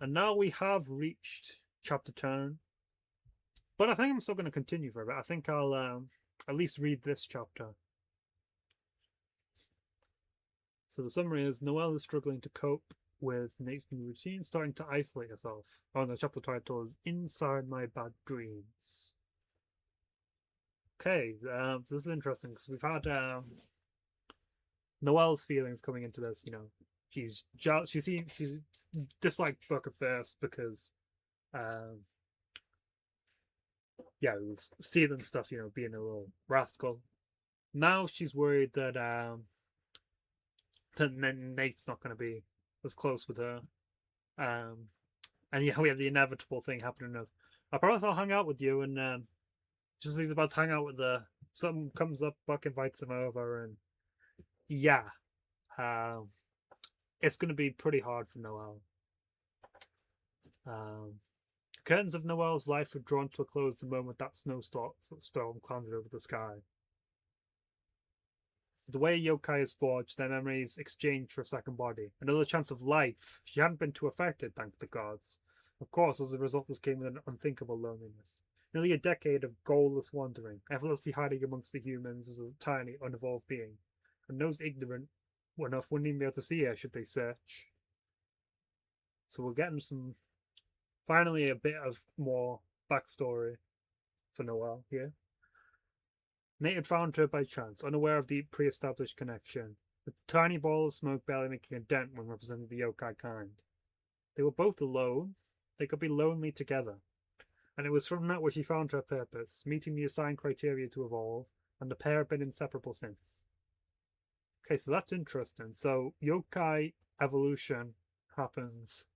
And now we have reached chapter 10. But I think I'm still going to continue for a bit. I think I'll at least read this chapter. So the summary is Noelle is struggling to cope with Nate's new routine, starting to isolate herself. Oh, and the chapter title is Inside My Bad Dreams. Okay, so this is interesting because we've had Noelle's feelings coming into this. You know, she's disliked Buck at first because, yeah, it was stealing stuff. You know, being a little rascal. Now she's worried that that Nate's not going to be as close with her. And yeah, we have the inevitable thing happening of, I promise I'll hang out with you, and just as he's about to hang out with her, something comes up, Buck invites him over, and yeah, it's going to be pretty hard for Noelle. The curtains of Noelle's life were drawn to a close the moment that snowstorm clouded over the sky. The way Yo-kai is forged, their memories exchanged for a second body. Another chance of life. She hadn't been too affected, thank the gods. Of course, as a result, this came with an unthinkable loneliness. Nearly a decade of goalless wandering, effortlessly hiding amongst the humans as a tiny, unevolved being. And those ignorant enough wouldn't even be able to see her should they search. So we're getting finally a bit of more backstory for Noelle here. Nate had found her by chance, unaware of the pre-established connection, with a tiny ball of smoke barely making a dent when representing the yokai kind. They were both alone. They could be lonely together. And it was from that where she found her purpose, meeting the assigned criteria to evolve, and the pair have been inseparable since. Okay, so that's interesting. So yokai evolution happens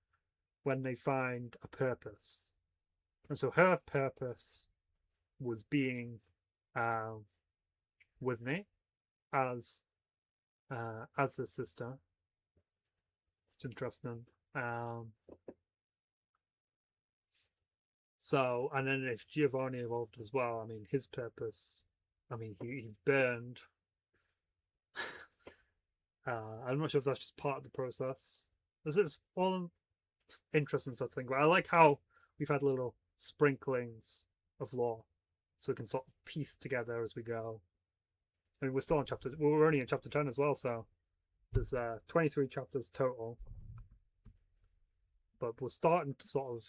when they find a purpose. And so her purpose was being with Nate as the sister. It's interesting. So, and then if Giovanni evolved as well, I mean, his purpose, I mean, he burned. I'm not sure if that's just part of the process. This is all interesting sort of thing, but I like how we've had little sprinklings of lore, so we can sort of piece together as we go. I mean, we're only in chapter 10 as well, so there's 23 chapters total. But we're starting to sort of,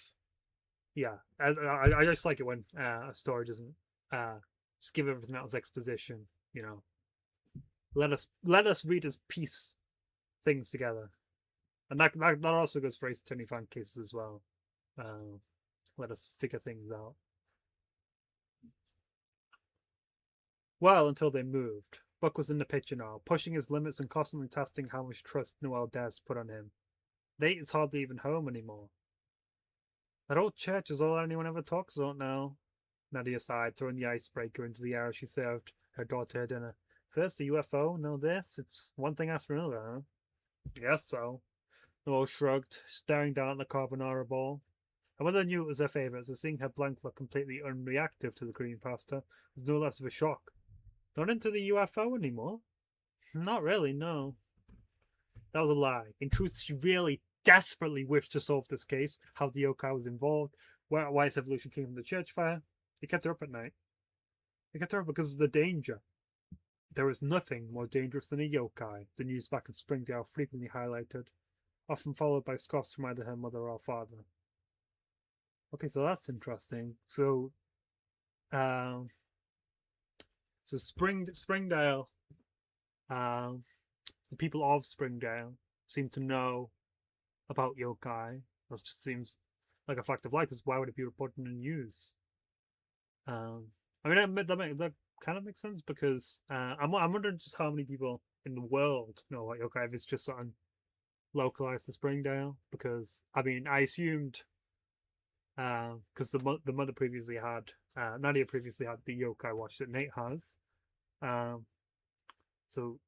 yeah, I just like it when a story doesn't just give everything else exposition, you know. Let us readers piece things together. And that also goes for Ace Attorney fan cases as well. Let us figure things out. Well, until they moved. Buck was in the picture now, pushing his limits and constantly testing how much trust Noelle dares to put on him. Nate is hardly even home anymore. That old church is all anyone ever talks about now. Nadia sighed, throwing the icebreaker into the air as she served her daughter her dinner. First a UFO, now this. It's one thing after another, huh? Guess so. Noelle shrugged, staring down at the carbonara bowl. Her mother knew it was her favourite, so seeing her blank look completely unreactive to the green pasta was no less of a shock. Not into the UFO anymore? Not really, no. That was a lie. In truth, she really desperately wished to solve this case, how the yokai was involved, why its evolution came from the church fire. It kept her up at night. It kept her up because of the danger. There is nothing more dangerous than a yokai, the news back in Springdale frequently highlighted, often followed by scoffs from either her mother or father. Okay, so that's interesting. So, Springdale, the people of Springdale seem to know about yokai. That just seems like a fact of life. Because why would it be reported in the news? I mean, that kind of makes sense because I'm wondering just how many people in the world know about yokai. If it's just something localized to Springdale, because I mean, I assumed because the mother previously had Nadia previously had the yokai watch that Nate has, so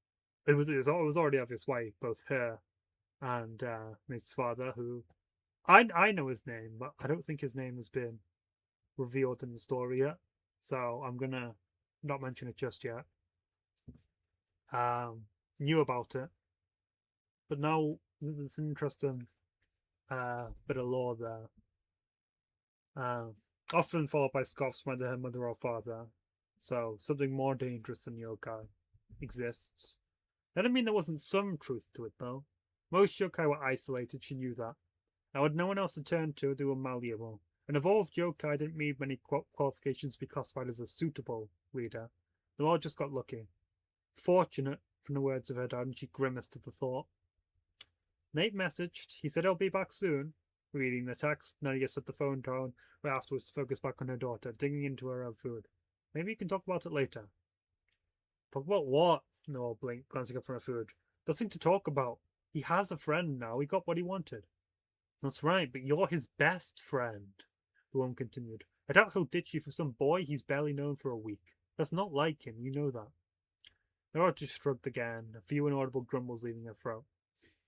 it was already obvious why both her and Nate's father, who I know his name, but I don't think his name has been revealed in the story yet, so I'm gonna not mention it just yet. Knew about it, but now there's an interesting bit of lore there. Often followed by scoffs from either her mother or father. So something more dangerous than yokai exists. That didn't mean there wasn't some truth to it, though. Most yokai were isolated, she knew that. And with no one else to turn to, they were malleable. An evolved yokai didn't need many qualifications to be classified as a suitable leader. Noelle just got lucky. Fortunate, from the words of her dad, and she grimaced at the thought. Nate messaged. He said he'll be back soon. Reading the text, Nadia set the phone down, right afterwards to focus back on her daughter, digging into her own food. Maybe you can talk about it later. Talk about what? Noelle blinked, glancing up from her food. Nothing to talk about. He has a friend now. He got what he wanted. That's right, but you're his best friend, the woman continued. I doubt he'll ditch you for some boy he's barely known for a week. That's not like him, you know that. Nora just shrugged again, a few inaudible grumbles leaving her throat.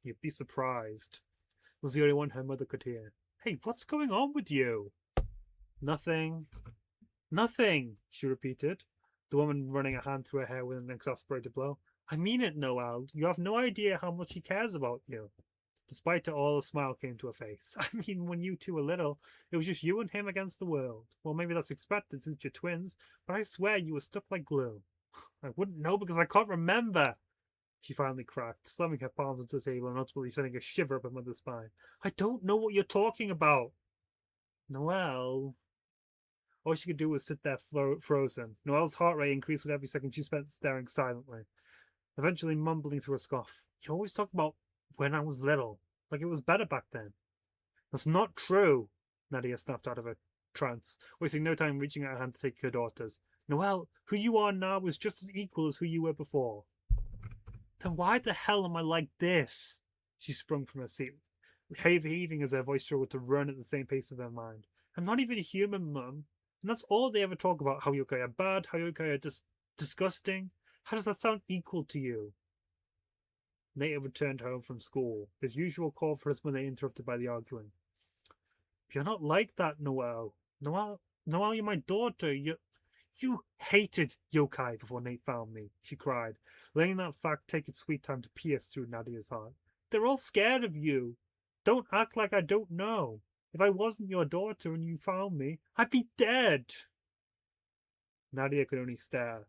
You'd be surprised. Was the only one her mother could hear. Hey, what's going on with you? Nothing. Nothing, she repeated, the woman running a hand through her hair with an exasperated blow. I mean it, Noelle. You have no idea how much he cares about you. Despite it all, a smile came to her face. I mean, when you two were little, it was just you and him against the world. Well, maybe that's expected since you're twins, but I swear you were stuck like glue. I wouldn't know because I can't remember, she finally cracked, slamming her palms onto the table and ultimately sending a shiver up her mother's spine. I don't know what you're talking about. Noelle. All she could do was sit there frozen. Noelle's heart rate increased with every second she spent staring silently, eventually mumbling through a scoff. You always talk about when I was little, like it was better back then. That's not true, Nadia snapped out of her trance, wasting no time reaching out her hand to take her daughter's. Noelle, who you are now is just as equal as who you were before. Then why the hell am I like this? She sprung from her seat, heaving as her voice struggled to run at the same pace of her mind. I'm not even a human, Mum. And that's all they ever talk about, how yokai are bad, how yokai are just disgusting. How does that sound equal to you? Nate returned home from school, his usual call for his mother interrupted by the arguing. You're not like that, Noelle. Noelle, you're my daughter. You hated yokai before Nate found me, she cried, letting that fact take its sweet time to pierce through Nadia's heart. They're all scared of you. Don't act like I don't know. If I wasn't your daughter and you found me, I'd be dead. Nadia could only stare.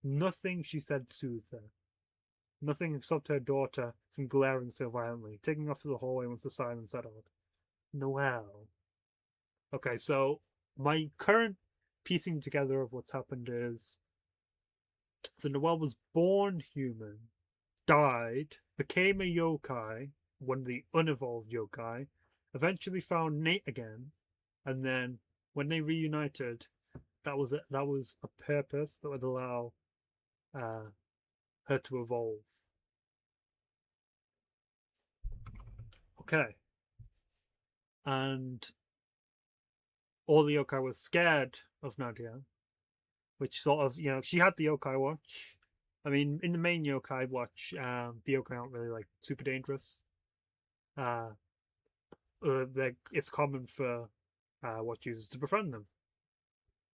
Nothing she said soothed her. Nothing stopped her daughter from glaring so violently, taking off to the hallway once the silence settled. Noelle. Okay, so my current piecing together of what's happened is so Noelle was born human, died, became a yokai, one of the unevolved yokai, eventually found Nate again, and then when they reunited, that was a purpose that would allow her to evolve. Okay. And all the yokai was scared of Nadia, which sort of, she had the yokai watch. I mean, in the main yokai watch, the yokai aren't really like super dangerous. It's common for watch users to befriend them.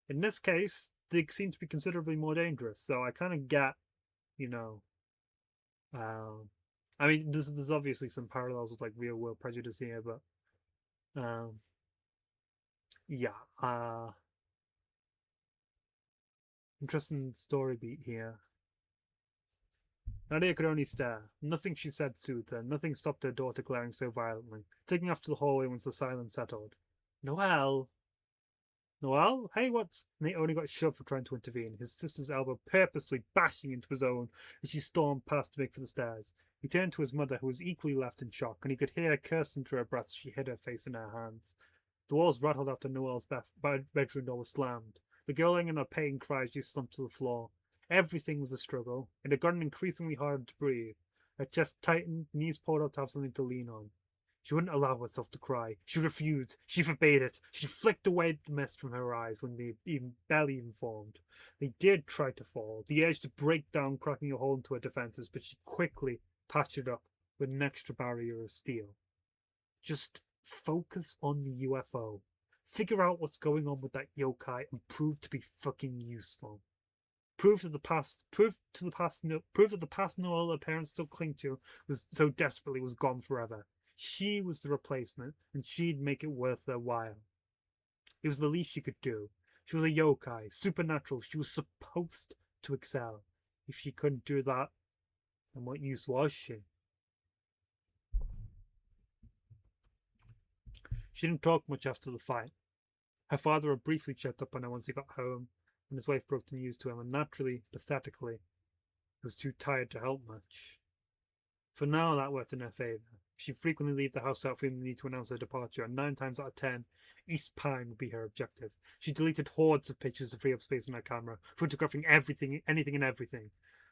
In this case, they seem to be considerably more dangerous. So I kind of get, I mean, there's obviously some parallels with like real world prejudice here, but yeah, interesting story beat here. Nadia could only stare. Nothing she said soothed her. Nothing stopped her daughter glaring so violently, taking off to the hallway once the silence settled. Noelle? Noelle? Hey, what? Nate only got shoved for trying to intervene, his sister's elbow purposely bashing into his own as she stormed past to make for the stairs. He turned to his mother, who was equally left in shock, and he could hear her cursing through her breath as she hid her face in her hands. The walls rattled after Noelle's bedroom door was slammed. The girl laying in a pain cry as she slumped to the floor. Everything was a struggle. It had gotten increasingly harder to breathe. Her chest tightened, knees pulled out to have something to lean on. She wouldn't allow herself to cry. She refused. She forbade it. She flicked away the mist from her eyes when they barely even formed. They did try to fall, the urge to break down, cracking a hole into her defenses, but she quickly patched it up with an extra barrier of steel. Just focus on the UFO. Figure out what's going on with that yokai and prove to be fucking useful. Prove that the past Noelle her parents still cling to was so desperately was gone forever. She was the replacement, and she'd make it worth their while. It was the least she could do. She was a yokai, supernatural. She was supposed to excel. If she couldn't do that, then what use was she? She didn't talk much after the fight. Her father had briefly checked up on her once he got home, and his wife broke the news to him, and naturally, pathetically, he was too tired to help much. For now, that worked in her favour. She'd frequently leave the house without feeling the need to announce her departure, and 9 times out of 10, East Pine would be her objective. She deleted hordes of pictures to free up space on her camera, photographing everything, anything and everything.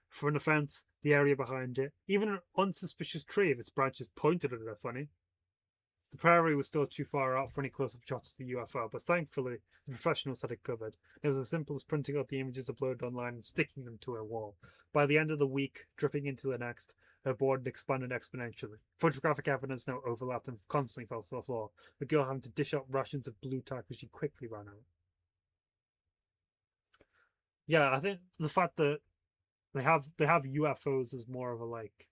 For an offence, the area behind it, even an unsuspicious tree if its branches pointed at her funny. The prairie was still too far out for any close-up shots of the UFO, but thankfully, the professionals had it covered. It was as simple as printing out the images uploaded online and sticking them to her wall. By the end of the week, dripping into the next, her board expanded exponentially. Photographic evidence now overlapped and constantly fell to the floor, the girl having to dish out rations of blue tack as she quickly ran out. Yeah, I think the fact that they have UFOs as more of a like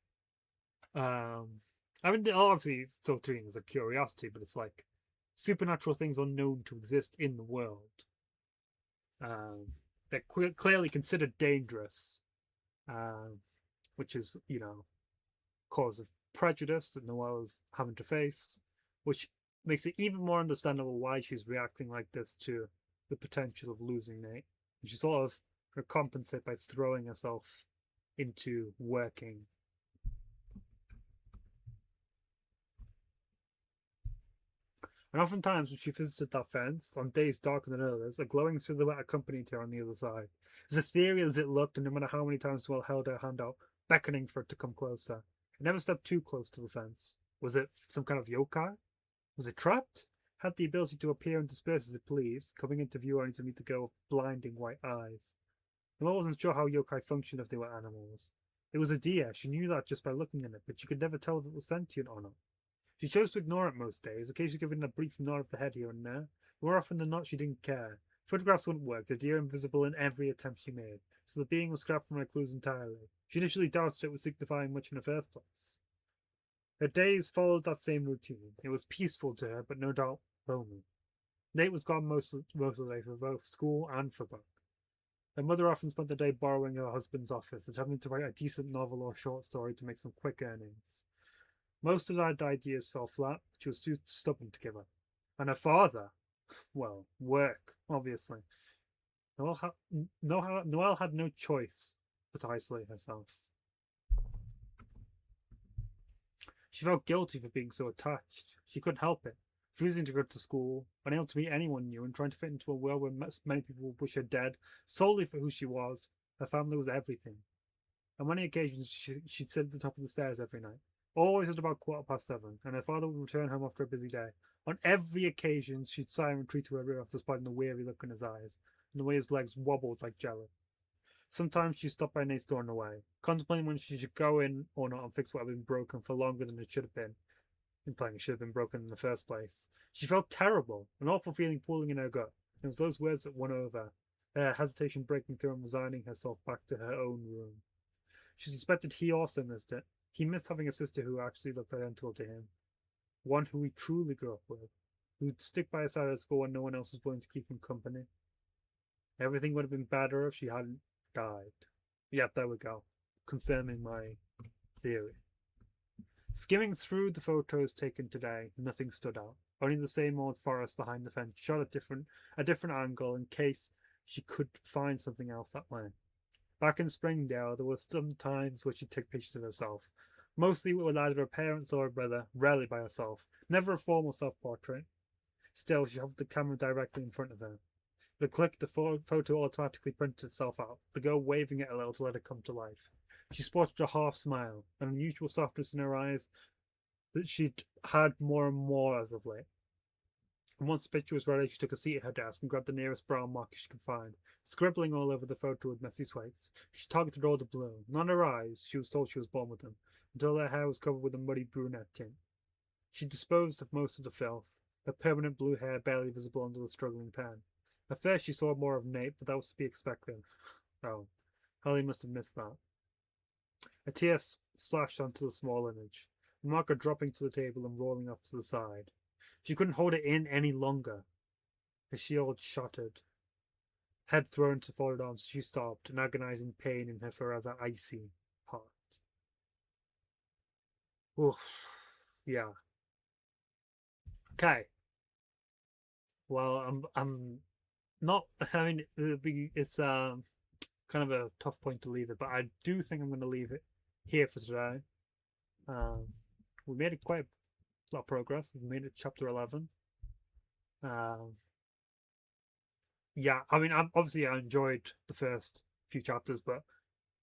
I mean, obviously, it's still treating as a curiosity, but it's like supernatural things are known to exist in the world. They're clearly considered dangerous, which is, cause of prejudice that Noelle is having to face, which makes it even more understandable why she's reacting like this to the potential of losing Nate. And she sort of compensate by throwing herself into working. And oftentimes when she visited that fence, on days darker than others, a glowing silhouette accompanied her on the other side. As ethereal as it looked, and no matter how many times Noelle held her hand out, beckoning for it to come closer. It never stepped too close to the fence. Was it some kind of yokai? Was it trapped? Had the ability to appear and disperse as it pleased, coming into view only to meet the girl with blinding white eyes. Noelle wasn't sure how yokai functioned if they were animals. It was a deer, she knew that just by looking at it, but she could never tell if it was sentient or not. She chose to ignore it most days, occasionally giving a brief nod of the head here and there. More often than not, she didn't care. Photographs wouldn't work, the deer invisible in every attempt she made, so the being was scrapped from her clues entirely. She initially doubted it was signifying much in the first place. Her days followed that same routine. It was peaceful to her, but no doubt lonely. Nate was gone most of the day for both school and for work. Her mother often spent the day borrowing her husband's office, attempting to write a decent novel or short story to make some quick earnings. Most of her ideas fell flat, but she was too stubborn to give up. And her father, well, work, obviously. Noelle had no choice but to isolate herself. She felt guilty for being so attached. She couldn't help it. Refusing to go to school, unable to meet anyone new, and trying to fit into a world where many people would wish her dead solely for who she was. Her family was everything. On many occasions, she'd sit at the top of the stairs every night, always at about 7:15, and her father would return home after a busy day. On every occasion, she'd sigh and retreat to her room after spotting the weary look in his eyes, and the way his legs wobbled like jelly. Sometimes she stopped by Nate's door on the way, contemplating when she should go in or not and fix what had been broken for longer than it should have been, implying it should have been broken in the first place. She felt terrible, an awful feeling pulling in her gut. It was those words that won over, her hesitation breaking through and resigning herself back to her own room. She suspected he also missed it. He missed having a sister who actually looked identical to him. One who he truly grew up with, who'd stick by his side at school when no one else was willing to keep him company. Everything would have been better if she hadn't died. Yep, there we go. Confirming my theory. Skimming through the photos taken today, nothing stood out. Only the same old forest behind the fence, shot at a different angle in case she could find something else that way. Back in Springdale, there were some times where she'd take pictures of herself. Mostly with either her parents or her brother, rarely by herself. Never a formal self-portrait. Still, she held the camera directly in front of her. With a click, the photo automatically printed itself out, the girl waving it a little to let it come to life. She sported a half smile, an unusual softness in her eyes that she'd had more and more as of late. And once the picture was ready, she took a seat at her desk and grabbed the nearest brown marker she could find, scribbling all over the photo with messy swipes. She targeted all the blue, not her eyes, she was told she was born with them, until her hair was covered with a muddy brunette tint. She disposed of most of the filth, her permanent blue hair barely visible under the struggling pen. At first she saw more of Nate, but that was to be expected. Oh, Holly must have missed that. A tear splashed onto the small image, the marker dropping to the table and rolling off to the side. She couldn't hold it in any longer. Her shield shattered. Head thrown to folded arms, she sobbed, in agonizing pain in her forever icy heart. Oof. Yeah. Okay. Well, I'm not. I mean, it's kind of a tough point to leave it, but I do think I'm going to leave it here for today. We made it quite a lot of progress. We've made it chapter 11. Yeah, I mean, obviously I enjoyed the first few chapters, but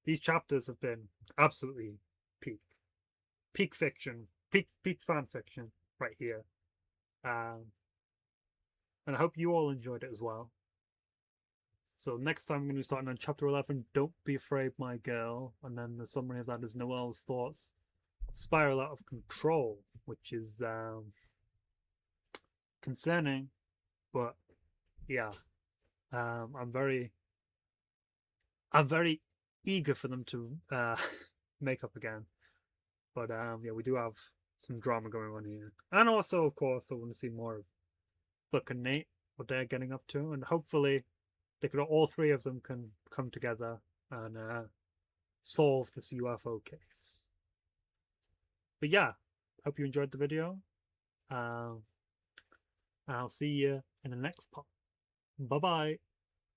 these chapters have been absolutely peak fiction, peak fan fiction right here. And I hope you all enjoyed it as well. So next time I'm going to be starting on chapter 11, Don't Be Afraid, My Girl. And then the summary of that is Noelle's thoughts spiral out of control, which is concerning, but yeah. I'm very eager for them to make up again. But yeah, we do have some drama going on here. And also, of course, I want to see more of Book and Nate, what they're getting up to, and hopefully all three of them can come together and solve this UFO case. But yeah, hope you enjoyed the video. And I'll see you in the next part. Bye bye.